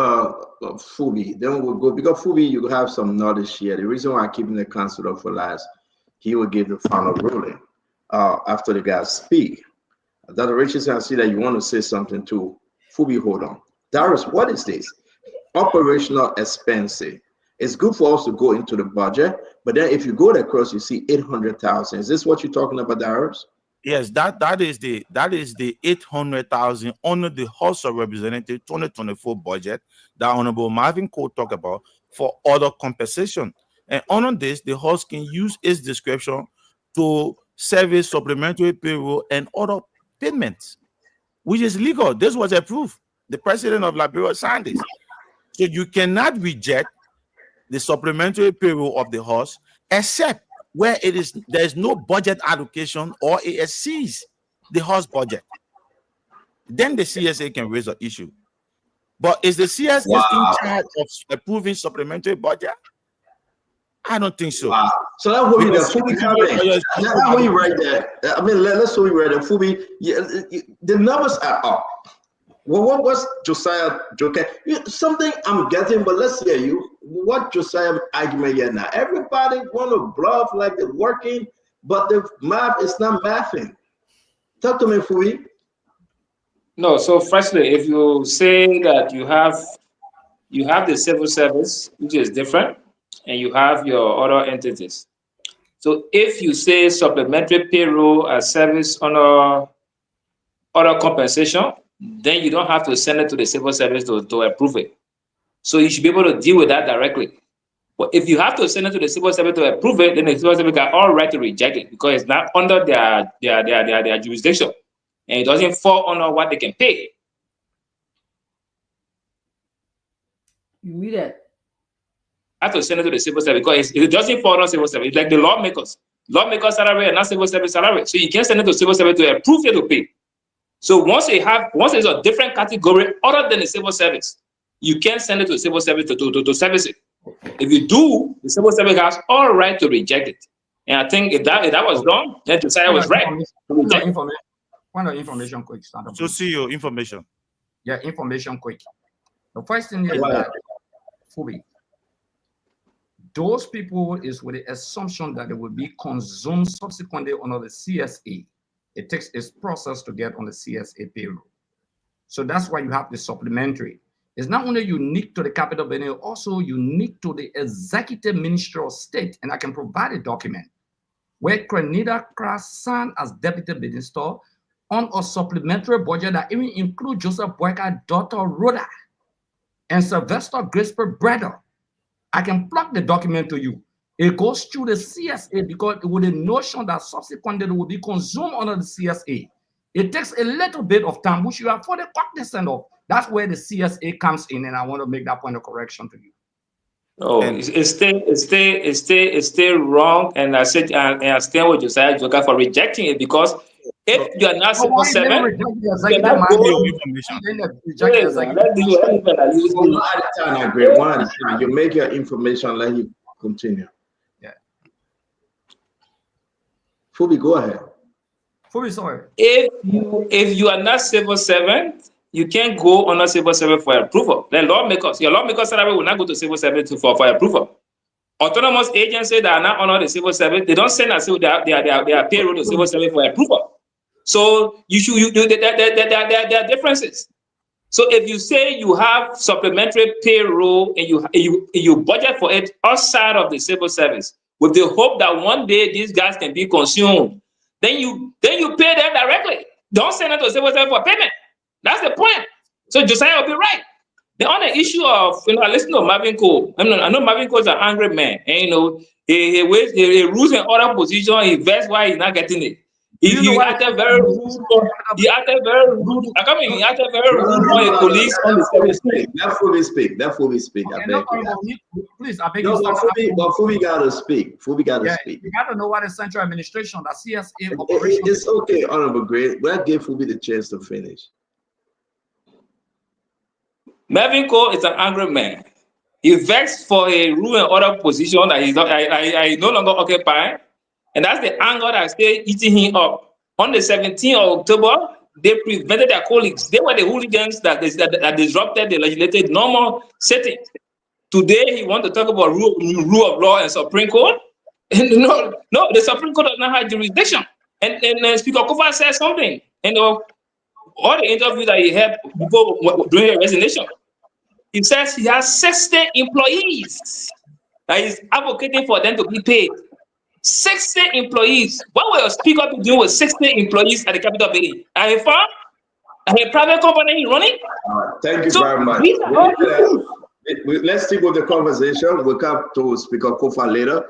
Fubi. Then we'll go, because Fubi, you have some knowledge here. The reason why I'm keeping the councilor for last. he will give the final ruling after the guys speak. Dr. Richardson, I see that you want to say something too. Fubi, hold on. Darius, what is this? Operational expenses. It's good for us to go into the budget, but then if you go across, you see 800,000. Is this what you're talking about, Darius? Yes, that is the 800,000 under the House of Representatives 2024 budget that Honorable Marvin Cole talked about for other compensation. And under this, the House can use its discretion to service supplementary payroll and other payments, which is legal. This was approved. The president of Liberia signed this. So you cannot reject the supplementary payroll of the House except where there is no budget allocation or it exceeds the House budget. Then the CSA can raise an issue. But is the CSA in charge of approving supplementary budget? I don't think so. Wow. So that's what we Fubi comment. That's what you right there. I mean, let's say we right there. Fubi, the numbers are up. Well, what's Josiah joking? Something I'm getting, but let's hear you. What Josiah argument here now? Everybody want to bluff like they're working, but the math is not mathing. Talk to me, Fubi. No, so firstly, if you say that you have the civil service, which is different, and you have your other entities. So if you say supplementary payroll as service on other compensation, then you don't have to send it to the civil service to approve it. So you should be able to deal with that directly. But if you have to send it to the civil service to approve it, then the civil service got all right to reject it because it's not under their jurisdiction. And it doesn't fall under what they can pay. You read it. I have to send it to the civil service because it doesn't fall under civil service. It's like the lawmakers. Lawmakers salary and not civil service salary. So you can't send it to civil service to approve it to pay. So once it's a different category other than the civil service, you can't send it to the civil service to service it. If you do, the civil service has all right to reject it. And I think if that was done, then Josiah was right. Point of information quick. So see your information. Yeah, information quick. The first thing is that Fubi, those people is with the assumption that they will be consumed subsequently under the CSA. It takes its process to get on the CSA payroll. So that's why you have the supplementary. It's not only unique to the capital building, it's also unique to the executive ministry of state. And I can provide a document where Crenida Cross signed as deputy minister on a supplementary budget that even includes Joseph Boyka's daughter Rhoda and Sylvester Grisper brother. I can plug the document to you. It goes through the CSA because with the notion that subsequently it will be consumed under the CSA. It takes a little bit of time, which you are fully cognizant of. That's where the CSA comes in, and I want to make that point of correction to you. Oh, it's still wrong, and I said, and I stand with Josiah Joker for rejecting it because if you are not civil servant, you cannot go You make your information, let you continue. Yeah. Fubi, go ahead. Fubi, sorry. If you are not civil servant, you can't go on a civil servant for approval. Then your lawmakers salary will not go to civil servant for approval. Autonomous agencies that are not under the civil service, they don't send their payroll to civil service for approval. So there are differences. So if you say you have supplementary payroll and you budget for it outside of the civil service with the hope that one day these guys can be consumed, then you pay them directly. Don't send it to civil service for payment. That's the point. So Josiah will be right. The other issue of, I listen to Marvin Cole. I know Marvin Cole is an angry man. And, he rules in other position. He vests why he's not getting it. He acted very rude. He acted very rude. He acted very rude on a police on the service. Let Fubi speak. I beg you. Please, I beg you. But Fubi gotta speak. Fubi gotta speak. You gotta know what is central administration, the CSA operation. It's okay, Honorable Great. We'll give Fubi the chance to finish. Marvin Cole is an angry man. He vexed for a rule and order position that he's not, I no longer occupy. And that's the anger that stay eating him up. On the 17th of October, they prevented their colleagues. They were the hooligans that disrupted the legislative normal setting. Today, he wants to talk about rule of law and Supreme Court. No, the Supreme Court does not have jurisdiction. And Speaker Kofa said something. And all the interviews that he had before during the resignation, he says he has 60 employees that he's advocating for them to be paid. 60 employees. What will your speaker be doing with 60 employees at the Capitol building? Are a firm? Are a private company he running? Thank you very much. Let's stick with the conversation. We'll come to Speaker Kofa later.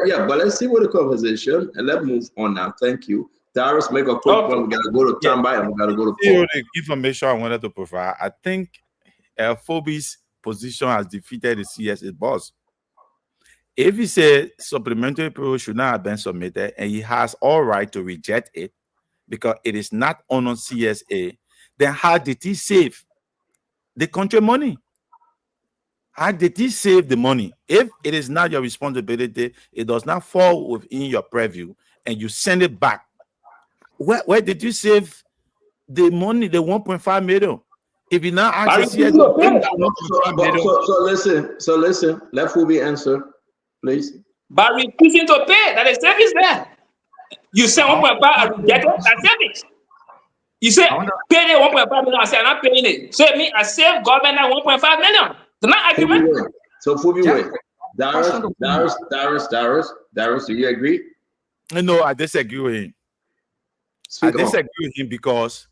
Yeah, but let's see with the conversation and let's move on now. Thank you. Darius, make a quick one. We gotta go to Tamba and we gotta go to Paul. The information I wanted to provide. I think Phobe's position has defeated the CSA boss. If he said supplementary payroll should not have been submitted and he has all right to reject it because it is not on CSA, then how did he save the country money? How did he save the money? If it is not your responsibility, it does not fall within your purview, and you send it back. Where did you save the money, the 1.5 million? If you now ask so listen, let Phoebe answer, please. By refusing to pay, that is service there. You say 1.5, I reject it, that's service. You say pay the 1.5 million, I say I'm not paying it. So it means I save government that 1.5 million. It's not argument. So Phoebe, wait. Darius, do you agree? No, I disagree with him. I disagree with him because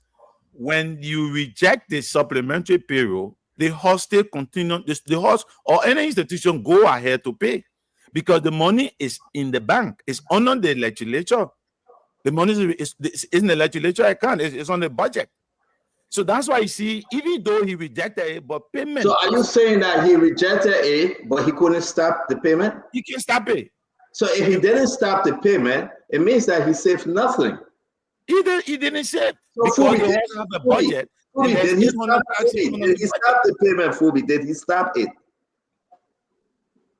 when you reject the supplementary payroll, the host still continue, the host or any institution go ahead to pay because the money is in the bank. It's under the legislature. The money is in the legislature account. It's on the budget. So that's why you see, even though he rejected it, but payment. So are you saying that he rejected it, but he couldn't stop the payment? He can't stop it. So if he didn't stop the payment, it means that he saved nothing. He didn't save so because he has a budget. Did he stop the payment, Phoebe? Did he stop it?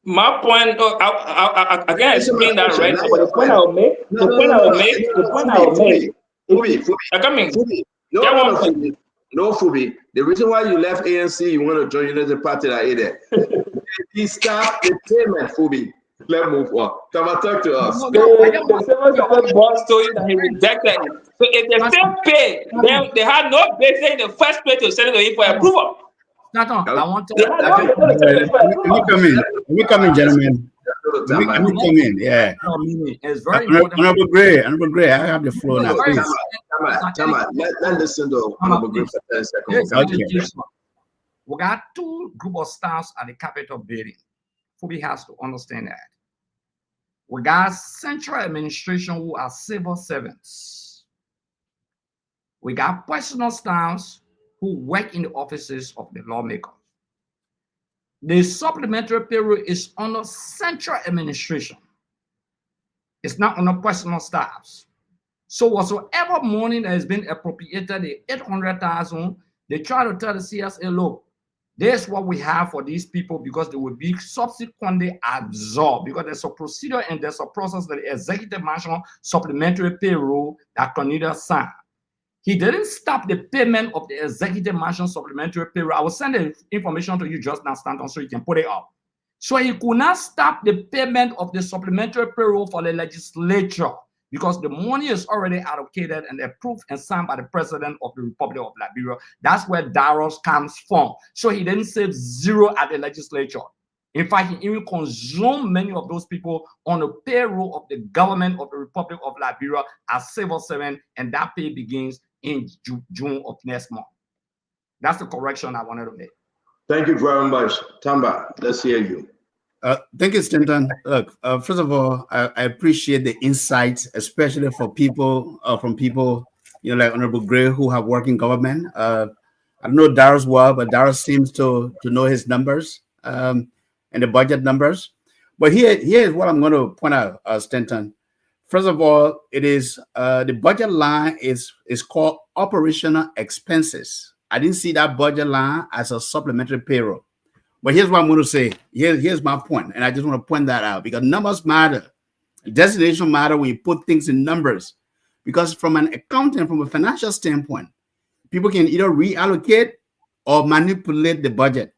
My point, I can't explain that right now, but the point I will make, No, Phoebe. The reason why you left ANC, you want to join United Party, that either. He stopped the payment, Phoebe. Let's move on. Come and talk to us. The boss told you that he rejected it. So if they still pay, then they had no basis in the first place to send it to him for approval. I want to. Let me come in, gentlemen. Let me come in. Yeah. It's very important. Honorable Gray, I have the floor now. Please. Come on. Let's listen to Honorable Gray for 10 seconds. We got two group of staffs at the Capitol building. Phoebe has to understand that. We got central administration who are civil servants. We got personal staffs who work in the offices of the lawmaker. The supplementary payroll is under central administration. It's not under personal staffs. So whatsoever money that has been appropriated, the 800,000, they try to tell the CSA, look, this is what we have for these people because they will be subsequently absorbed because there's a procedure and there's a process that the executive mansion supplementary payroll that Cornelia signed. He didn't stop the payment of the executive mansion supplementary payroll. I will send the information to you just now, Stanton, so you can put it up. So he could not stop the payment of the supplementary payroll for the legislature because the money is already allocated and approved and signed by the President of the Republic of Liberia. That's where Darius comes from. So he didn't save zero at the legislature. In fact, he even consumed many of those people on the payroll of the government of the Republic of Liberia as civil servant, and that pay begins in June of next month. That's the correction I wanted to make. Thank you very much. Tamba, let's hear you. Thank you, Stanton. Look, first of all, I appreciate the insights, especially for people, from people, like Honorable Gray, who have worked in government. I don't know Darius well, but Darius seems to know his numbers and the budget numbers. But here is what I'm going to point out, Stanton. First of all, it is the budget line is called operational expenses. I didn't see that budget line as a supplementary payroll. But here's what I'm going to say. Here's my point, and I just want to point that out because numbers matter. Destination matter when you put things in numbers. Because from an accounting, from a financial standpoint, people can either reallocate or manipulate the budget.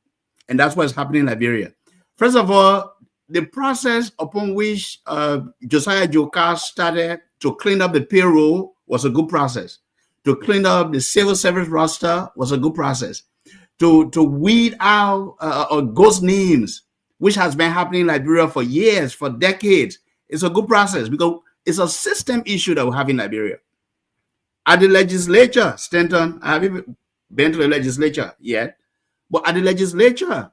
And that's what's happening in Liberia. First of all, the process upon which Josiah Joker started to clean up the payroll was a good process. To clean up the civil service roster was a good process. To weed out ghost names, which has been happening in Liberia for years, for decades, it's a good process because it's a system issue that we have in Liberia. At the legislature, Stanton, I haven't been to the legislature yet, but at the legislature,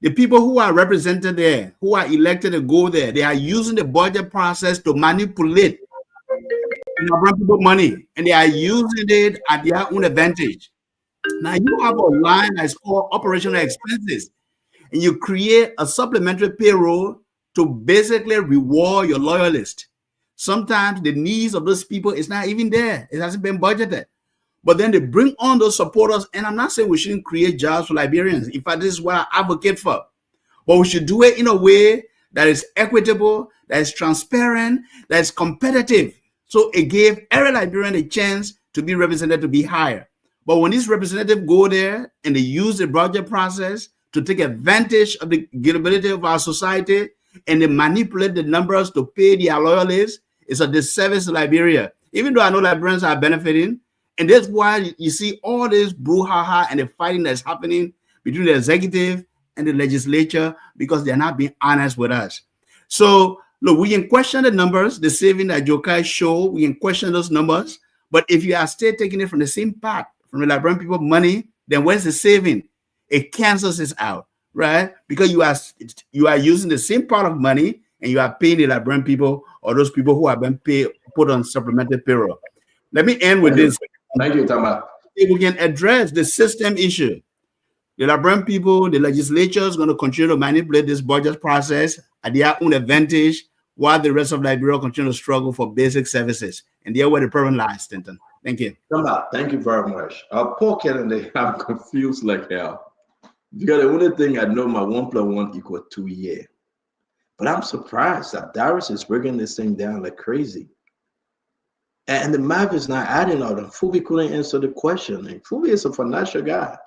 the people who are represented there, who are elected to go there, they are using the budget process to manipulate people money, and they are using it at their own advantage. Now you have a line that's called operational expenses, and you create a supplementary payroll to basically reward your loyalists. Sometimes the needs of those people is not even there. It hasn't been budgeted. But then they bring on those supporters, and I'm not saying we shouldn't create jobs for Liberians. In fact, this is what I advocate for. But we should do it in a way that is equitable, that is transparent, that is competitive. So it gave every Liberian a chance to be represented, to be higher. But when these representatives go there and they use the budget process to take advantage of the gullibility of our society and they manipulate the numbers to pay their loyalists, it's a disservice to Liberia. Even though I know Liberians are benefiting, and that's why you see all this brouhaha and the fighting that's happening between the executive and the legislature because they're not being honest with us. So, look, we can question the numbers, the saving that Jokai showed, we can question those numbers, but if you are still taking it from the same pot, from the Liberian people money, then where's the saving? It cancels this out, right? Because you are using the same pot of money and you are paying the Liberian people or those people who have been put on supplemental payroll. Let me end with this. Thank you, Tama. If we can address the system issue, the Liberian people, the legislature is going to continue to manipulate this budget process at their own advantage while the rest of Liberia continue to struggle for basic services. And there where the problem lies, Stanton. Thank you. Tama, thank you very much. Paul Kennedy, I'm confused like hell. Because the only thing I know, my 1 + 1 = 2 years. But I'm surprised that Darius is breaking this thing down like crazy. And the math is not adding up. And Fubi couldn't answer the question. And Fubi is a financial guy.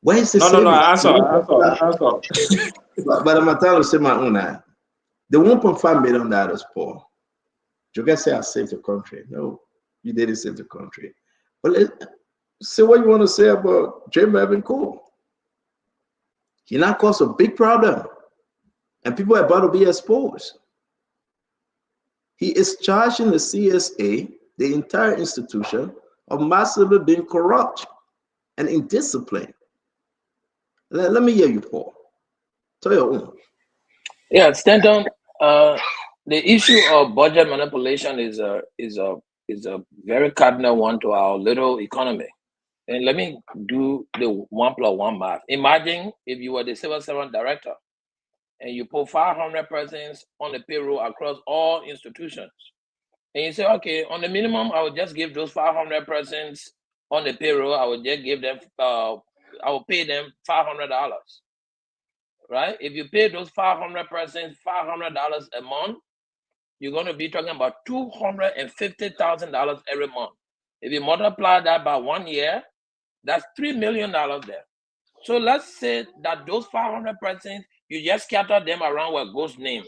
Where is the savings? No, answer. But I'm trying to say my own now. The $1.5 million, Paul. You guys say I saved the country. No, you didn't save the country. But say what you want to say about J. Melvin Cole. He now caused a big problem. And people are about to be exposed. He is charging the CSA, the entire institution, of massively being corrupt and indisciplined. Let me hear you, Paul. Tell your own. Yeah, Stanton, the issue of budget manipulation is a very cardinal one to our little economy. And let me do the 1 + 1 math. Imagine if you were the civil servant director and you put 500 persons on the payroll across all institutions. And you say, okay, on the minimum, I would just give those 500 persons on the payroll, I would just give them, I will pay them $500, right? If you pay those 500 persons $500 a month, you're going to be talking about $250,000 every month. If you multiply that by 1 year, that's $3 million there. So let's say that those 500 persons, you just scatter them around with ghost name.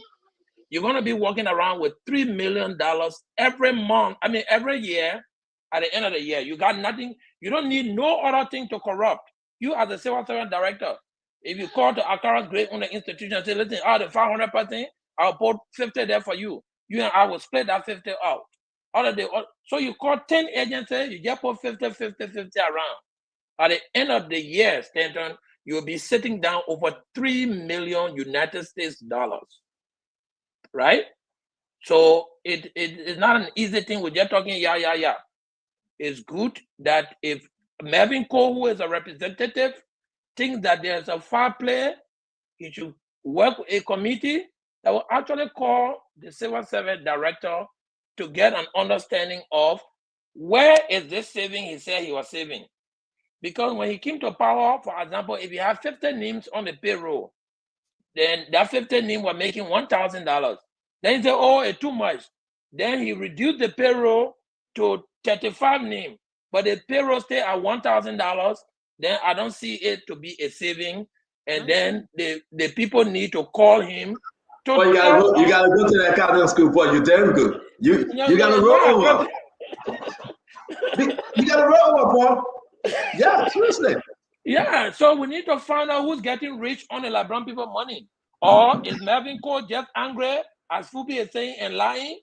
You're going to be walking around with $3 million every month. I mean, every year. At the end of the year, you got nothing. You don't need no other thing to corrupt. You as a civil servant director, if you call to Akara's grade on the institution and say, listen, out of 500 persons, I'll put 50 there for you. You and I will split that 50 out. So you call 10 agencies, you just put 50 around. At the end of the year, Stanton, you'll be sitting down over $3 million United States dollars, right? So it's not an easy thing. We're just talking, yeah. It's good that if Melvin Cole, who is a representative, thinks that there's a foul play, he should work with a committee that will actually call the civil service director to get an understanding of where is this saving he said he was saving. Because when he came to power, for example, if you have 50 names on the payroll, then that 50 names were making $1,000. Then he said, oh, it's too much. Then he reduced the payroll to 35 names, but the payroll stay at $1,000. Then I don't see it to be a saving and then the people need to call him to Oh, you tell gotta go to that accounting school, boy. You're damn good. You gotta roll over. You gotta roll over, boy. Yeah, seriously. Yeah, so we need to find out who's getting rich on the LeBron people money. Or is Melvin Cole just angry, as Fubi is saying, and lying?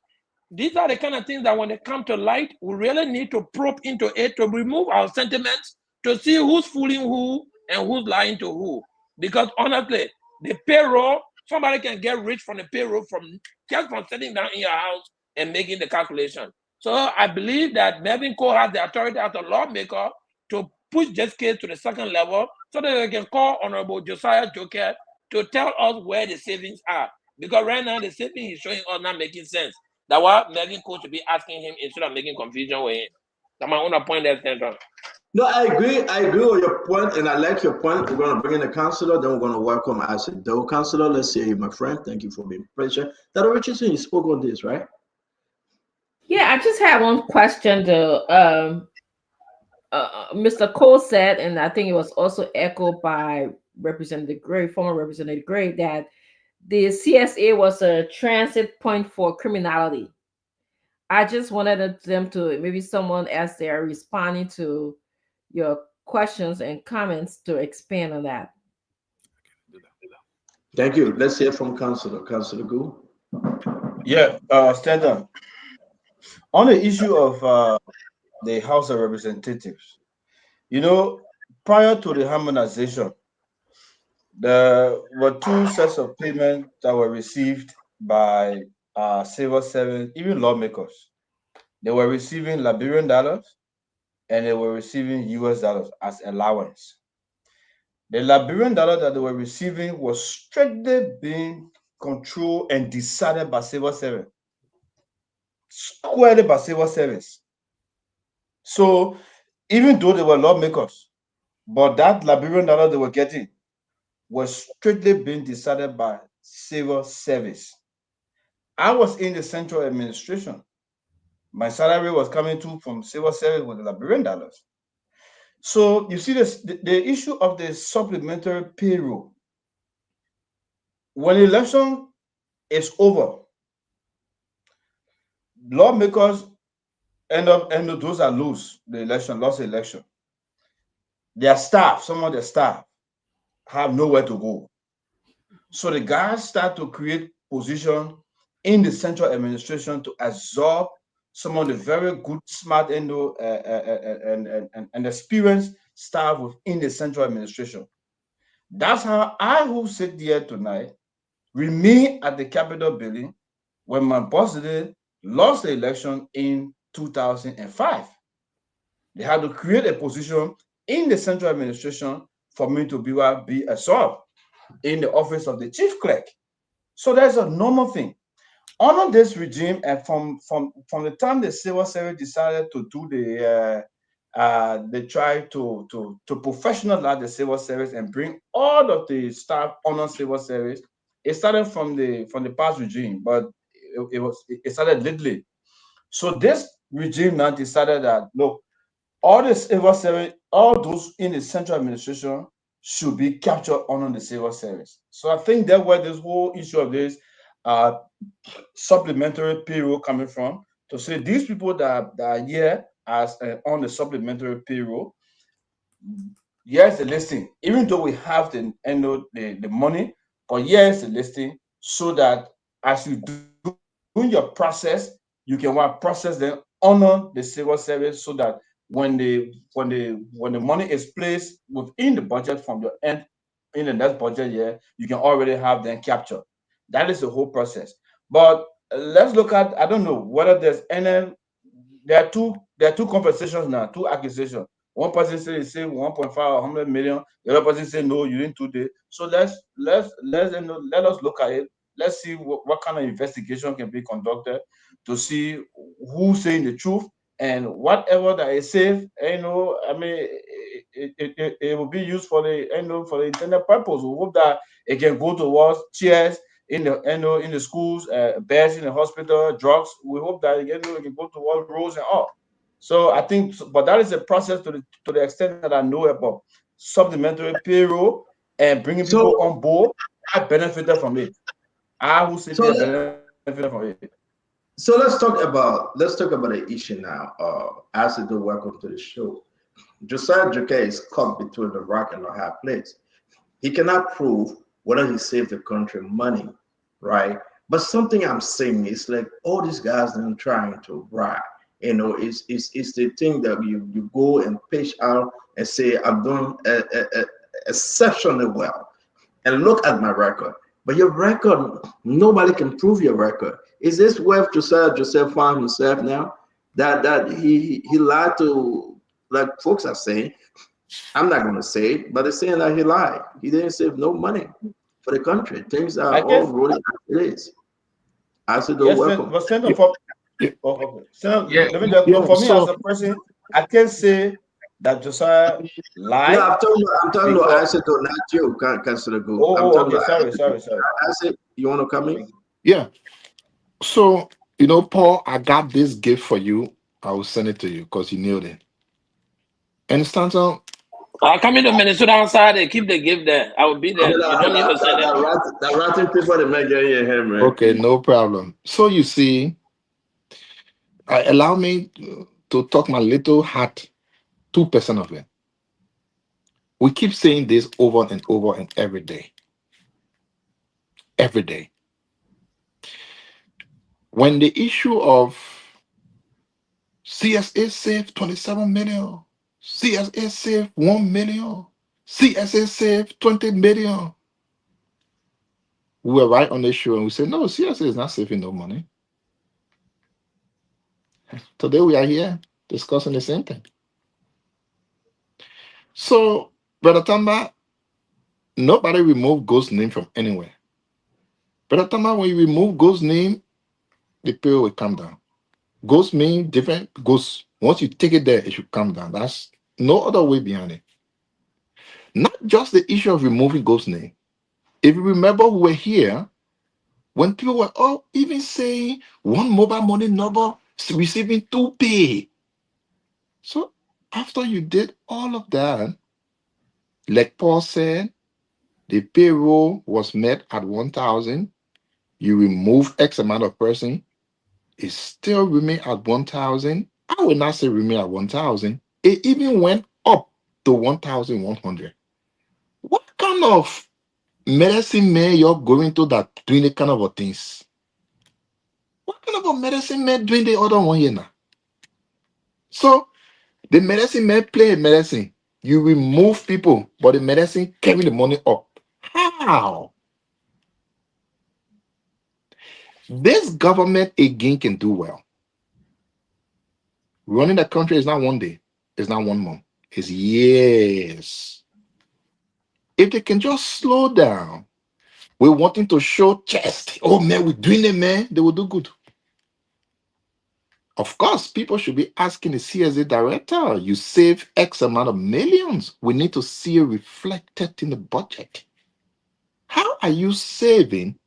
These are the kind of things that when they come to light, we really need to probe into it to remove our sentiments to see who's fooling who and who's lying to who. Because honestly, the payroll, somebody can get rich from the payroll just from sitting down in your house and making the calculation. So I believe that Melvin Cole has the authority as a lawmaker to push this case to the second level so that they can call Honorable Josiah Joker to tell us where the savings are. Because right now, the savings he's showing us not making sense. That's why Melvin Cole should be asking him instead of making confusion with him. That's my own point there, Senator. No, I agree with your point, and I like your point. We're going to bring in the counselor, then we're going to welcome Doe counselor. Let's hear you, my friend. Thank you for being present. Dr. Richardson, you spoke on this, right? Yeah, I just had one question to Mr. Cole said, and I think it was also echoed by Representative Gray, former Representative Gray, that the CSA was a transit point for criminality. I just wanted them to, maybe someone, as they are responding to your questions and comments, to expand on that. Thank you. Let's hear from Councilor Gould. Yeah, Stanton. On the issue of the House of Representatives, prior to the harmonization, there were two sets of payments that were received by civil servants, even lawmakers. They were receiving Liberian dollars and they were receiving US dollars as allowance. The Liberian dollar that they were receiving was strictly being controlled and decided by civil servants, squarely by civil service. So even though they were lawmakers, but that Liberian dollar they were getting was strictly being decided by civil service. I was in the central administration. My salary was coming from civil service with the Liberian dollars. So you see the issue of the supplementary payroll. When election is over, lawmakers end up those that lost the election. Their staff, some of their staff, have nowhere to go. So the guys start to create position in the central administration to absorb some of the very good, smart, and experienced staff within the central administration. That's how I, who sit here tonight, remain at the Capitol building when my boss lost the election in 2005. They had to create a position in the central administration for me to be absorbed in the office of the chief clerk. So that's a normal thing. Under this regime, and from the time the civil service decided to do they tried to professionalize the civil service and bring all of the staff under civil service. It started from the past regime, but it started lately. So this regime now decided that, look, all the civil service, all those in the central administration should be captured under the civil service. So I think that's where this whole issue of this supplementary payroll coming from, to say these people that are here as on the supplementary payroll, yes, the listing, even though we have the money, but yes, the listing, so that as you do your process, you can process them honor the civil service, so that when the money is placed within the budget from your end in the next budget year, you can already have them captured. That is the whole process. But let's look at, I don't know whether there's any, there are two conversations now, two accusations. One person says 1.5 or 100 million. The other person says no, you didn't do this. So let us look at it. Let's see what kind of investigation can be conducted to see who's saying the truth, and whatever that is safe. I mean, it will be used for the for the intended purpose. We hope that it can go towards chairs in the schools, beds in the hospital, drugs. We hope that it can go towards roads and all. So I think, but that is a process to the extent that I know about supplementary payroll and bringing people on board, I benefited from it. I will say benefited from it. So let's talk about the issue now. As you do, welcome to the show. Josiah Joker is caught between the rock and a hard place. He cannot prove whether he saved the country money, right? But something I'm saying is like all these guys are trying to brag. You know, it's the thing that you go and pitch out and say, I'm doing exceptionally well. And look at my record. But your record, nobody can prove your record. Is this where Joseph found himself now? That he lied to, like folks are saying, I'm not going to say it, but they're saying that he lied. He didn't save no money for the country. Things are all rolling as it is. I said, welcome. But Senator, for me as a person, I can say that Josiah lied. No, I'm talking about I said, not you, Councilor Go. Sorry. I said, you want to come in? Yeah. So, Paul, I got this gift for you. I will send it to you because you nailed it. And Stanton, I'll come in a minute, sit outside and keep the gift there. I will be there. You don't need to send it. That ratting people that make your head, man. Okay, no problem. So you see, allow me to talk my little heart, 2% of it. We keep saying this over and over and every day. Every day. When the issue of CSA saved 27 million, CSA saved 1 million, CSA saved 20 million. We were right on the show and we said, no, CSA is not saving no money. Today we are here discussing the same thing. So, Brother Tamba, nobody removed God's name from anywhere. Brother Tamba, when you remove God's name, the payroll will come down. God's name different. God's, once you take it there, it should come down. That's no other way behind it. Not just the issue of removing God's name. If you remember, we were here when people were even saying one mobile money number receiving 2 pay. So after you did all of that, like Paul said, the payroll was met at 1,000. You remove X amount of person, it still remain at 1,000. I would not say remain at 1,000. It even went up to 1,100. What kind of medicine man you're going to that doing the kind of things? What kind of a medicine man doing the other one here now? So the medicine man play medicine. You remove people, but the medicine carry the money up. How? This government again can do well. Running the country is not one day, it's not 1 month, it's years. If they can just slow down, we're wanting to show chest. Oh man, we're doing it, man. They will do good. Of course, people should be asking the CSA director, you save X amount of millions. We need to see it reflected in the budget. How are you saving,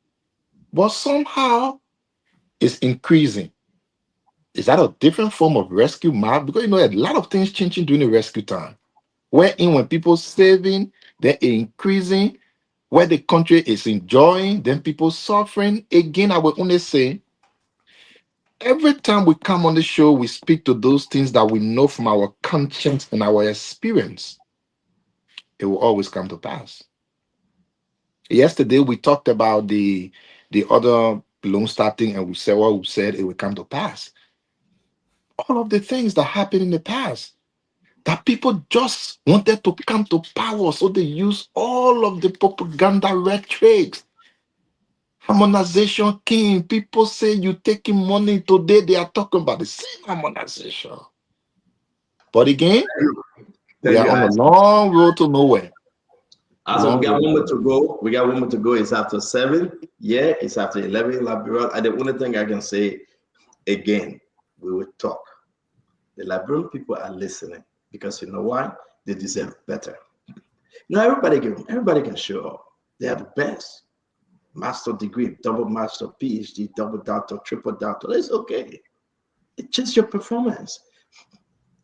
but somehow it's increasing? Is that a different form of rescue map? Because a lot of things changing during the rescue time. Wherein when people saving, they're increasing. Where the country is enjoying, then people suffering. Again, I will only say, every time we come on the show, we speak to those things that we know from our conscience and our experience. It will always come to pass. Yesterday, we talked about the other loan starting, and we said what we said, it will come to pass. All of the things that happened in the past, that people just wanted to come to power, so they use all of the propaganda rhetoric. Harmonization king. People say you taking money today, they are talking about the same harmonization. But again, we are on a long road to nowhere. So we got 1 minute to go. We got 1 minute to go. It's after 7. Yeah, it's after 11. Liberal. And the only thing I can say again, we will talk. The Liberian people are listening because you know why? They deserve better. Everybody can show up. They are the best. Master degree, double master, PhD, double doctor, triple doctor. It's okay. It's just your performance.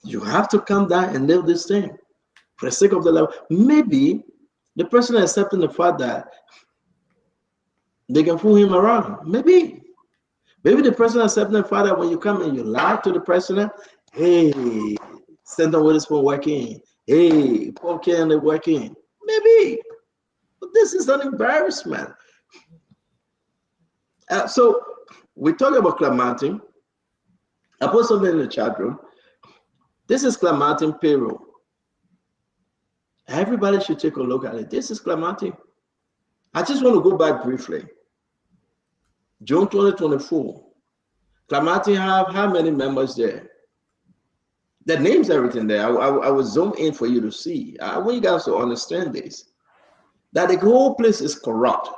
You have to come down and live this thing for the sake of the level. Maybe The president accepting the fact that they can fool him around. Maybe the president accepting the fact that when you come and you lie to the president, hey, Senator Witherspoon working. Hey, Paul Kennedy working. Maybe. But this is an embarrassment. So we talk about Clementine. I put something in the chat room. This is Clementine payroll. Everybody should take a look at it. This is Clementine. I just want to go back briefly. June 2024. Clementine have how many members there? The names, everything there. I will zoom in for you to see. I want you guys to understand this. That the whole place is corrupt.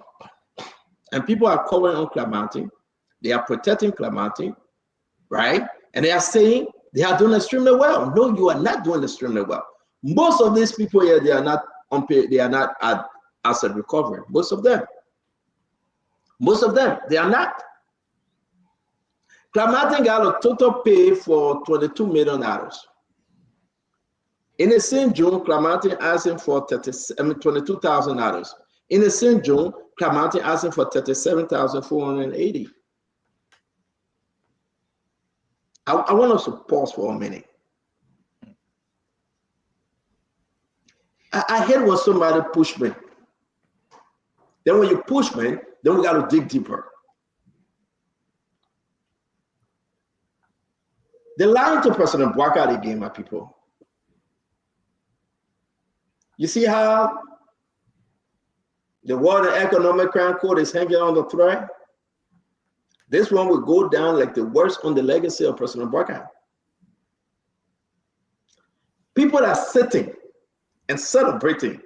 And people are covering on Clementine. They are protecting Clementine, right? And they are saying they are doing extremely well. No, you are not doing extremely well. Most of these people here, they are not on pay, they are not at asset recovery. Most of them, they are not. Clementine got a total pay for $22 million. In the same June, Clementine asking for $22,000. In the same June, Clementine asking for $37,480. I want us to pause for a minute. I hate when somebody push me. Then when you push me, then we got to dig deeper. They're lying to President Bwaka again, my people. You see how the World Economic Crime Code is hanging on the thread? This one will go down like the worst on the legacy of President Bwaka. People are sitting and celebrating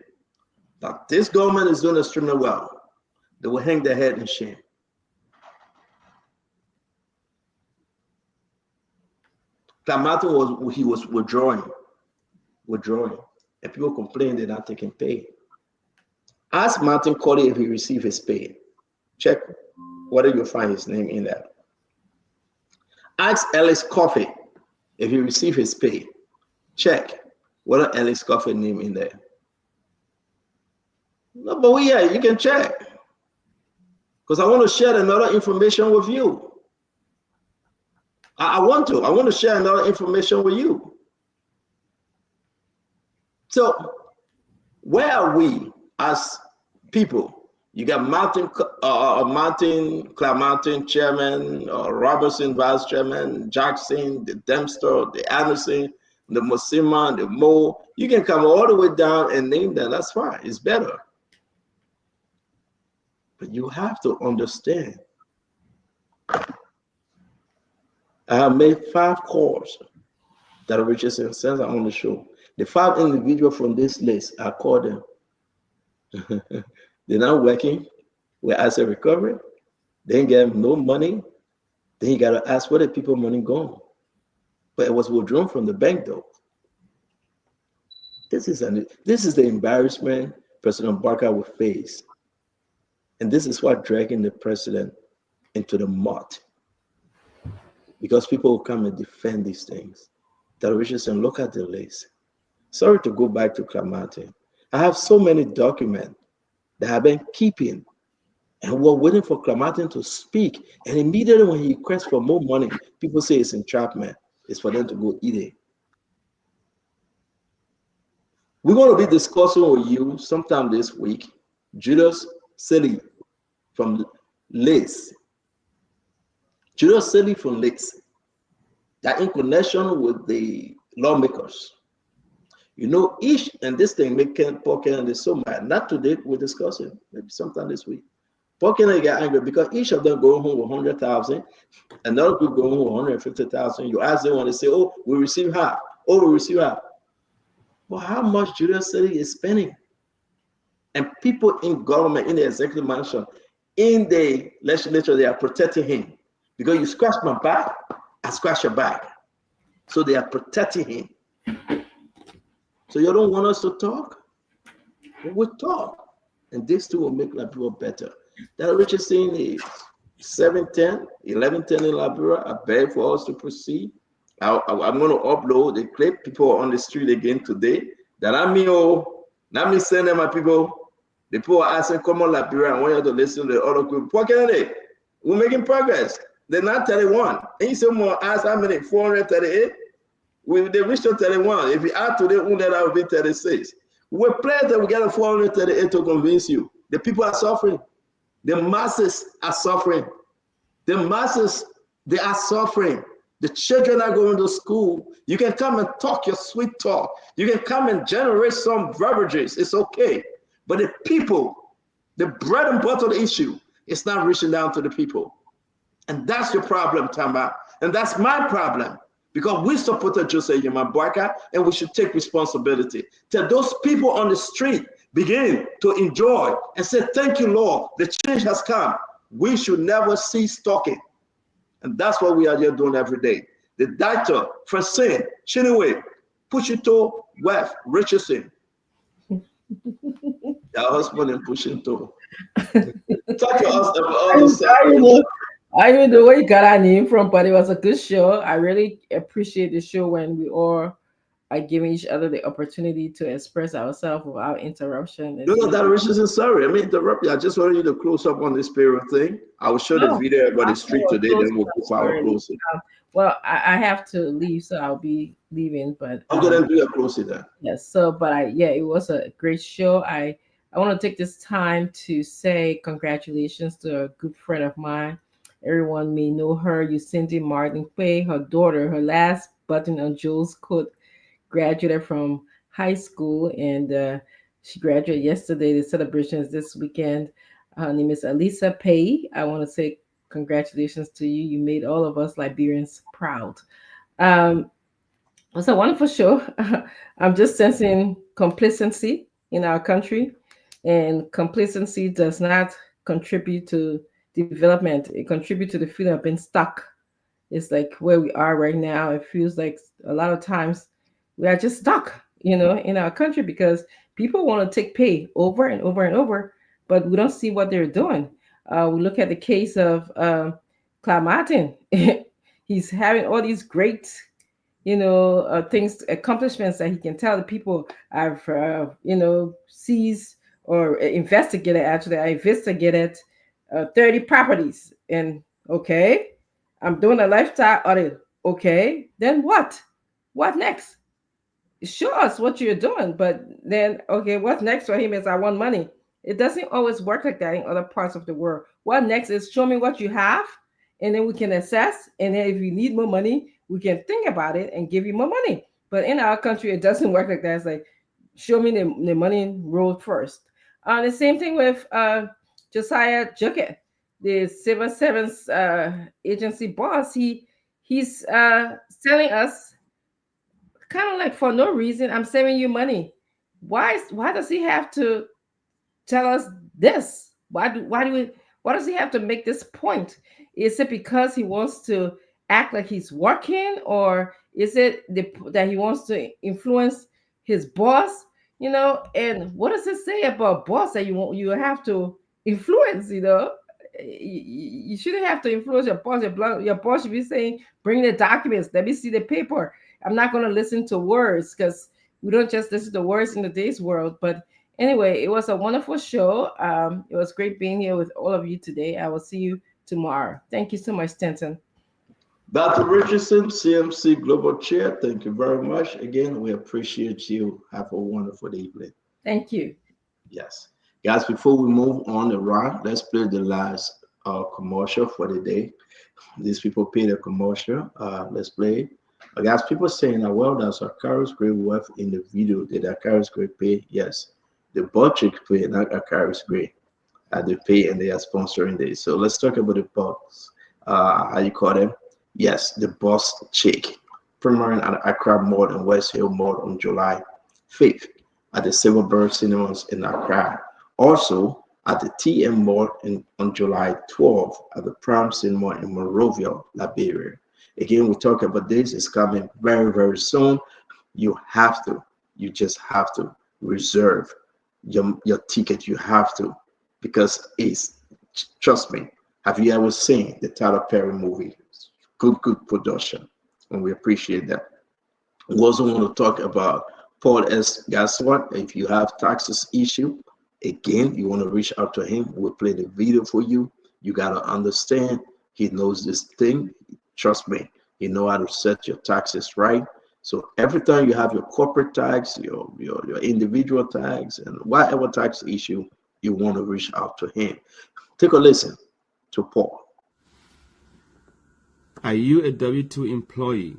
that this government is doing extremely well. They will hang their head in shame. Clementine was withdrawing, and people complain they're not taking pay. Ask Martin Colley if he received his pay. Check whether you find his name in there. Ask Ellis Coffey if he received his pay. Check whether Ellis Coffey name in there. No, but yeah, you can check. Because I want to share another information with you. I want to share another information with you. So where are we as people? You got Martin Clementine, chairman, Robertson, vice chairman, Jackson, the Dempster, the Anderson, the Mosima, the Mo. You can come all the way down and name them. That's fine. It's better. But you have to understand. I have made 5 calls that Richardson says on the show. The 5 individuals from this list, I called them. They're not working with asset recovery. They ain't getting no money. Then you got to ask where the people money gone. But it was withdrawn from the bank though. This is the embarrassment President Barker will face. And this is what dragging the president into the mud. Because people will come and defend these things. That Richardson, look at the list. Sorry to go back to Clementine. I have so many documents that I've been keeping, and we're waiting for Clementine to speak. And immediately when he requests for more money, people say it's entrapment. It's for them to go eat it. We're going to be discussing with you sometime this week, Julius Silly from Liz. Julius Silly from Liz. That in connection with the lawmakers. You know, each, and this thing making Paul Kennedy so mad. Not today, we'll discuss it. Maybe sometime this week. Paul Kennedy got angry because each of them go home with 100,000, another group go home with 150,000. You ask them when they say, "Oh, we receive half. Oh, we receive half." Well, how much Julius Silly is spending? And people in government, in the executive mansion, in the legislature, they are protecting him. Because you scratch my back, I scratch your back. So they are protecting him. So you don't want us to talk? We'll talk. And this too will make Liberia better. That Richardson is 710, 1110 in Liberia. I beg for us to proceed. I'm going to upload the clip. People are on the street again today. That I mean, Now me saying that my people, the people are asking common Liberia and want you to listen to the other group. What can they? We're making progress. They're not 31. And you someone ask how many? 438? They reached to 31. If you add to the one that would be 36. We're playing that we get a 438 to convince you. The people are suffering. The masses are suffering. The masses, they are suffering. The children are going to school. You can come and talk your sweet talk. You can come and generate some verbiages. It's okay. But the people, the bread and butter issue, it's not reaching down to the people. And that's your problem, Tamba. And that's my problem. Because we supported Jose Yamabwaka, and we should take responsibility. Till those people on the street begin to enjoy and say, thank you, Lord, the change has come. We should never cease talking. And that's what we are here doing every day. The doctor, Francine, Chinwe, Pushito, West, Richardson. Our husband and Pushito. Talk to us about all this stuff. I don't know where you got our name from, but it was a good show. I really appreciate the show when we all are giving each other the opportunity to express ourselves without interruption. No, that Richardson, sorry. I mean, interrupt you. I just wanted you to close up on this payroll thing. I will show the video about the street today, then we'll go forward closing. Well, I have to leave, so I'll be leaving. But I'm gonna do a closing then. Yes. So, but it was a great show. I want to take this time to say congratulations to a good friend of mine. Everyone may know her, Yucindy Martin Quay, her daughter, her last button on Joe's coat, graduated from high school, and she graduated yesterday. The celebration is this weekend. Her name is Elisa Pay. I want to say congratulations to you. You made all of us Liberians proud. It was a wonderful show. I'm just sensing complacency in our country, and complacency does not contribute to development. It contributes to the feeling of being stuck. It's like where we are right now. It feels like a lot of times we are just stuck, in our country, because people want to take pay over and over and over, but we don't see what they're doing. We look at the case of Clark Martin. He's having all these great, things, accomplishments that he can tell the people. I've, seized or investigated, actually, I investigated 30 properties, and okay, I'm doing a lifestyle audit. Okay, then what? What next? Show us what you're doing, but then, okay, what's next for him is I want money. It doesn't always work like that in other parts of the world. What next is show me what you have, and then we can assess, and then if you need more money, we can think about it and give you more money. But in our country, it doesn't work like that. It's like, show me the money road first. The same thing with Josiah Jucket, the Civil Servants agency boss. He's telling us kind of like, for no reason, I'm saving you money. Why does he have to tell us this? Why does he have to make this point? Is it because he wants to act like he's working, or is it that he wants to influence his boss? And what does it say about boss that you have to influence? You shouldn't have to influence your boss. Your boss should be saying, bring the documents, let me see the paper. I'm not going to listen to words, because we don't just listen to words in today's world. But anyway, it was a wonderful show. It was great being here with all of you today. I will see you tomorrow. Thank you so much, Stanton. Dr. Richardson, CMC Global Chair, thank you very much. Again, we appreciate you. Have a wonderful evening. Thank you. Yes. Guys, before we move on around, let's play the last commercial for the day. These people pay the commercial. Let's play. Guys, people saying, well, there's a Carlos Gray worth in the video. Did a Carlos Gray pay? Yes. The Budgetary pay, not a Carlos Gray. They pay, and they are sponsoring this. So let's talk about the boss. How you call them? Yes, the boss chick. Premiering at Accra Mall and West Hill Mall on July 5th at the Silverbird Cinemas in Accra. Also at the TM Mall on July 12th at the Prime Cinema in Monrovia, Liberia. Again, we talk about this. It's coming very, very soon. You just have to reserve your ticket. You have to, because trust me, have you ever seen the Tyler Perry movie? Good production, and we appreciate that. We also want to talk about Paul S. Guess what? If you have taxes issue, again, you want to reach out to him. We'll play the video for you. You got to understand, he knows this thing. Trust me, he know how to set your taxes right. So every time you have your corporate tax, your individual tax, and whatever tax issue, you want to reach out to him. Take a listen to Paul. Are you a W-2 employee?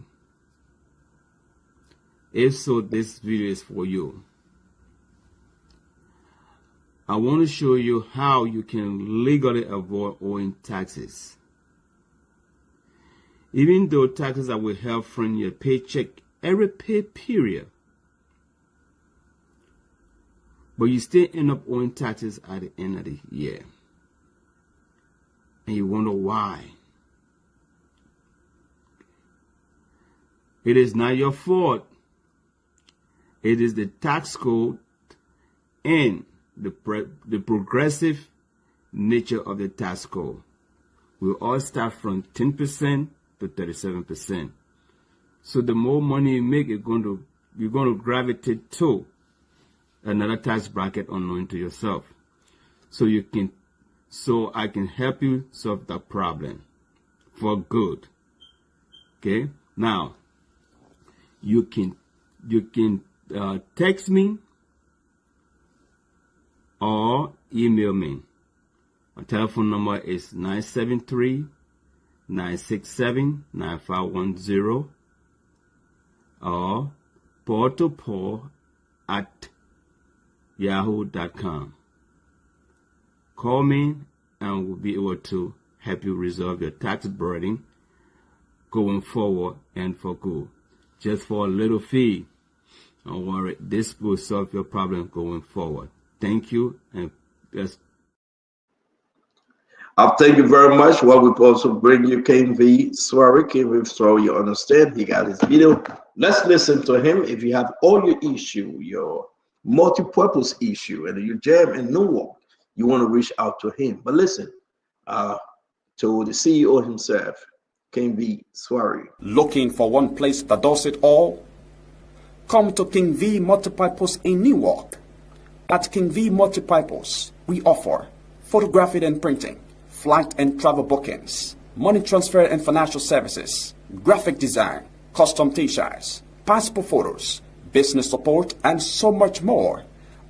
If so, this video is for you. I want to show you how you can legally avoid owing taxes. Even though taxes are withheld from your paycheck every pay period, but you still end up owing taxes at the end of the year. And you wonder why. It is not your fault. It is the tax code and the progressive nature of the tax code. We all start from 10% to 37%. So the more money you make, you're going to gravitate to another tax bracket unknown to yourself. So I can help you solve that problem for good. Okay? Now, you can text me or email me. My telephone number is 973-967-9510 or paul@yahoo.com. Call me and we'll be able to help you resolve your tax burden going forward and for good. Just for a little fee. Don't worry, this will solve your problem going forward. Thank you, and yes. Thank you very much. Well, we also bring you KV Swery. KV Swery, you understand, he got his video. Let's listen to him. If you have all your issue, your multi-purpose issue, and you jam in Newark, you want to reach out to him. But listen, to the CEO himself, KV Swery. Looking for one place that does it all? Come to King V Multipurpose in Newark. At King V Multipurpose, we offer photography and printing, flight and travel bookings, money transfer and financial services, graphic design, custom t-shirts, passport photos, business support, and so much more.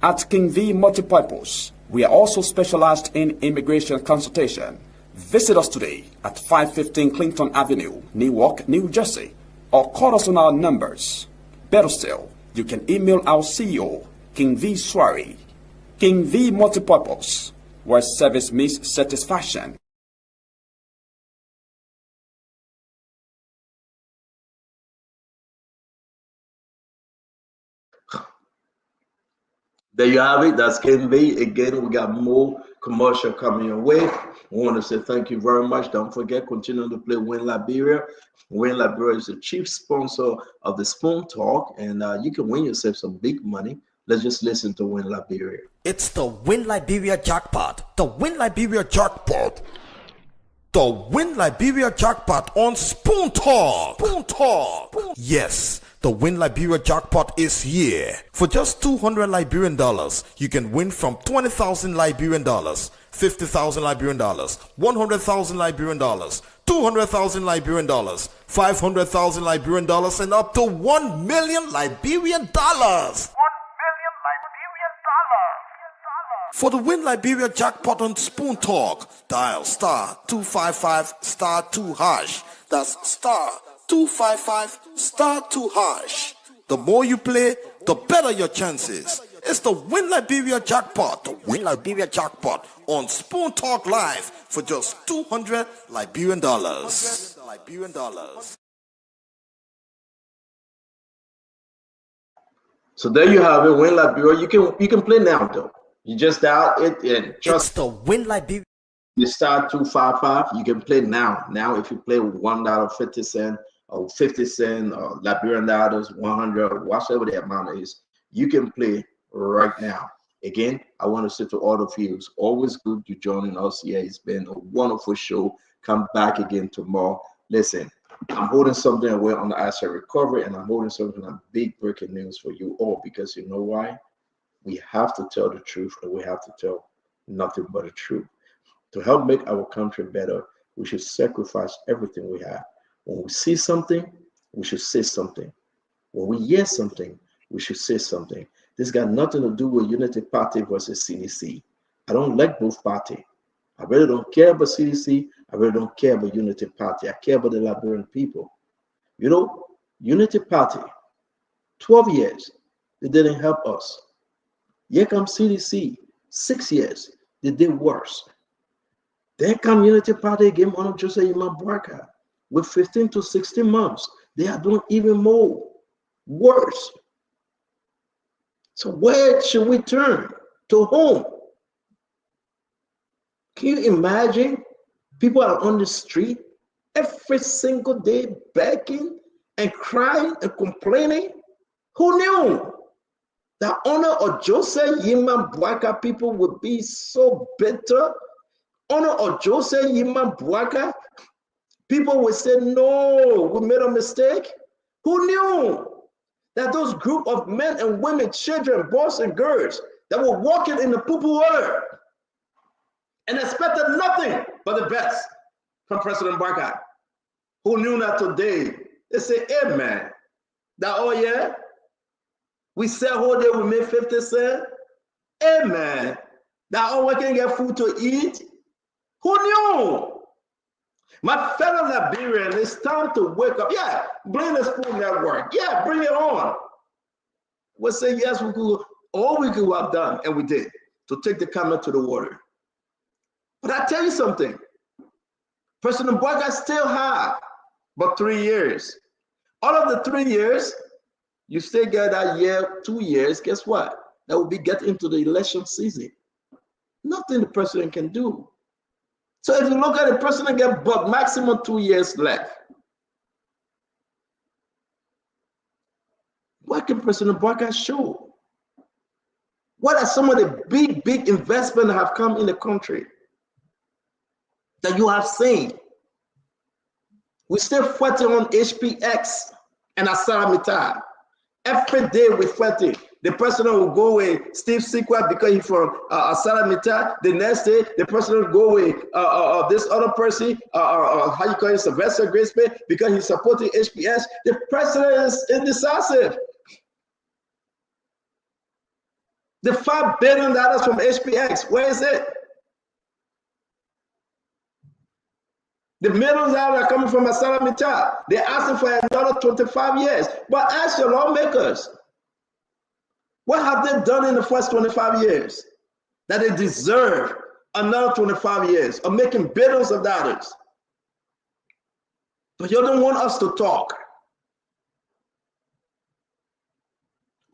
At King V Multipurpose, we are also specialized in immigration consultation. Visit us today at 515 Clinton Avenue, Newark, New Jersey, or call us on our numbers. Better still, you can email our CEO, King V Swery. King V Multipurpose, where service meets satisfaction. There you have it. That's King V. Again, we got more commercial coming your way. We want to say thank you very much. Don't forget, continue to play Win Liberia. Win Liberia is the chief sponsor of the Spoon Talk, and you can win yourself some big money. Let's just listen to Win Liberia. It's the Win Liberia jackpot. The Win Liberia jackpot. The Win Liberia jackpot on Spoon Talk. Spoon Talk. Yes, the Win Liberia jackpot is here. For just $200 Liberian dollars, you can win from 20,000 Liberian dollars, 50,000 Liberian dollars, 100,000 Liberian dollars, 200,000 Liberian dollars, 500,000 Liberian dollars, and up to 1 million Liberian dollars. For the Win Liberia jackpot on Spoon Talk, dial *255*2#. That's *255*2#. The more you play, the better your chances. It's the Win Liberia jackpot, the Win Liberia jackpot on Spoon Talk Live for just $200 Liberian dollars. So there you have it, Win Liberia. You can play now though. You just dial it and trust. It's the Win Liberia. You start 255. You can play now. Now, if you play with $1.50 or 50 cents or Liberian dollars, 100, whatever the amount is, you can play right now. Again, I want to say to all of you, it's always good you joining us here. It's been a wonderful show. Come back again tomorrow. Listen, I'm holding something away on the asset recovery, and I'm holding something on big breaking news for you all, because you know why? We have to tell the truth, and we have to tell nothing but the truth. To help make our country better, we should sacrifice everything we have. When we see something, we should say something. When we hear something, we should say something. This got nothing to do with Unity Party versus CDC. I don't like both parties. I really don't care about CDC. I really don't care about Unity Party. I care about the Liberian people. You know, Unity Party, 12 years, they didn't help us. Here comes CDC, 6 years, they did worse. Then come Unity Party, game on Jose Imabwaka, with 15 to 16 months. They are doing even more, worse. So where should we turn? To whom? Can you imagine? People are on the street every single day begging and crying and complaining. Who knew that honor of Joseph Yima Bwaka people would be so bitter? Honor of Joseph Yima Bwaka, people would say, no, we made a mistake. Who knew that those group of men and women, children, boys and girls that were walking in the poo-poo water and expected nothing but the best from President Bwaka? Who knew that today? They say, hey man, that, oh yeah, we sell whole day, we made 50 cents. Hey man, that, oh, we can get food to eat. Who knew? My fellow Liberian, it's time to wake up. Yeah, bring the Spoon Network. Yeah, bring it on. We'll say, yes, we could. All we could have done, and we did, to take the camel to the water. But I tell you something. President Bwaka still have but 3 years. Out of the 3 years, you still get that year, 2 years, guess what? That will be getting into the election season. Nothing the president can do. So if you look at the president, get but maximum 2 years left. What can President Bwaka show? What are some of the big investments that have come in the country that you have seen? We still fighting on HPX and Asaramita. Every day we're fighting. The president will go away, Steve Sequat, because he's from Asaramita. The next day, the president will go away, this other person, how you call it, Sylvester Grisby, because he's supporting HPS. The president is indecisive. The $5 billion from HPX, where is it? The millions that are coming from Asaramita, they're asking for another 25 years. But ask your lawmakers, what have they done in the first 25 years that they deserve another 25 years of making billions of dollars? But you don't want us to talk.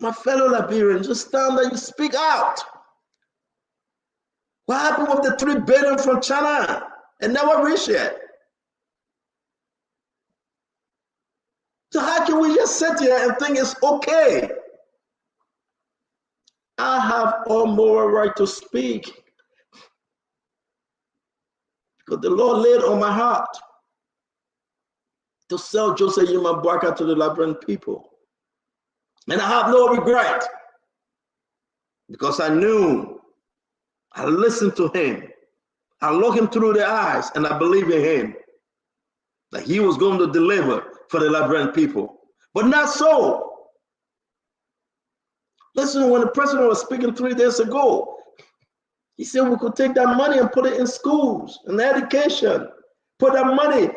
My fellow Liberians, just stand there, you speak out. What happened with the $3 billion from China and never reached yet? So how can we just sit here and think it's okay? I have all moral right to speak because the Lord laid on my heart to sell Joseph Yuma Bwaka to the Liberian people. And I have no regret because I knew, I listened to him, I looked him through the eyes, and I believe in him that he was going to deliver for the Liberian people. But not so. Listen, when the president was speaking 3 days ago, he said we could take that money and put it in schools and education. Put that money,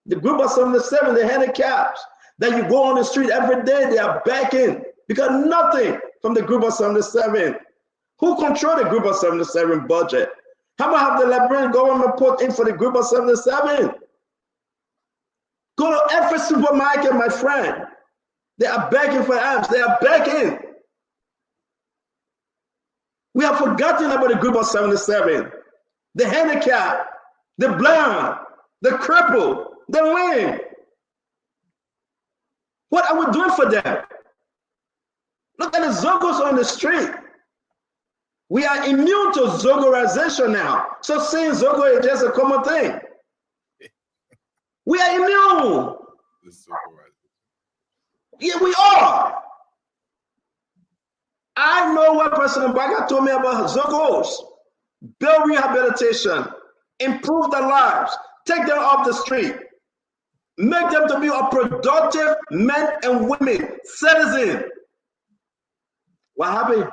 the group of 77, the handicaps, that you go on the street every day, they are backing because nothing from the group of 77. Who control the group of 77 budget? How much have the Liberian government put in for the group of 77? Go to every supermarket, my friend. They are begging for arms. They are begging. We have forgotten about the group of 77, the handicapped, the blind, the crippled, the lame. What are we doing for them? Look at the Zogos on the street. We are immune to Zogorization now. So saying Zogo is just a common thing. We are immune. Yeah, we are. I know what President Baga told me about Zogos. Build rehabilitation, improve their lives, take them off the street, make them to be a productive men and women, citizen. What happened?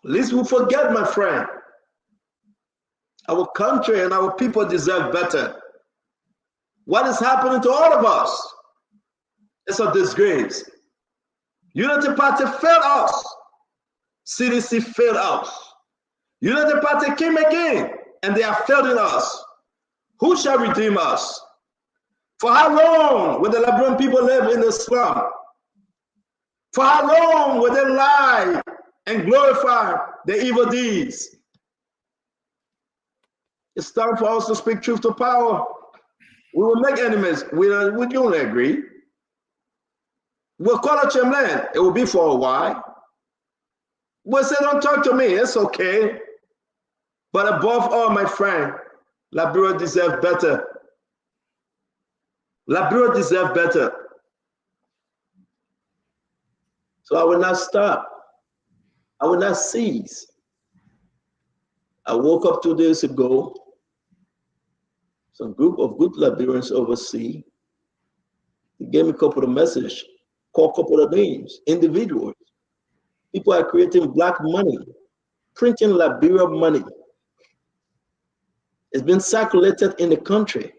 At least we forget, my friend. Our country and our people deserve better. What is happening to all of us? It's a disgrace. Unity Party failed us. CDC failed us. Unity Party came again, and they are failing us. Who shall redeem us? For how long will the Liberian people live in the slum? For how long will they lie and glorify their evil deeds? It's time for us to speak truth to power. We will make enemies. We only agree. We'll call it Chemland. It will be for a while. We'll say, don't talk to me. It's okay. But above all, my friend, Liberia deserves better. Liberia deserves better. So I will not stop. I will not cease. I woke up 2 days ago. Some group of good Liberians overseas. They gave me a couple of messages, called a couple of names, individuals. People are creating black money, printing Liberia money. It's been circulated in the country.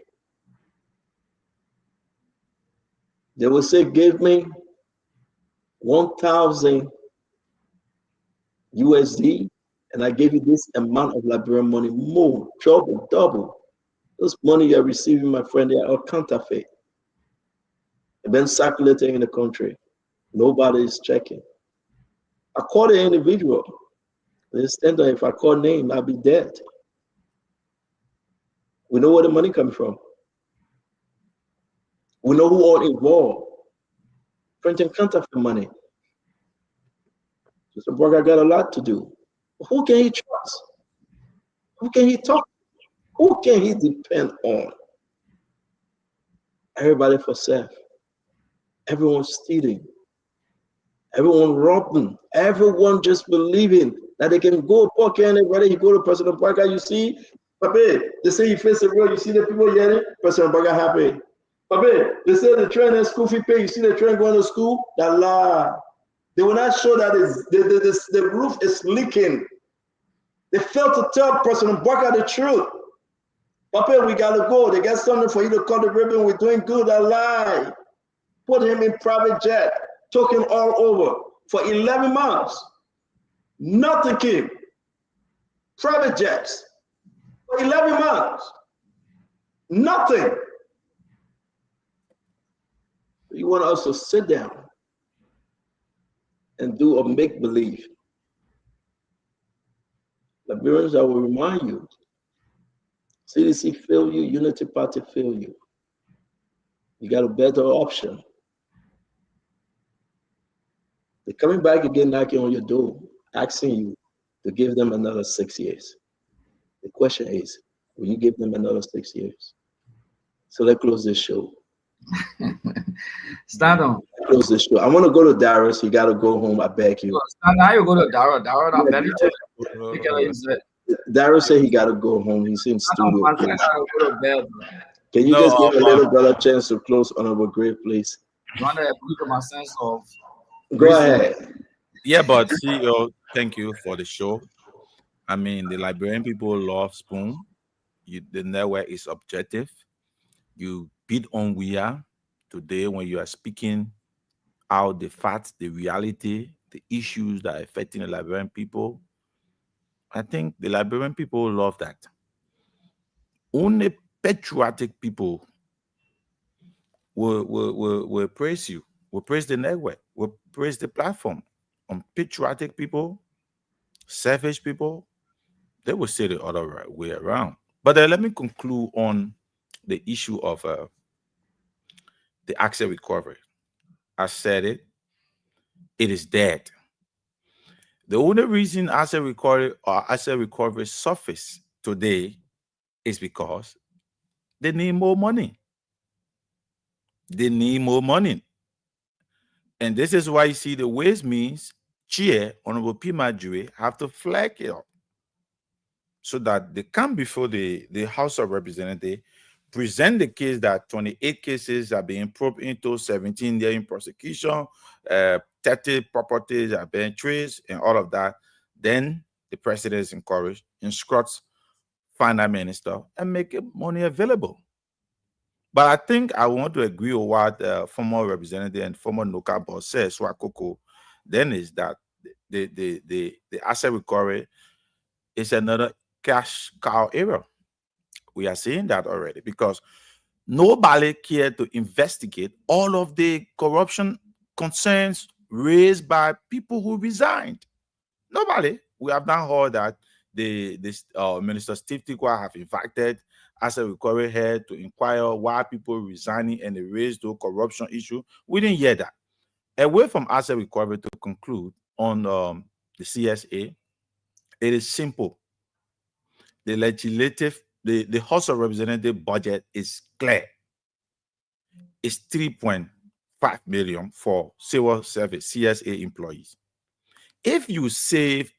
They will say, give me 1,000 USD, and I gave you this amount of Liberian money, more, trouble, double. This money you're receiving, my friend, they are all counterfeit. They've been circulating in the country. Nobody is checking. I called an individual. Understand that if I call name, I'll be dead. We know where the money comes from. We know who all involved. Printing counterfeit money. Mr. Burger got a lot to do. Who can he trust? Who can he talk? Who can he depend on? Everybody for self. Everyone stealing. Everyone robbing. Everyone just believing that they can go pocket anybody. You go to President Parker, you see, Pape, they say you face the road, you see the people yelling, President Parker happy. Pape, they say the train and school fee pay, you see the train going to school, that lie. They will not show that the roof is leaking. They failed to tell President Parker the truth. Pape, we gotta go. They got something for you to cut the ribbon. We're doing good. That lie. Put him in private jet, took him all over for 11 months. Nothing came. Private jets for 11 months. Nothing. You want us to sit down and do a make-believe. Liberians, I will remind you, CDC fail you, Unity Party fail you. You got a better option. They're coming back again, knocking on your door, asking you to give them another 6 years. The question is, will you give them another 6 years? So let's close this show. Stand on. Close this show. I want to go to Darius. You got to go home. I beg you. Stand on. You go to Dara. Dara, I'm very tired. Darius said he got to go home. He's in studio. Can you No, just give a little brother chance to close Honorable Grave, please? My sense of Go ahead. Yeah, but CEO, thank you for the show. I mean, the Liberian people love Spoon. The network is objective. You beat on we are today when you are speaking out the facts, the reality, the issues that are affecting the Liberian people. I think the Liberian people love that. Only patriotic people will praise you, will praise the network, will praise the platform. Patriotic people, selfish people, they will say the other way around. But let me conclude on the issue of the asset recovery. I said it is dead. The only reason asset recovery surface today is because they need more money. They need more money. And this is why you see the Ways Means Chair, Honorable P. Marjorie, have to flag it up so that they come before the House of Representatives, present the case that 28 cases are being probed into, 17 they're in prosecution, 30 properties are being traced, and all of that. Then the president is encouraged, instructs finance minister, and make money available. But I think I want to agree with what former representative and former local boss says, Swakoko, then is that the asset recovery is another cash cow era. We are seeing that already because nobody cared to investigate all of the corruption concerns raised by people who resigned. Nobody. We have not heard that Minister Steve Tikwa have invited as a recovery head to inquire why people resigning and they raised the corruption issue. We didn't hear that. Away from asset recovery to conclude on the CSA, it is simple. The legislative, the House of Representatives budget is clear. It's 3.5 million for civil service CSA employees. If you saved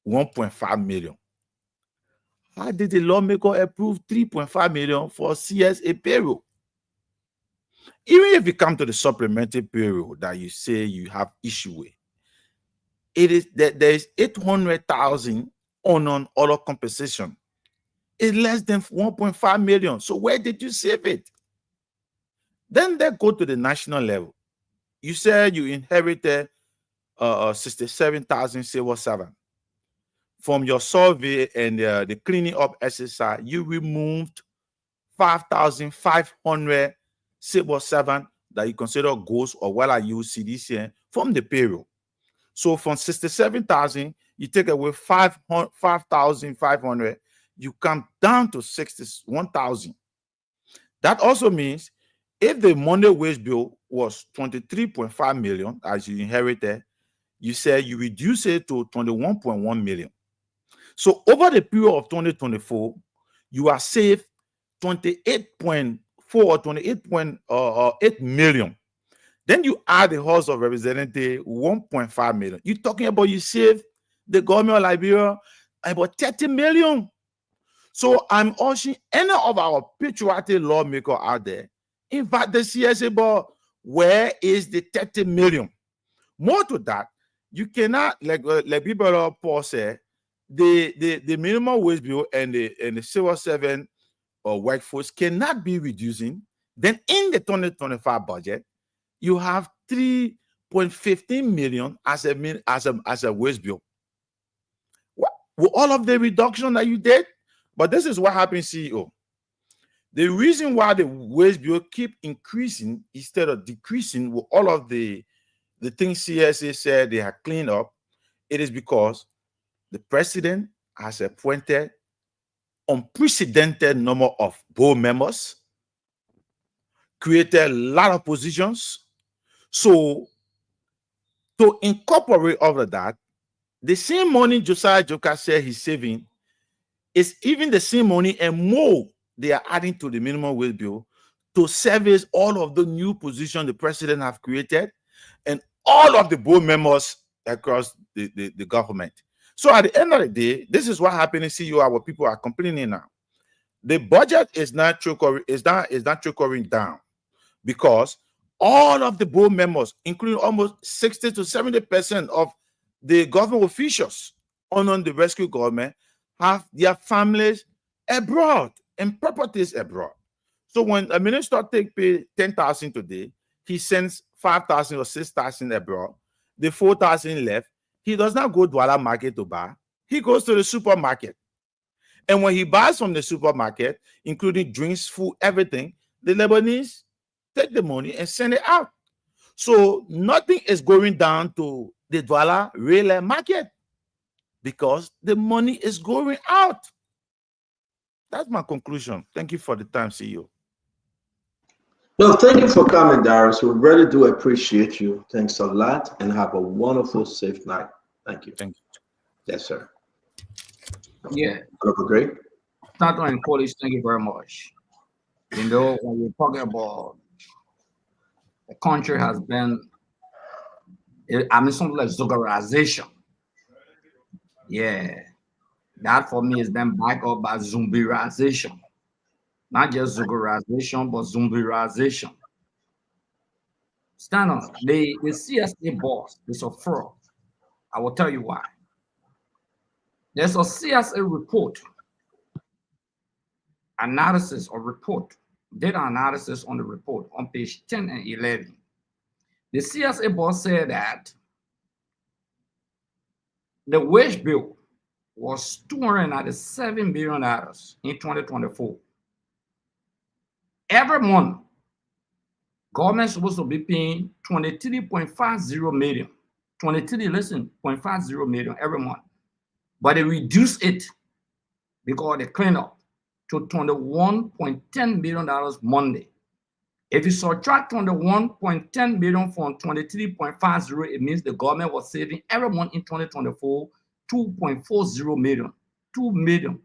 1.5 million, how did the lawmaker approve 3.5 million for CSA payroll? Even if you come to the supplementary payroll that you say you have issue with, it is that there is 800,000 on other compensation. It's less than 1.5 million. So where did you save it? Then they go to the national level. You said you inherited 67,000 civil servants. From your survey and the cleaning up exercise, you removed 5,500 civil servants that you consider ghosts or well-used CDC from the payroll. So from 67,000, you take away 5,500, you come down to 61,000. That also means if the Monday wage bill was 23.5 million as you inherited, you said you reduce it to 21.1 million. So over the period of 2024, you are saved 28.4 or 28.8 million. Then you add the House of Representatives 1.5 million. You're talking about you save the government of Liberia about 30 million. So I'm urging any of our patriotic lawmakers out there, in fact, the CSA board, where is the 30 million? More to that, you cannot, like people Paul said, the minimum wage bill and the civil servant or workforce cannot be reducing. Then in the 2025 budget, you have 3.15 million as a wage bill. With all of the reduction that you did, but this is what happened, CEO. The reason why the wage bill keep increasing instead of decreasing with all of the things CSA said they have cleaned up, it is because the president has appointed unprecedented number of board members, created a lot of positions. So to incorporate all of that, the same money Josiah Joker said he's saving is even the same money and more they are adding to the minimum wage bill to service all of the new positions the president have created and all of the board members across the government. So at the end of the day, this is what happened in CU. Our people are complaining now. The budget is not trickling down because all of the board members, including almost 60 to 70% of the government officials on the rescue government, have their families abroad and properties abroad. So when a minister pay 10,000 today, he sends 5,000 or 6,000 abroad. The 4,000 left, he does not go to Douala market to buy. He goes to the supermarket. And when he buys from the supermarket, including drinks, food, everything, the Lebanese take the money and send it out. So nothing is going down to the Douala real market because the money is going out. That's my conclusion. Thank you for the time, CEO. No, thank you for coming, Darius. We really do appreciate you. Thanks a lot and have a wonderful, safe night. Thank you. Thank you. Yes, sir. Yeah. Have a great. Stanton and College, thank you very much. You know, when we're talking about the country has been, something like zugarization. Yeah, that for me is then backed up by zombieization. Not just zugarization, but zombieization. Stand on. The CSA boss is a fraud. I will tell you why. There's a CSA report, analysis or report, data analysis on the report on page 10 and 11. The CSA boss said that the wage bill was $297 billion in 2024. Every month, government is supposed to be paying 23.50 million. 23.50 million every month. But they reduced it because they cleaned up to $21.10 billion Monday. If you subtract $21.10 billion from 23.50, it means the government was saving every month in 2024 2.40 million. 2 million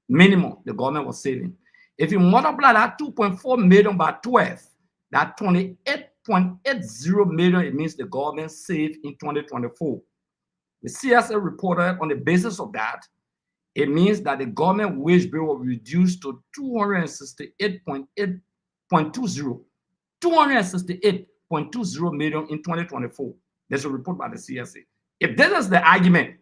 minimum the government was saving. If you multiply that 2.4 million by 12, that 28.80 million, it means the government saved in 2024. The CSA reported on the basis of that, it means that the government wage bill will reduce to 268.20 million in 2024. There's a report by the CSA. If this is the argument,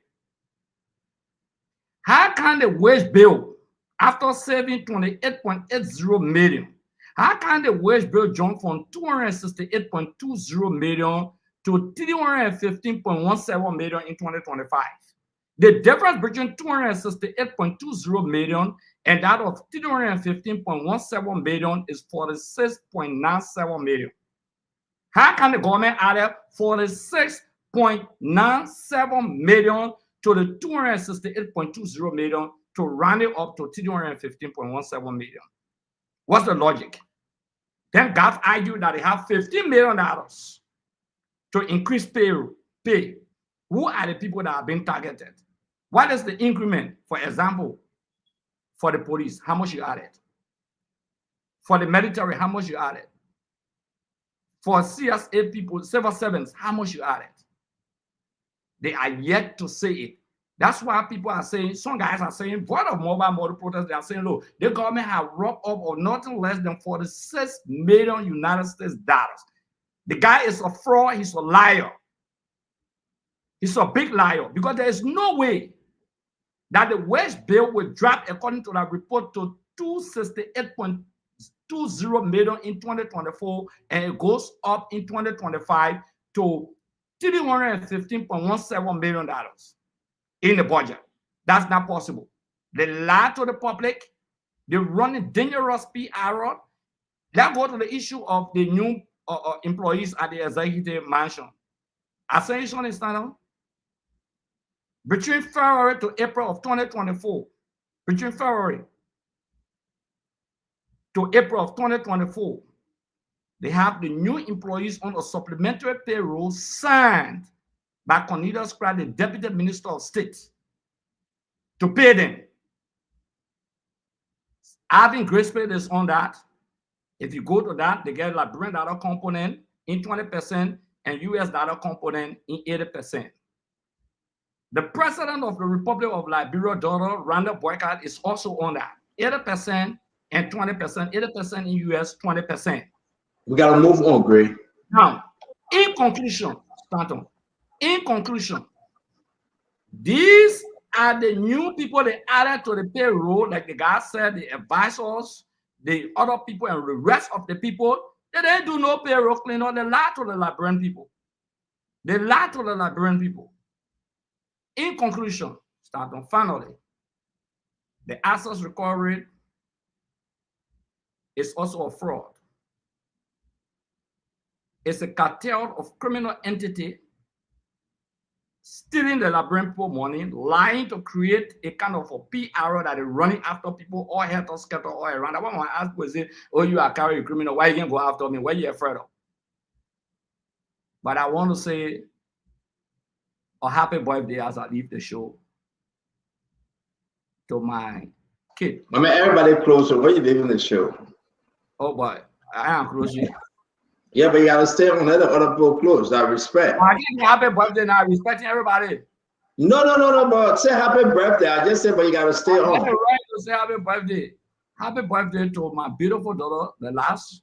how can the wage bill, after saving 28.80 million, how can the wage bill jump from 268.20 million to 315.17 million in 2025? The difference between 268.20 million and that of 315.17 million is 46.97 million. How can the government add 46.97 million to the 268.20 million to round it up to 315.17 million? What's the logic? Then God argued that they have $15 million to increase pay. Who are the people that are being targeted? What is the increment? For example, for the police, how much you added? For the military, how much you added? For CSA people, civil servants, how much you added? They are yet to say it. That's why people are saying, some guys are saying, what of mobile protests? They are saying, look, the government have robbed up of nothing less than 46 million United States dollars. The guy is a fraud, he's a liar. He's a big liar because there is no way that the wage bill will drop, according to that report, to 268.20 million in 2024, and it goes up in 2025 to $315.17 million in the budget. That's not possible. They lie to the public. They run a dangerous PR. Let's go to the issue of the new employees at the executive mansion. Ascension is now between February to April of 2024. Between February to April of 2024, they have the new employees on a supplementary payroll signed by Cornelius Pratt, the Deputy Minister of State, to pay them. Having grace period is on that. If you go to that, they get Liberian data component in 20% and US data component in 80%. The President of the Republic of Liberia, Dr. Randall Boycott, is also on that. 80% and 20%, 80% in US, 20%. We got to move on, Gray. Now, in conclusion, Stanton, these are the new people they added to the payroll, like the guy said, the advisors, the other people, and the rest of the people. They didn't do no payroll cleanup. They lied to the Liberian people. In conclusion, Stanton, finally, the assets recovery is also a fraud. It's a cartel of criminal entity stealing the Liberian people money, lying to create a kind of a PR that is running after people all head or scatter all around. I want to ask people, say, oh, you are carrying a criminal, why you can go after me? What are you afraid of? But I want to say a happy birthday as I leave the show to my kid. I mean, everybody closer. Where you leaving the show? Oh boy, I am closing. Yeah, but you gotta stay on let the other people close. That respect. I can't happy birthday now, respecting everybody. No, but say happy birthday. I just said, but you gotta stay I on. get it right to say happy birthday. Happy birthday to my beautiful daughter, the last.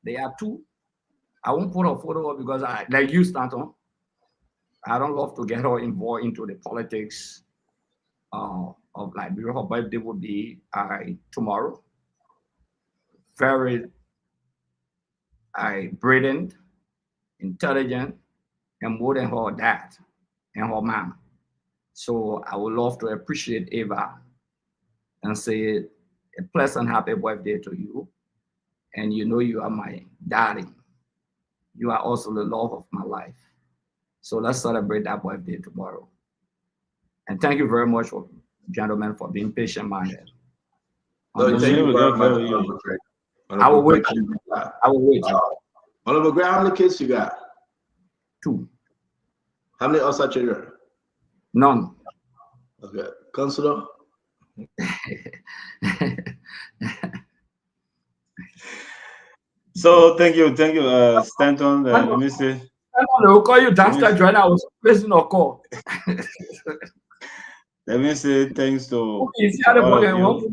They are two. I won't put her photo up because like you, Stanton. I don't love to get her involved into the politics of Liberia. Her birthday will be tomorrow. Very brilliant, intelligent, and more than her dad and her mom. So I would love to appreciate Eva and say a pleasant happy birthday to you. And you know you are my darling. You are also the love of my life. So let's celebrate that birthday tomorrow. And thank you very much, gentlemen, for being patient-minded. No, thank you very much. I will wait. I will wait. Honorable Grant, how many kids you got? 2. How many outside children? None. Okay. Councilor? So thank you, Stanton. Let me say. They will call you Dancer Join. I was placing a call. Let me say thanks to all of you.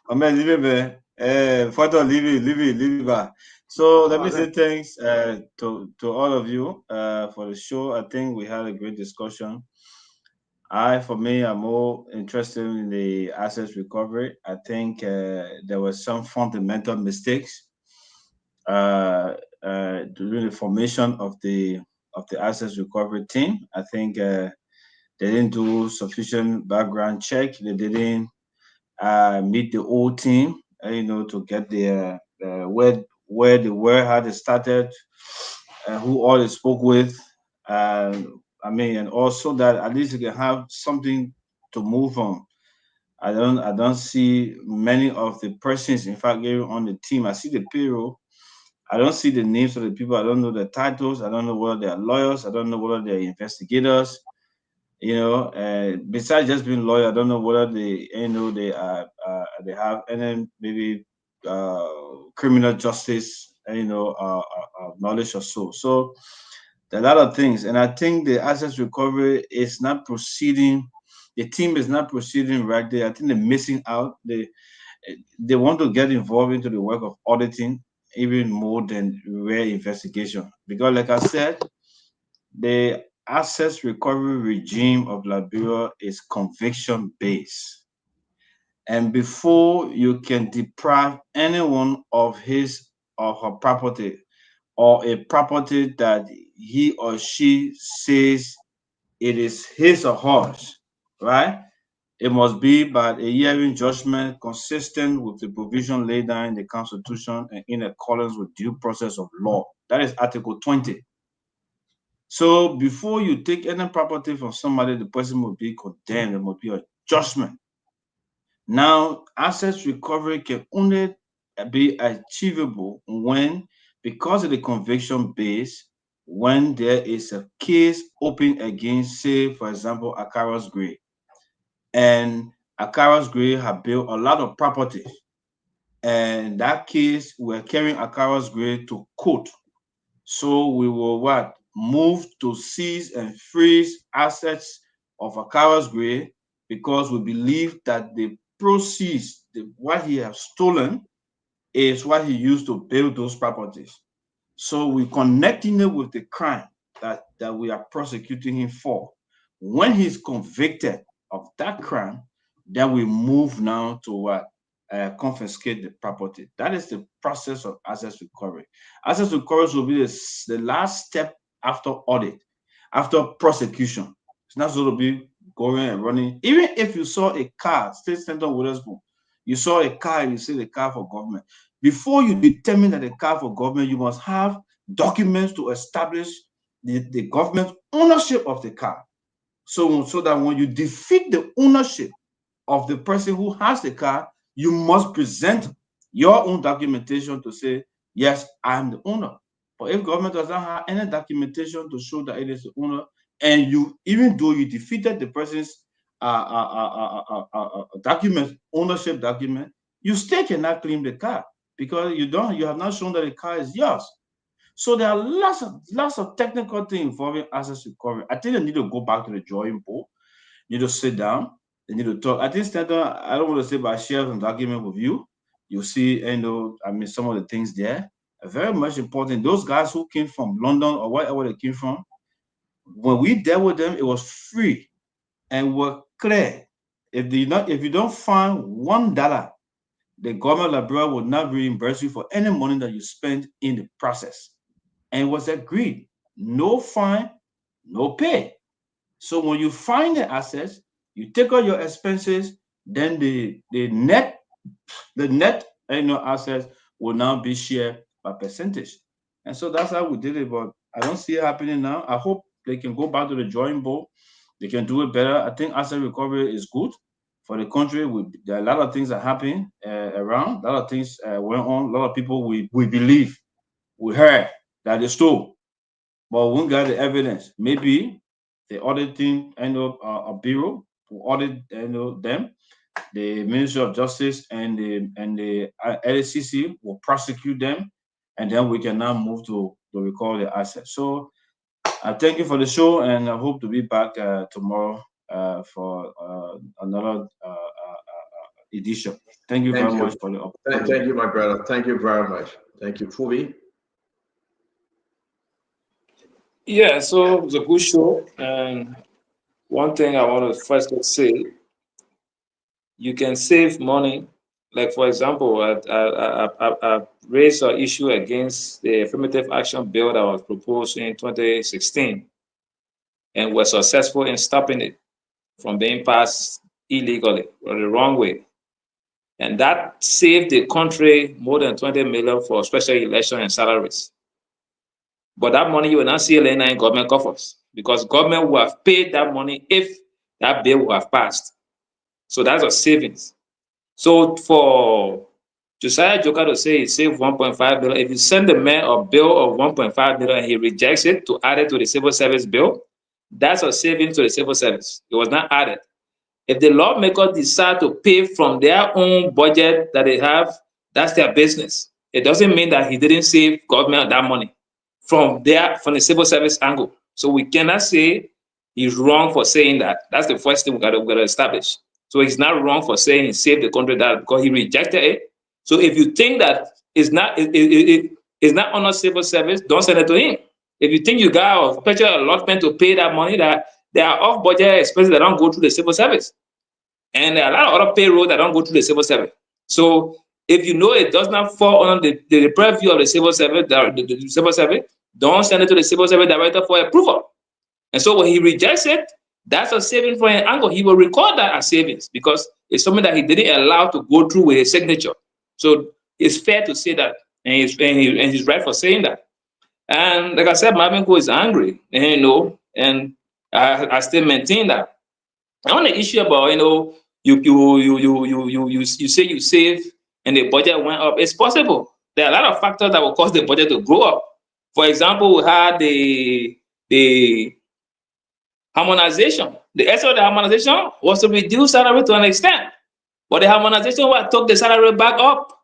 Amen. Leave it, photo, leave it. So let me say thanks to all of you for the show. I think we had a great discussion. For me, I'm more interested in the assets recovery. I think there were some fundamental mistakes during the formation of the assets recovery team. I think they didn't do sufficient background check. They didn't meet the whole team, to get the where they were, how they started, who all they spoke with. And also that at least you can have something to move on. I don't see many of the persons, in fact, on the team. I see the payroll. I don't see the names of the people. I don't know the titles. I don't know whether they are lawyers. I don't know whether they're investigators. Besides just being lawyer, I don't know whether they have any maybe criminal justice, knowledge or so. So there are a lot of things, and I think the assets recovery is not proceeding. The team is not proceeding right there. I think they're missing out. They want to get involved into the work of auditing even more than rare investigation, because, like I said, the assets recovery regime of Liberia is conviction based. And before you can deprive anyone of his or her property, or a property that he or she says it is his or hers, right? It must be by a hearing judgment consistent with the provision laid down in the Constitution and in accordance with due process of law. That is Article 20. So before you take any property from somebody, the person will be condemned. There must be a judgment. Now, assets recovery can only be achievable when, because of the conviction base, when there is a case open against, say, for example, Akaras Gray. And Akaras Gray have built a lot of property. And that case, we're carrying Akaras Gray to court. So we will move to seize and freeze assets of Akaras Gray, because we believe that the proceeds, what he has stolen, is what he used to build those properties. So we're connecting it with the crime that we are prosecuting him for. When he's convicted of that crime, then we move now to confiscate the property. That is the process of assets recovery. Assets recovery will be the last step after audit, after prosecution. It's not going to be going and running. Even if you saw a car, State Center Witherspoon, you saw a car and you see the car for government. Before you determine that the car for government, you must have documents to establish the government ownership of the car. So that when you defeat the ownership of the person who has the car, you must present your own documentation to say, yes, I'm the owner. But if government does not have any documentation to show that it is the owner, and you, even though you defeated the person's document, ownership document, you still cannot claim the car. because you have not shown that the car is yours. So there are lots of technical things involving assets recovery. I think they need to go back to the drawing board. They need to sit down. They need to talk. I think Stanton, I don't want to say, but I share an argument with you. You see, some of the things there are very much important. Those guys who came from London or wherever they came from, when we dealt with them, it was free and were clear. If you don't find $1, the government library will not reimburse you for any money that you spent in the process. And it was agreed, no fine, no pay. So when you find the assets, you take out your expenses, then the net assets will now be shared by percentage. And so that's how we did it, but I don't see it happening now. I hope they can go back to the drawing board. They can do it better. I think asset recovery is good for the country. There are a lot of things that happen around. A lot of things went on. A lot of people we believe, we heard that they stole, but we got the evidence. Maybe the auditing a bureau who audit them, the Ministry of Justice and the LCC will prosecute them, and then we can now move to recover the assets. So I thank you for the show, and I hope to be back tomorrow for another edition. Thank you very much for the opportunity. Thank you, my brother. Thank you very much. Thank you, Fubi. Yeah, so it was a good show. And one thing I want to first say, you can save money. Like, for example, I raised an issue against the affirmative action bill that was proposed in 2016 and was successful in stopping it from being passed illegally or the wrong way. And that saved the country more than 20 million for special election and salaries. But that money you will not see in government coffers because government will have paid that money if that bill will have passed. So that's a savings. So for Josiah Joker to say he saved 1.5 billion, if you send the man a bill of 1.5 billion and he rejects it to add it to the civil service bill, that's a savings to the civil service. It was not added. If the lawmakers decide to pay from their own budget that they have, that's their business. It doesn't mean that he didn't save government that money from the civil service angle. So we cannot say he's wrong for saying that. That's the first thing we got to establish. So he's not wrong for saying he saved the country that because he rejected it. So if you think that it's not under civil service, don't send it to him. If you think you got a special allotment to pay that money, that there are off-budget expenses that don't go through the civil service. And there are a lot of other payroll that don't go through the civil service. So if you know it does not fall under the purview of the civil service, the civil service, don't send it to the civil service director for approval. And so when he rejects it, that's a saving for an angle. He will record that as savings because it's something that he didn't allow to go through with his signature. So it's fair to say that, and he's right for saying that. And like I said, Marvin Cole is angry, and I still maintain that. On the issue about you say you save and the budget went up, it's possible. There are a lot of factors that will cause the budget to grow up. For example, we had the harmonization. The essence of the harmonization was to reduce salary to an extent, but the harmonization took the salary back up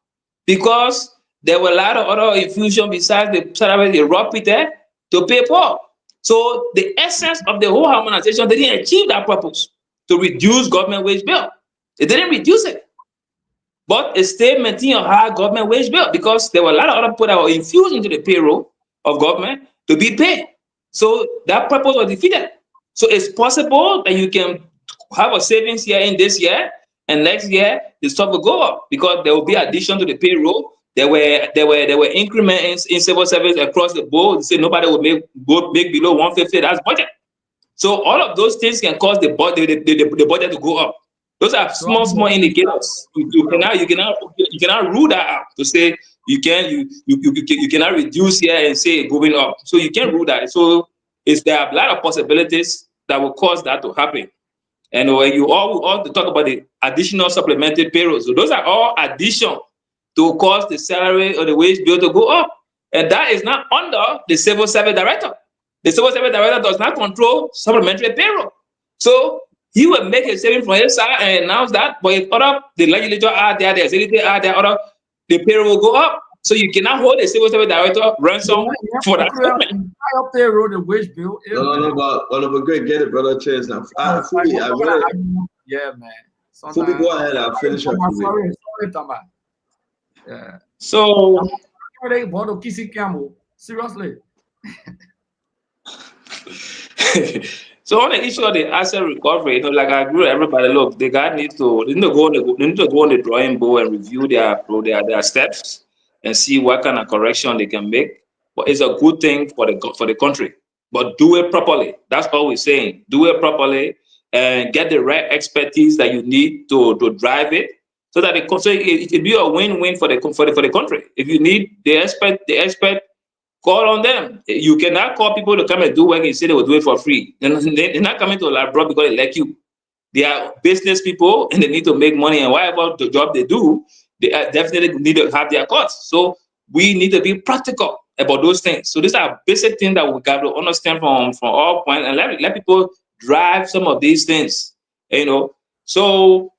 because there were a lot of other infusion besides the salary they robbed Peter to pay Paul. So the essence of the whole harmonization, they didn't achieve that purpose to reduce government wage bill. It didn't reduce it, but it still maintained a high government wage bill because there were a lot of other people that were infused into the payroll of government to be paid. So that purpose was defeated. So it's possible that you can have a savings here in this year, and next year the stuff will go up because there will be addition to the payroll. There were increments in civil service across the board. Say nobody will make below 150. That's budget. So all of those things can cause the budget to go up. Those are small indicators. You cannot rule that out to say you cannot reduce here and say going up. So you can't rule that. So there are a lot of possibilities that will cause that to happen. And when you all talk about the additional supplementary payroll, so those are all addition to cause the salary or the wage bill to go up. And that is not under the civil service director. The civil service director does not control supplementary payroll. So he will make a saving from his side and announce that, but if the legislature are there, the executive are there, the payroll will go up. So you cannot hold a civil service director ransom for that statement. I up there wrote the wage bill. No, but great, get it, brother. Cheers now. Fully, I really, yeah, man. Fully, go ahead. I'll finish up. Sorry, Tamba. Yeah. So, seriously. So on the issue of the asset recovery, like I agree with everybody. Look, the guy needs to go on the drawing board and review their steps and see what kind of correction they can make. But it's a good thing for the country. But do it properly. That's all we're saying. Do it properly and get the right expertise that you need to drive it, so that it be a win-win for the country. If you need the expert. Call on them. You cannot call people to come and do work and say they will do it for free. They're not coming to Labrador because they like you. They are business people and they need to make money. And whatever the job they do, they definitely need to have their costs. So we need to be practical about those things. So these are basic things that we got to understand from all points, and let people drive some of these things. So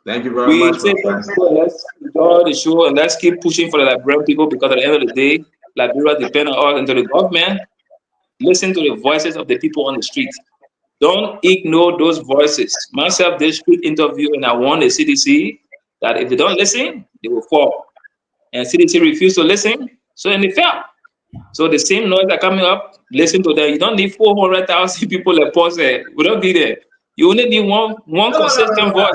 thank you very much. Let's enjoy the show and let's keep pushing for the Liberian people, because at the end of the day, Liberia depends on us and to the government. Listen to the voices of the people on the street. Don't ignore those voices. Myself, this street interview, and I warned the CDC that if they don't listen, they will fall. And CDC refused to listen, so then they fell. So the same noise that coming up, listen to them. You don't need 400,000 people that pause there. We don't need it. You only need one consistent voice.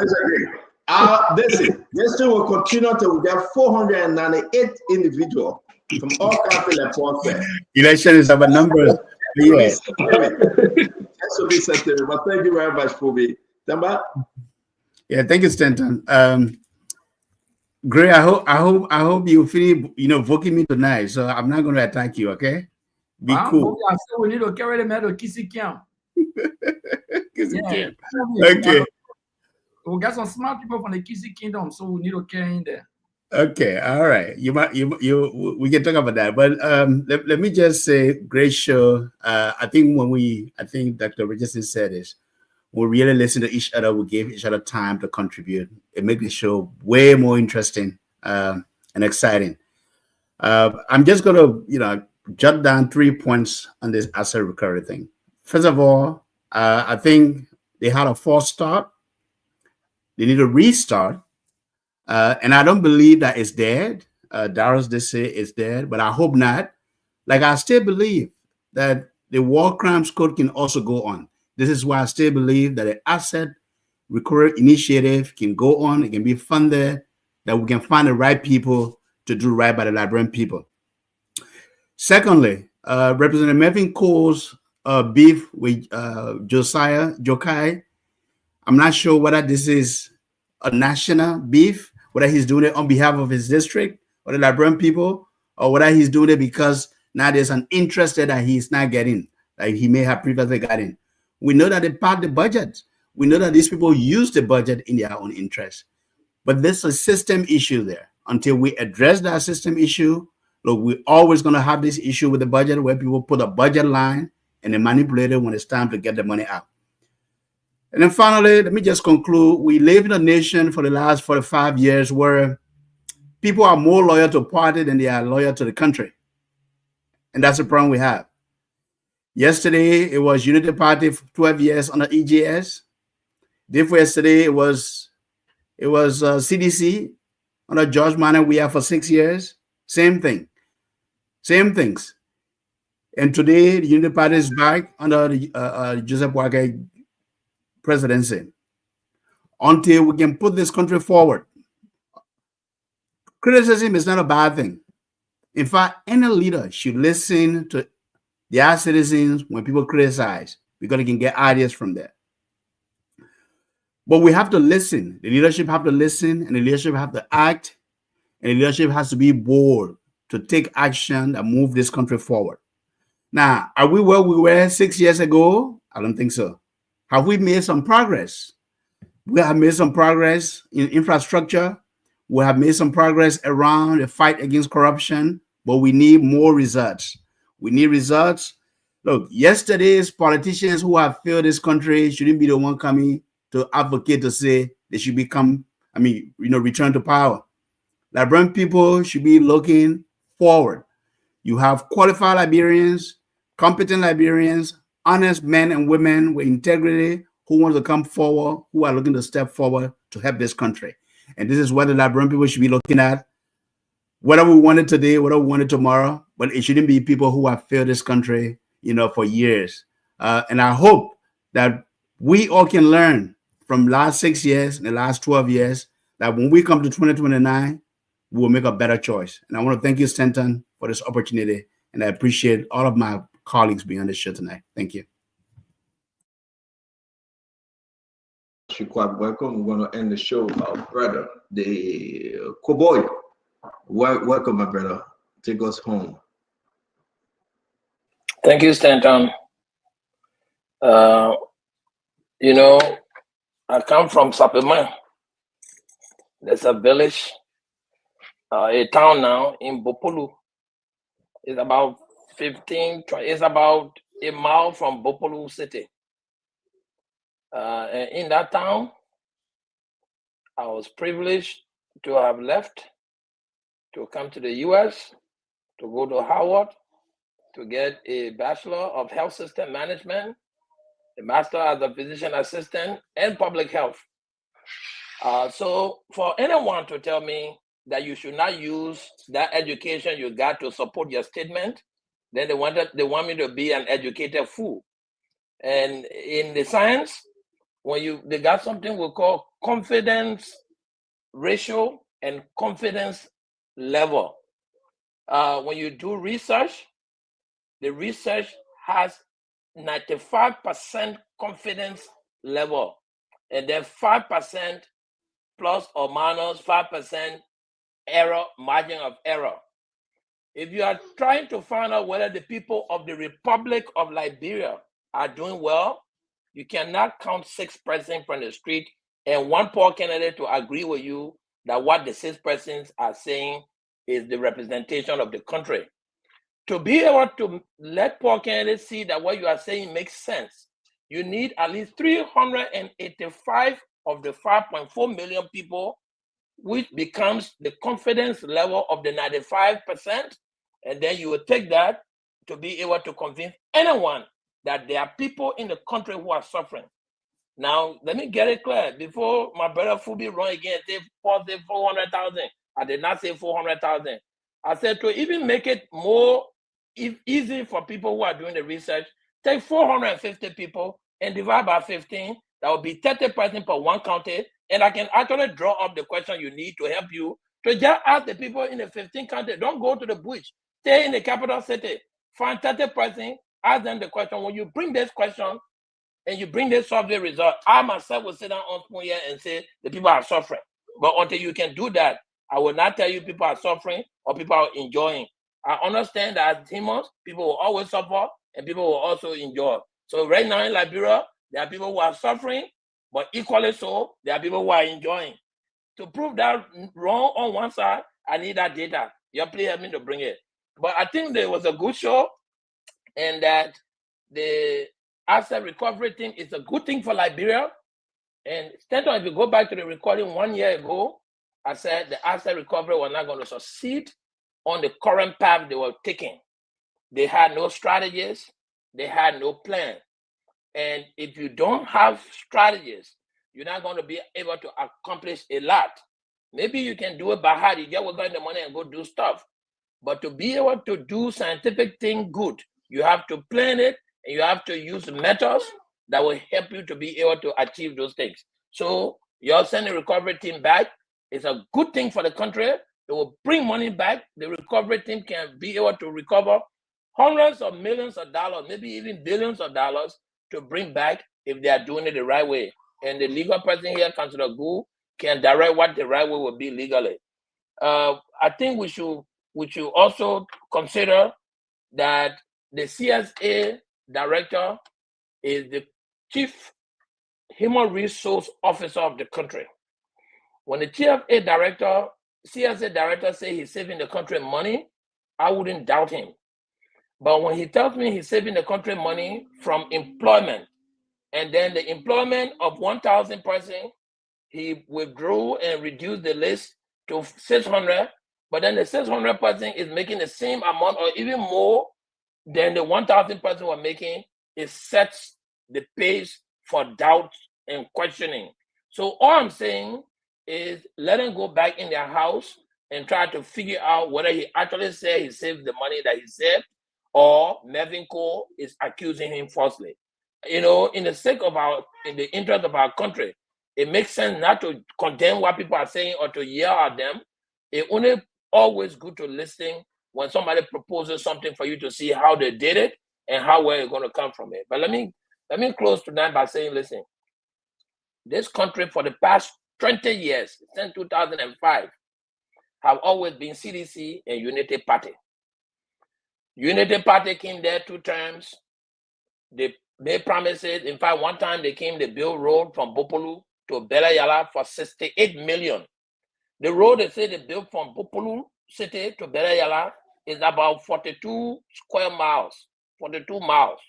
Listen, this thing will continue till we get 498 individuals from all countries that pause there. Election is about numbers. Yes. That should be sensitive. But thank you very much, Phoebe. Tamba? Yeah, thank you, Stanton. Gray, I hope you finish, voting me tonight. So I'm not going to attack you, okay? Be cool. I said we need to carry them out of Kissy Camp. Okay. We got some smart people from the Kissy Kingdom, so we need to carry in there. Okay, all right. We can talk about that, but let me just say, great show. I think Dr. Richardson said this. We really listen to each other. We give each other time to contribute. It makes the show way more interesting and exciting. I'm just gonna, jot down 3 points on this asset recovery thing. First of all, I think they had a false start. They need to restart. And I don't believe that it's dead. Darius did say it's dead, but I hope not. Like, I still believe that the War Crimes Code can also go on. This is why I still believe that the asset recovery initiative can go on. It can be funded, that we can find the right people to do right by the Liberian people. Secondly, Representative Melvin Cole's beef with Josiah Jokai, I'm not sure whether this is a national beef, whether he's doing it on behalf of his district or the Liberian people, or whether he's doing it because now there's an interest that he's not getting, like he may have previously gotten. We know that they part the budget. We know that these people use the budget in their own interest. But there's a system issue there. Until we address that system issue, look, we're always going to have this issue with the budget where people put a budget line and they manipulate it when it's time to get the money out. And then finally, let me just conclude. We live in a nation for the last 45 years where people are more loyal to a party than they are loyal to the country. And that's the problem we have. Yesterday, it was Unity Party for 12 years under EGS. Day before yesterday, it was CDC under George Manning. We have for 6 years. Same thing. Same things. And today, the Unity Party is back under the Joseph Boakai presidency. Until we can put this country forward. Criticism is not a bad thing. In fact, any leader should listen to their citizens when people criticize, because they can get ideas from there. But we have to listen. The leadership have to listen, and the leadership have to act, and the leadership has to be bold to take action and move this country forward. Now, are we where we were 6 years ago? I don't think so. Have we made some progress? We have made some progress in infrastructure. We have made some progress around the fight against corruption, but we need more results. We need results. Look, yesterday's politicians who have failed this country shouldn't be the one coming to advocate to say they should return to power. Liberian people should be looking forward. You have qualified Liberians, competent Liberians, honest men and women with integrity who want to come forward, who are looking to step forward to help this country. And this is what the Liberian people should be looking at. Whether we want it today, whether we want it tomorrow, but it shouldn't be people who have failed this country, for years. And I hope that we all can learn from last 6 years and the last 12 years that when we come to 2029, we will make a better choice. And I want to thank you, Stanton, for this opportunity. And I appreciate all of my colleagues being on this show tonight. Thank you. You're quite welcome. We're going to end the show, brother, the Cowboy. Welcome, my brother. Take us home. Thank you, Stanton. I come from Sapema. There's a village, a town now in Bopolu. It's about 15, it's about a mile from Bopolu City. And in that town, I was privileged to have left to come to the US, to go to Howard, to get a Bachelor of Health System Management, a Master as a Physician Assistant, and Public Health. So for anyone to tell me that you should not use that education you got to support your statement, then they want me to be an educated fool. And in the science, they got something we call confidence ratio and confidence level. When you do research, the research has 95% confidence level, and then 5% plus or minus 5% error, margin of error. If you are trying to find out whether the people of the Republic of Liberia are doing well, you cannot count 6 persons from the street and one poor candidate to agree with you that what the 6 persons are saying is the representation of the country. To be able to let poor candidates see that what you are saying makes sense, you need at least 385 of the 5.4 million people, which becomes the confidence level of the 95%. And then you will take that to be able to convince anyone that there are people in the country who are suffering. Now, let me get it clear. Before my brother Fubi run again, say 400,000. I did not say 400,000. I said to even make it more easy for people who are doing the research, take 450 people and divide by 15. That will be 30% per one county. And I can actually draw up the question you need to help you to just ask the people in the 15 counties. Don't go to the bush. Stay in the capital city. Find 30%. Ask them the question. When you bring this question and you bring this survey result, I myself will sit down on spoon here and say the people are suffering. But until you can do that, I will not tell you people are suffering or people are enjoying. I understand that as humans, people will always suffer and people will also enjoy. So right now in Liberia, there are people who are suffering, but equally so, there are people who are enjoying. To prove that wrong on one side, I need that data. You please help me to bring it. But I think there was a good show, and that the asset recovery thing is a good thing for Liberia. And Stanton, if you go back to the recording 1 year ago, I said the asset recovery was not going to succeed on the current path they were taking. They had no strategies. They had no plan. And if you don't have strategies, you're not going to be able to accomplish a lot. Maybe you can do it by heart. You get the money and go do stuff. But to be able to do scientific thing good, you have to plan it and you have to use methods that will help you to be able to achieve those things. So you're sending the recovery team back. It's a good thing for the country. It will bring money back. The recovery team can be able to recover hundreds of millions of dollars, maybe even billions of dollars to bring back if they are doing it the right way. And the legal person here, Councilor Gu, can direct what the right way will be legally. I think we should also consider that the CSA director is the chief human resource officer of the country. When the CSA director says he's saving the country money, I wouldn't doubt him. But when he tells me he's saving the country money from employment, and then the employment of 1,000 persons, he withdrew and reduced the list to 600, but then the 600 person is making the same amount or even more than the 1,000 person were making, it sets the pace for doubt and questioning. So all I'm saying is let him go back in their house and try to figure out whether he actually said he saved the money that he saved, or Mervyn Cole is accusing him falsely. In the interest of our country, it makes sense not to condemn what people are saying or to yell at them. It only always good to listen when somebody proposes something for you to see how they did it and how well you're going to come from it. But let me close tonight by saying, listen, this country for the past 20 years, since 2005, have always been CDC and Unity Party. Unity Party came there 2 times. They made promises. In fact, one time they built road from Bopolu to Belayala for 68 million. The road they say they built from Bopolu City to Belayala is about 42 square miles, 42 miles.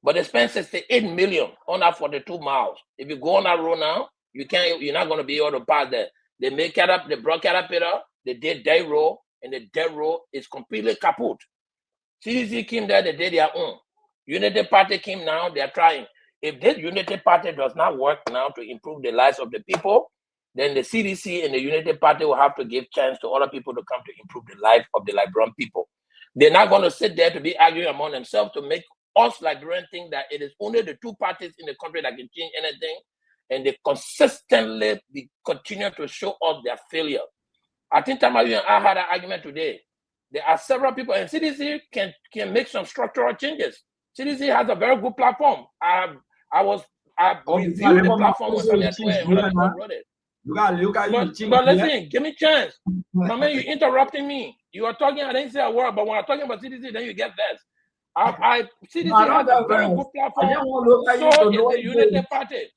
But they spent 68 million on that 42 miles. If you go on that road now, you're not going to be able to pass there. They brought Caterpillar, they did dead road, and the dead road is completely kaput. CDC came there, they did their own. Unity Party came now, they're trying. If this Unity Party does not work now to improve the lives of the people, then the CDC and the Unity Party will have to give chance to other people to come to improve the life of the Liberian people. They're not going to sit there to be arguing among themselves to make us Liberians think that it is only the 2 parties in the country that can change anything, and they consistently continue to show us their failure. I think Tamayu and I had an argument today. There are several people, and CDC can make some structural changes. CDC has a very good platform. I reviewed the platform when people wrote it. But listen, give me a chance. Mama, you're interrupting me. You are talking, I didn't say a word, but when I'm talking about CDC, then you get vexed. CDC has a very good platform. So is the Unity Party.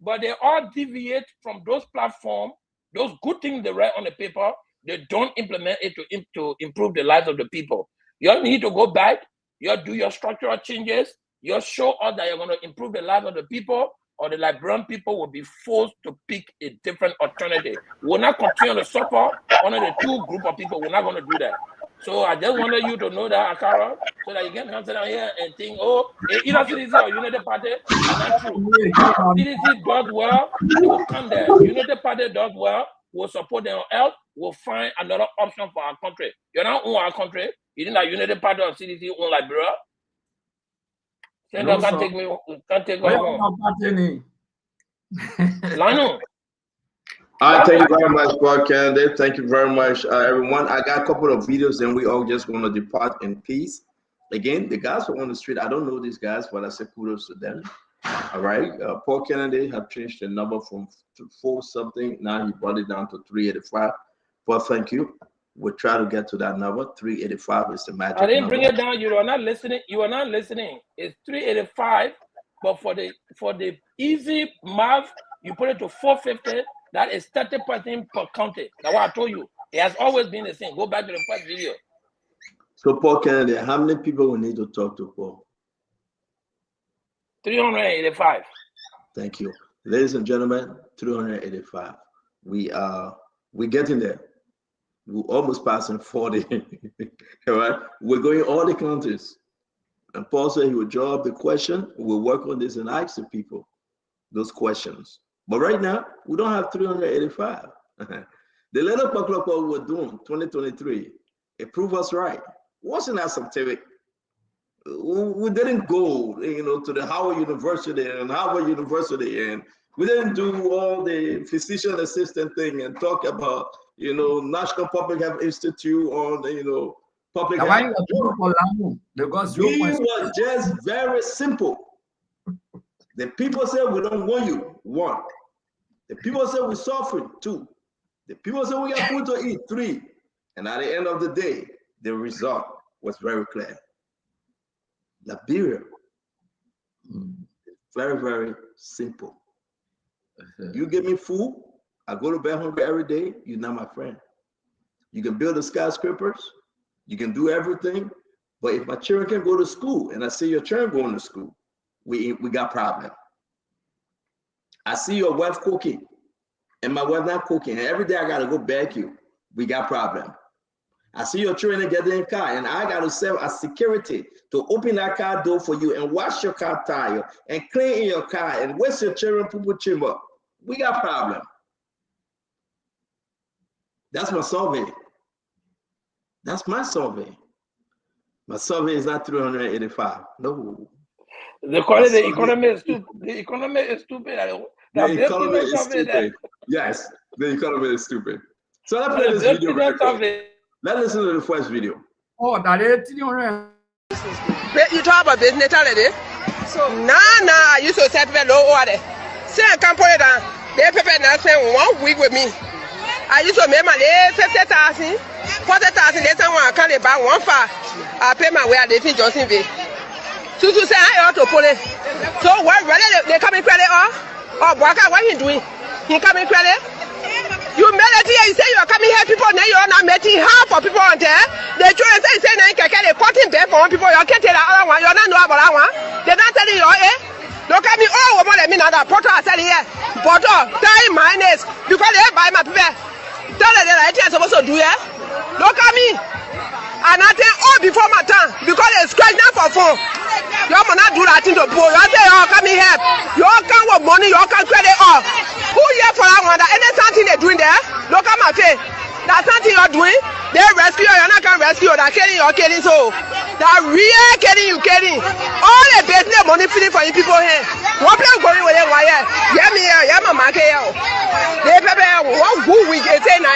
But they all deviate from those platforms, those good things they write on the paper, they don't implement it to improve the lives of the people. You need to go back, you do your structural changes, you show us that you're going to improve the lives of the people, or the Liberian people will be forced to pick a different alternative. We'll not continue to suffer under the 2 group of people. We're not going to do that. So I just wanted you to know that, Akara, so that you can come down here and think, oh, either CDC or Unity Party are not true. CDC does well, they will come there. Unity Party does well, we'll support them, or else we'll find another option for our country. You're not own our country. You think that Unity Party or CDC own Liberia? No, can't take us home. Lano. Thank you very much, Paul Kennedy. Thank you very much, everyone. I got a couple of videos, and we all just want to depart in peace. Again, the guys were on the street. I don't know these guys, but I say kudos to them. All right. Paul Kennedy have changed the number from 4 something. Now he brought it down to 385. Well, thank you. We'll try to get to that number. 385 is the magic number. I didn't bring it down. You are not listening. You are not listening. It's 385, but for the easy math, you put it to 450. That is 30% per county. That's what I told you. It has always been the same. Go back to the first video. So, Paul Kennedy, how many people we need to talk to, Paul? 385. Thank you. Ladies and gentlemen, 385. We're getting there. We're almost passing 40. All right. We're going all the counties. And Paul said he would draw up the question. We'll work on this and ask the people those questions. But right now, we don't have 385. The little buckle we were doing 2023, it proved us right. Wasn't that scientific? We didn't go, to the Howard University and we didn't do all the physician assistant thing and talk about, National Public Health Institute on, public health. We were just very simple. The people said we don't want you, 1. The people said we're suffering, 2. The people said we got food to eat, 3. And at the end of the day, the result was very clear. Liberia, very, very simple. You give me food, I go to bed hungry every day, you're not my friend. You can build the skyscrapers, you can do everything, but if my children can go to school and I see your children going to school, we got problem. I see your wife cooking and my wife not cooking, and every day I gotta go beg you, we got problem. I see your children get in the car, and I gotta serve as security to open that car door for you and wash your car tire and clean in your car and waste your children poo chamber. We got problem. That's my survey. That's my survey. My survey is not 385. No. The economy is stupid. The economy is stupid. The economy is stupid. Yes, the economy is stupid. So let's play this video. Let's listen to the first video. Oh, that is you talk about business already? Nah, you so set very low order. Say I can't put it down. They prepare now saying 1 week with me. I used to make my 50,000, 40,000. They say I can't buy 1 far. I pay my way at David Johnson Bay. So say I ought to pull it. So what really they come in credit or Baka, what he doing? He come in credit? You made it here, you say you're coming here, people, now you're not meeting half of people on there. The children say, they cutting bed for one people, you're getting the other one, you're not know about that one. They're not telling you, look at me, oh, what I mean, that Porto, I said here, Porto, time minus, because they buy my people. Tell them that I'm supposed to do it. Look at me. And I tell all before my time, because they scratch now for phone. You all not do that thing to poor. You all say, oh, come here. You all can't want money, you all can't credit all. Who here for that one? That any something they're doing there? Look at my face. That's something you're doing. They rescue you, you're not going to rescue you. They're killing you, you're killing. So, they're really killing you, killing. All the business money feeding for you people here. What people going with them? Why? Yeah, me here. Yeah, my market here. They prepare 1 good week. They say, now,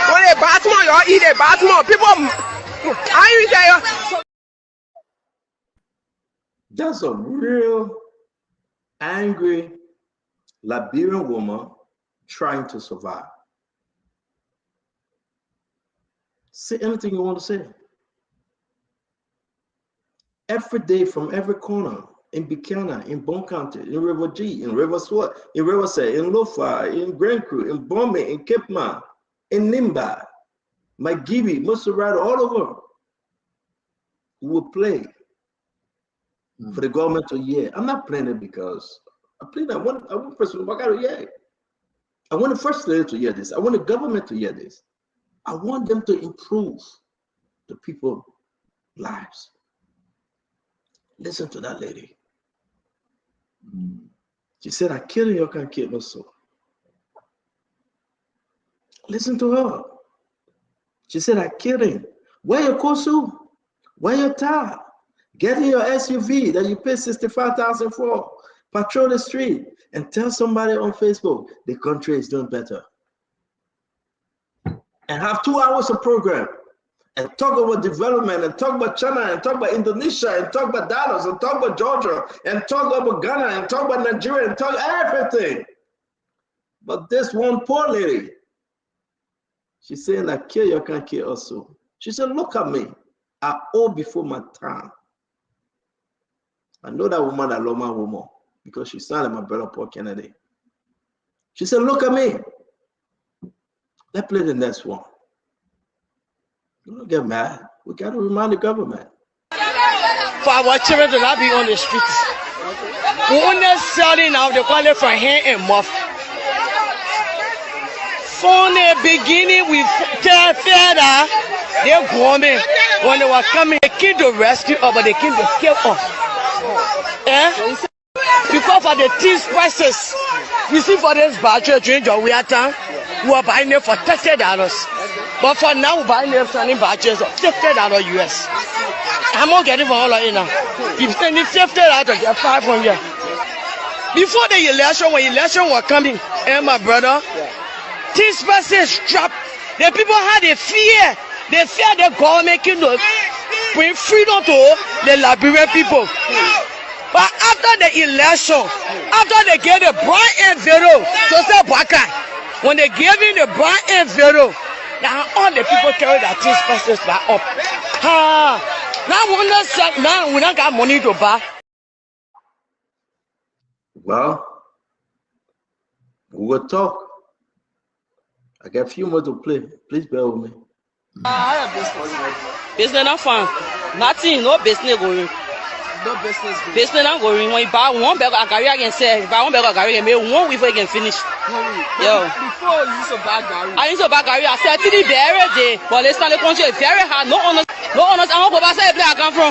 when they buy more, you all eat, they buy more. People, how you say? That's a real angry Liberian woman trying to survive. Say anything you want to say. Every day from every corner, in Buchanan, in Bon County, in River G, in River Swat, in Riverside, in Lofa, in Grand Crew, in Bombay, in Cape Man, in Nimba, McGibby, Mussorado, all over. We will play for the government to hear. I'm not playing it because I want President Bakari to hear. I want the First Lady to hear this. I want the government to hear this. I want them to improve the people's lives. Listen to that lady. She said, I kill you, you can't kill me so. Listen to her. She said, I kill him. Wear your kosu. Wear your tie. Get in your SUV that you pay $65,000 for. Patrol the street and tell somebody on Facebook the country is doing better. And have 2 hours of program and talk about development and talk about China and talk about Indonesia and talk about Dallas and talk about Georgia and talk about Ghana and talk about Nigeria and talk everything. But this one poor lady, she's saying, I kill you, I can't kill also. She said, look at me. I owe before my time. I know that woman, I love my woman because she sounded my brother Paul Kennedy. She said, look at me. Let's play the next one. Don't get mad. We got to remind the government. For our children to not be on the streets. We only selling out the quality from hand and mouth. From the beginning, we tell Feda, they're going. When they were coming, they came to rescue us, but they came to kill us. Because of the things prices, you see for this battery change or we are time, we are buying it for $30. But for now, we're buying it selling batteries of $50 US. I'm not getting for all of it now. If sending $50 to get 500. Before the election, when election was coming, and my brother, things prices dropped. The people had a fear. They fear the government can bring freedom to the Liberian people. But after the election, after they gave the brown envelope to say Baka, when they gave in the brown envelope, now all the people carry their things prices back up. Now we don't got money to buy. Well, we will talk. I got a few more to play. Please bear with me. Business not fun. Nothing, no business going. No business. Business not going. When you buy one bag of Gary again, say buy one bag of Gary, make 1 week before you can finish. Yo. Before you used to buy Gary. I used to buy Gary. I said to the very day, but this time the country is very hard. No honest. I don't go back to the place I come from.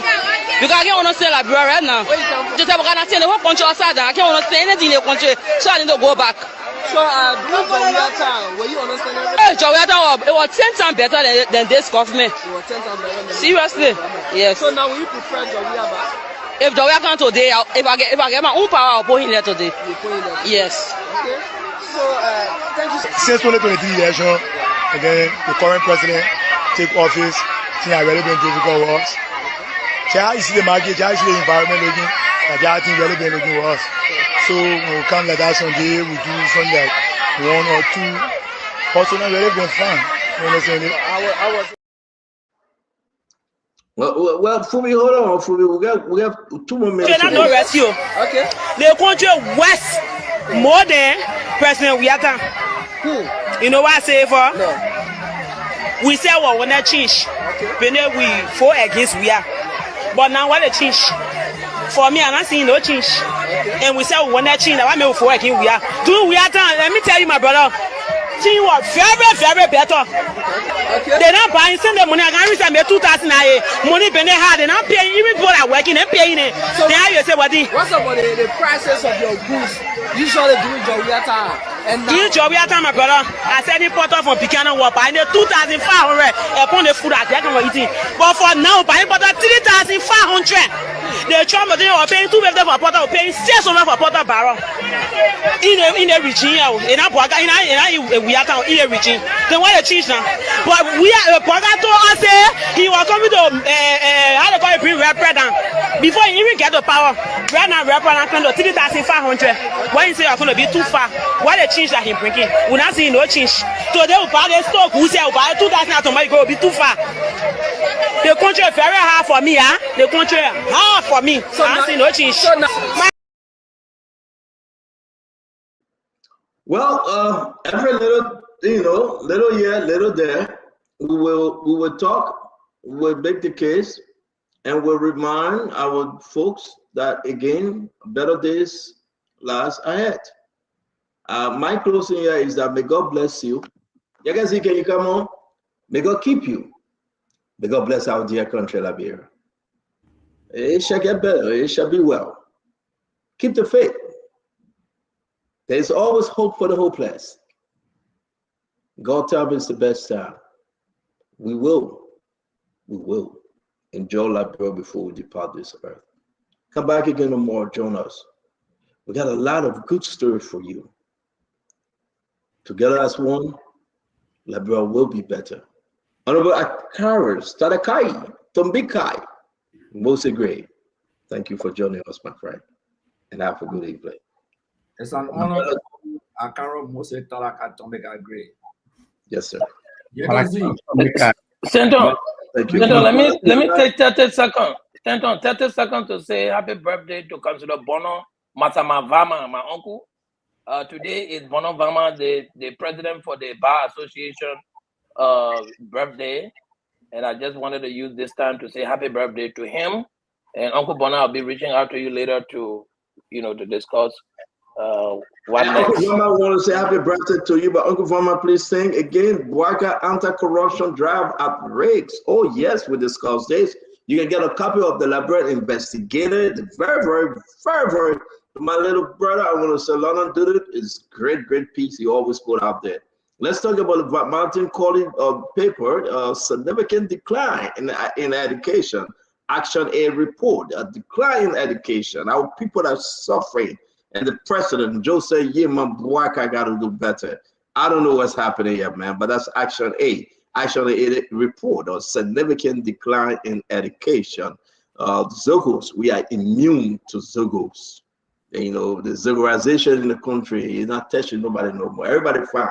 Because I can't understand Liberia right now. Where you come from? Just have to the whole country outside. I can't understand anything in the country, so I need to go back. So during Jawia time, were you understanding everything? Jawia time, it was 10 times better than this government. It was 10 times better than Seriously, yes. So now will you prefer Jawia back? If Jawia come today, if I get my own power, I'll put him there today. You put him there. Yes. Okay. So thank you. Since 2023 election, and then the current president take office, things are really been difficult for us. How you see the market, how you see the environment looking, like how things really been looking for us. So when we come like that Sunday, we do something like 1 or 2. Also, not really been fun. You understand it? Well, Fubi, hold on, Fubi. We have 2 more minutes. No rescue. Okay. The country west more than President Wiata. You know what I say for? No. We say what when that change. When we fought against we are. But now what they change? For me, I'm not seeing no change. And we say when that change, I may for against we are. Do we are done? Let me tell you, my brother. Thing was very, very better. Okay. They're not buying, send the money. I can't receive 2,000 money. They're not they're not paying. Even people are working and paying it. So now you say what? What's about the prices of your goods? Usually during Jawia time. And now, during Jawia time, my brother, I said importer from Picano Wap. I need 2,500 upon the food I take for eating. But for now, by importer 3,500. The Trump are paying 250 for porter, paying 600 for porter barrel. In a region, in a we are in a region. Then why the change now? But we are Porter told us he was coming to how to call it bring represent before he even get the power. Right now, represent kind of 3,500. Why you say you're going to be too far? Why the change that he bringing? We're not seeing no change. So they will buy the stock. Who say will buy 2,000 automatic will be too far. The country is very hard for me, huh? The country hard for me. So I see no change. So now, well, every little, little here, little there, we will talk, we'll make the case, and we'll remind our folks that again, better days lies ahead. My closing here is that may God bless you. You guys see, can you come on? May God keep you. May God bless our dear country, Liberia. It shall get better. It shall be well. Keep the faith. There's always hope for the hopeless. God time is the best time. We will enjoy Liberia before we depart this earth. Come back again tomorrow, join us. We got a lot of good stories for you. Together as one, Liberia will be better. Honorable Akaris, Tadakai, Tombikai, Mose Gray, thank you for joining us, my friend, and have a good evening. It's an honor to Akaro Mose Talaka Tombikai Gray. Yes, sir. Stanton, let me take 30 seconds. Stanton, 30 seconds to say happy birthday to Councilor Bono Matama Vama, my uncle. Today is Bono Vama, the president for the Bar Association birthday, and I just wanted to use this time to say happy birthday to him. And Uncle Bono, I'll be reaching out to you later to discuss what next. Uncle Vama, want to say happy birthday to you, but Uncle Vama, please sing again. Boaca anti-corruption drive at Rakes. Oh yes, we discussed this. You can get a copy of the Liberia Investigator. The very, very, very, very. My little brother, I want to say, London did it. It's great piece. He always put out there. Let's talk about the Martin Collins paper, significant decline in education. Action A report, a decline in education. Our people are suffering. And the president, Jose Yema Buaka, got to do better. I don't know what's happening here, man, but that's Action A. Action A report, a significant decline in education. Zogos, we are immune to Zogos. The Zogoization in the country is not touching nobody no more. Everybody fine.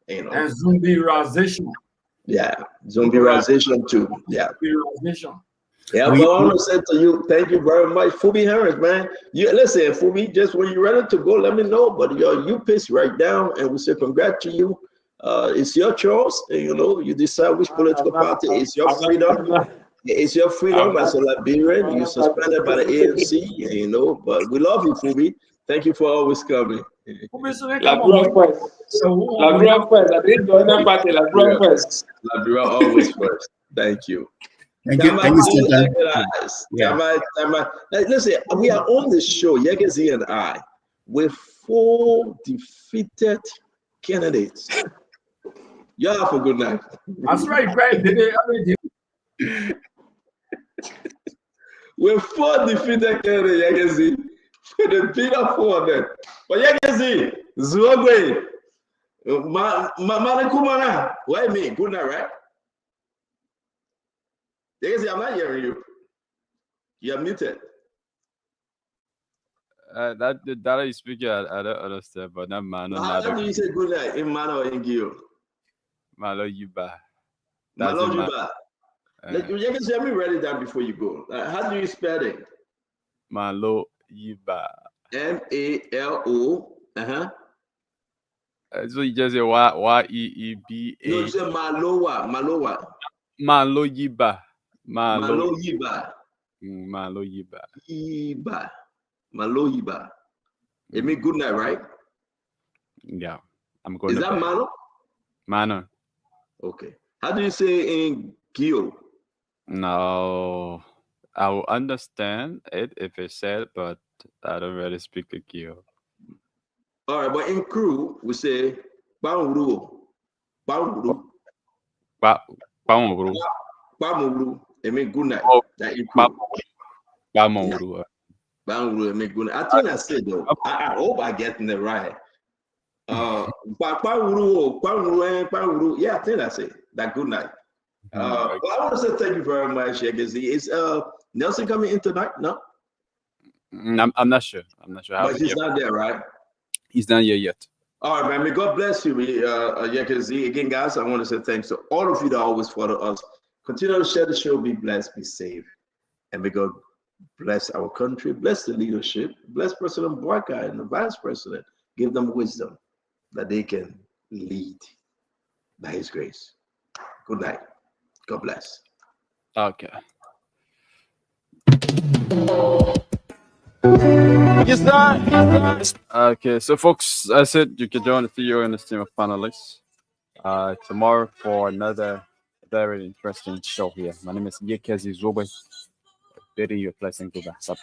And zombieization. Yeah, zombieization too. Yeah. Zombieization. Yeah, but I want to say to you, thank you very much, Fubi Harris, man. You listen, Fubi, just when you're ready to go, let me know. But you piece right down, and we say congrats to you. It's your choice. You decide which political party. It's your freedom. It's your freedom as a Liberian. You're suspended by the ANC, you know, but we love you, Fubi. Thank you for always coming. Labrador first. Labrador first. I didn't join that party. Labrador first. Labrador always first. Thank you. Thank you, Stanton. Listen, we are on the show, Yegezi and I, with 4 defeated candidates. You have a good night. That's right, right. With 4 defeated candidates, Yegezi, for the bigger 4 of them. But Yegezi, Zuogwe, Mama Kumana, why me? Good night, right? Yegezi, I'm not hearing you. You're muted. That you speak, I don't understand, but not man. How do you say good night in man or in Gio? Malo Yuba. Malo Yuba. You can let me write it down before you go. How do you spell it? Malo Yuba. M-A-L-O. So you just say Y-E-E-B-A. No, you say Malowa. Malo Yiba. Malo Yiba. Malo Yiba. Yiba. Malo Yiba. It means good night, right? Yeah. I'm going. Is that Mano? Mano. Okay. How do you say in Gio? No. I will understand it if it's said, but I don't really speak a Gio. All right, but in crew, we say Banguru. Banguru. Banguru. Banguru. It means good night. Oh, Banguru. Banguru. It means good night. I think I said though. I hope I get it right. Banguru. Yeah, I think I said that. Good night. Well, I want to say thank you very much, Yegezi. Is Nelson coming in tonight? No. I'm not sure. But he's not there, right? He's not here yet. All right, man. May God bless you, Yegezi. Again, guys, I want to say thanks to all of you that always follow us. Continue to share the show. Be blessed, be safe, and may God bless our country, bless the leadership, bless President Boyka and the Vice President. Give them wisdom that they can lead by His grace. Good night. God bless. Okay. Yes, sir. Okay, so folks, I said you can join the CEO and the team of panelists tomorrow for another very interesting show here. My name is Yekezi Zobe. Bidding you a blessing to the sub.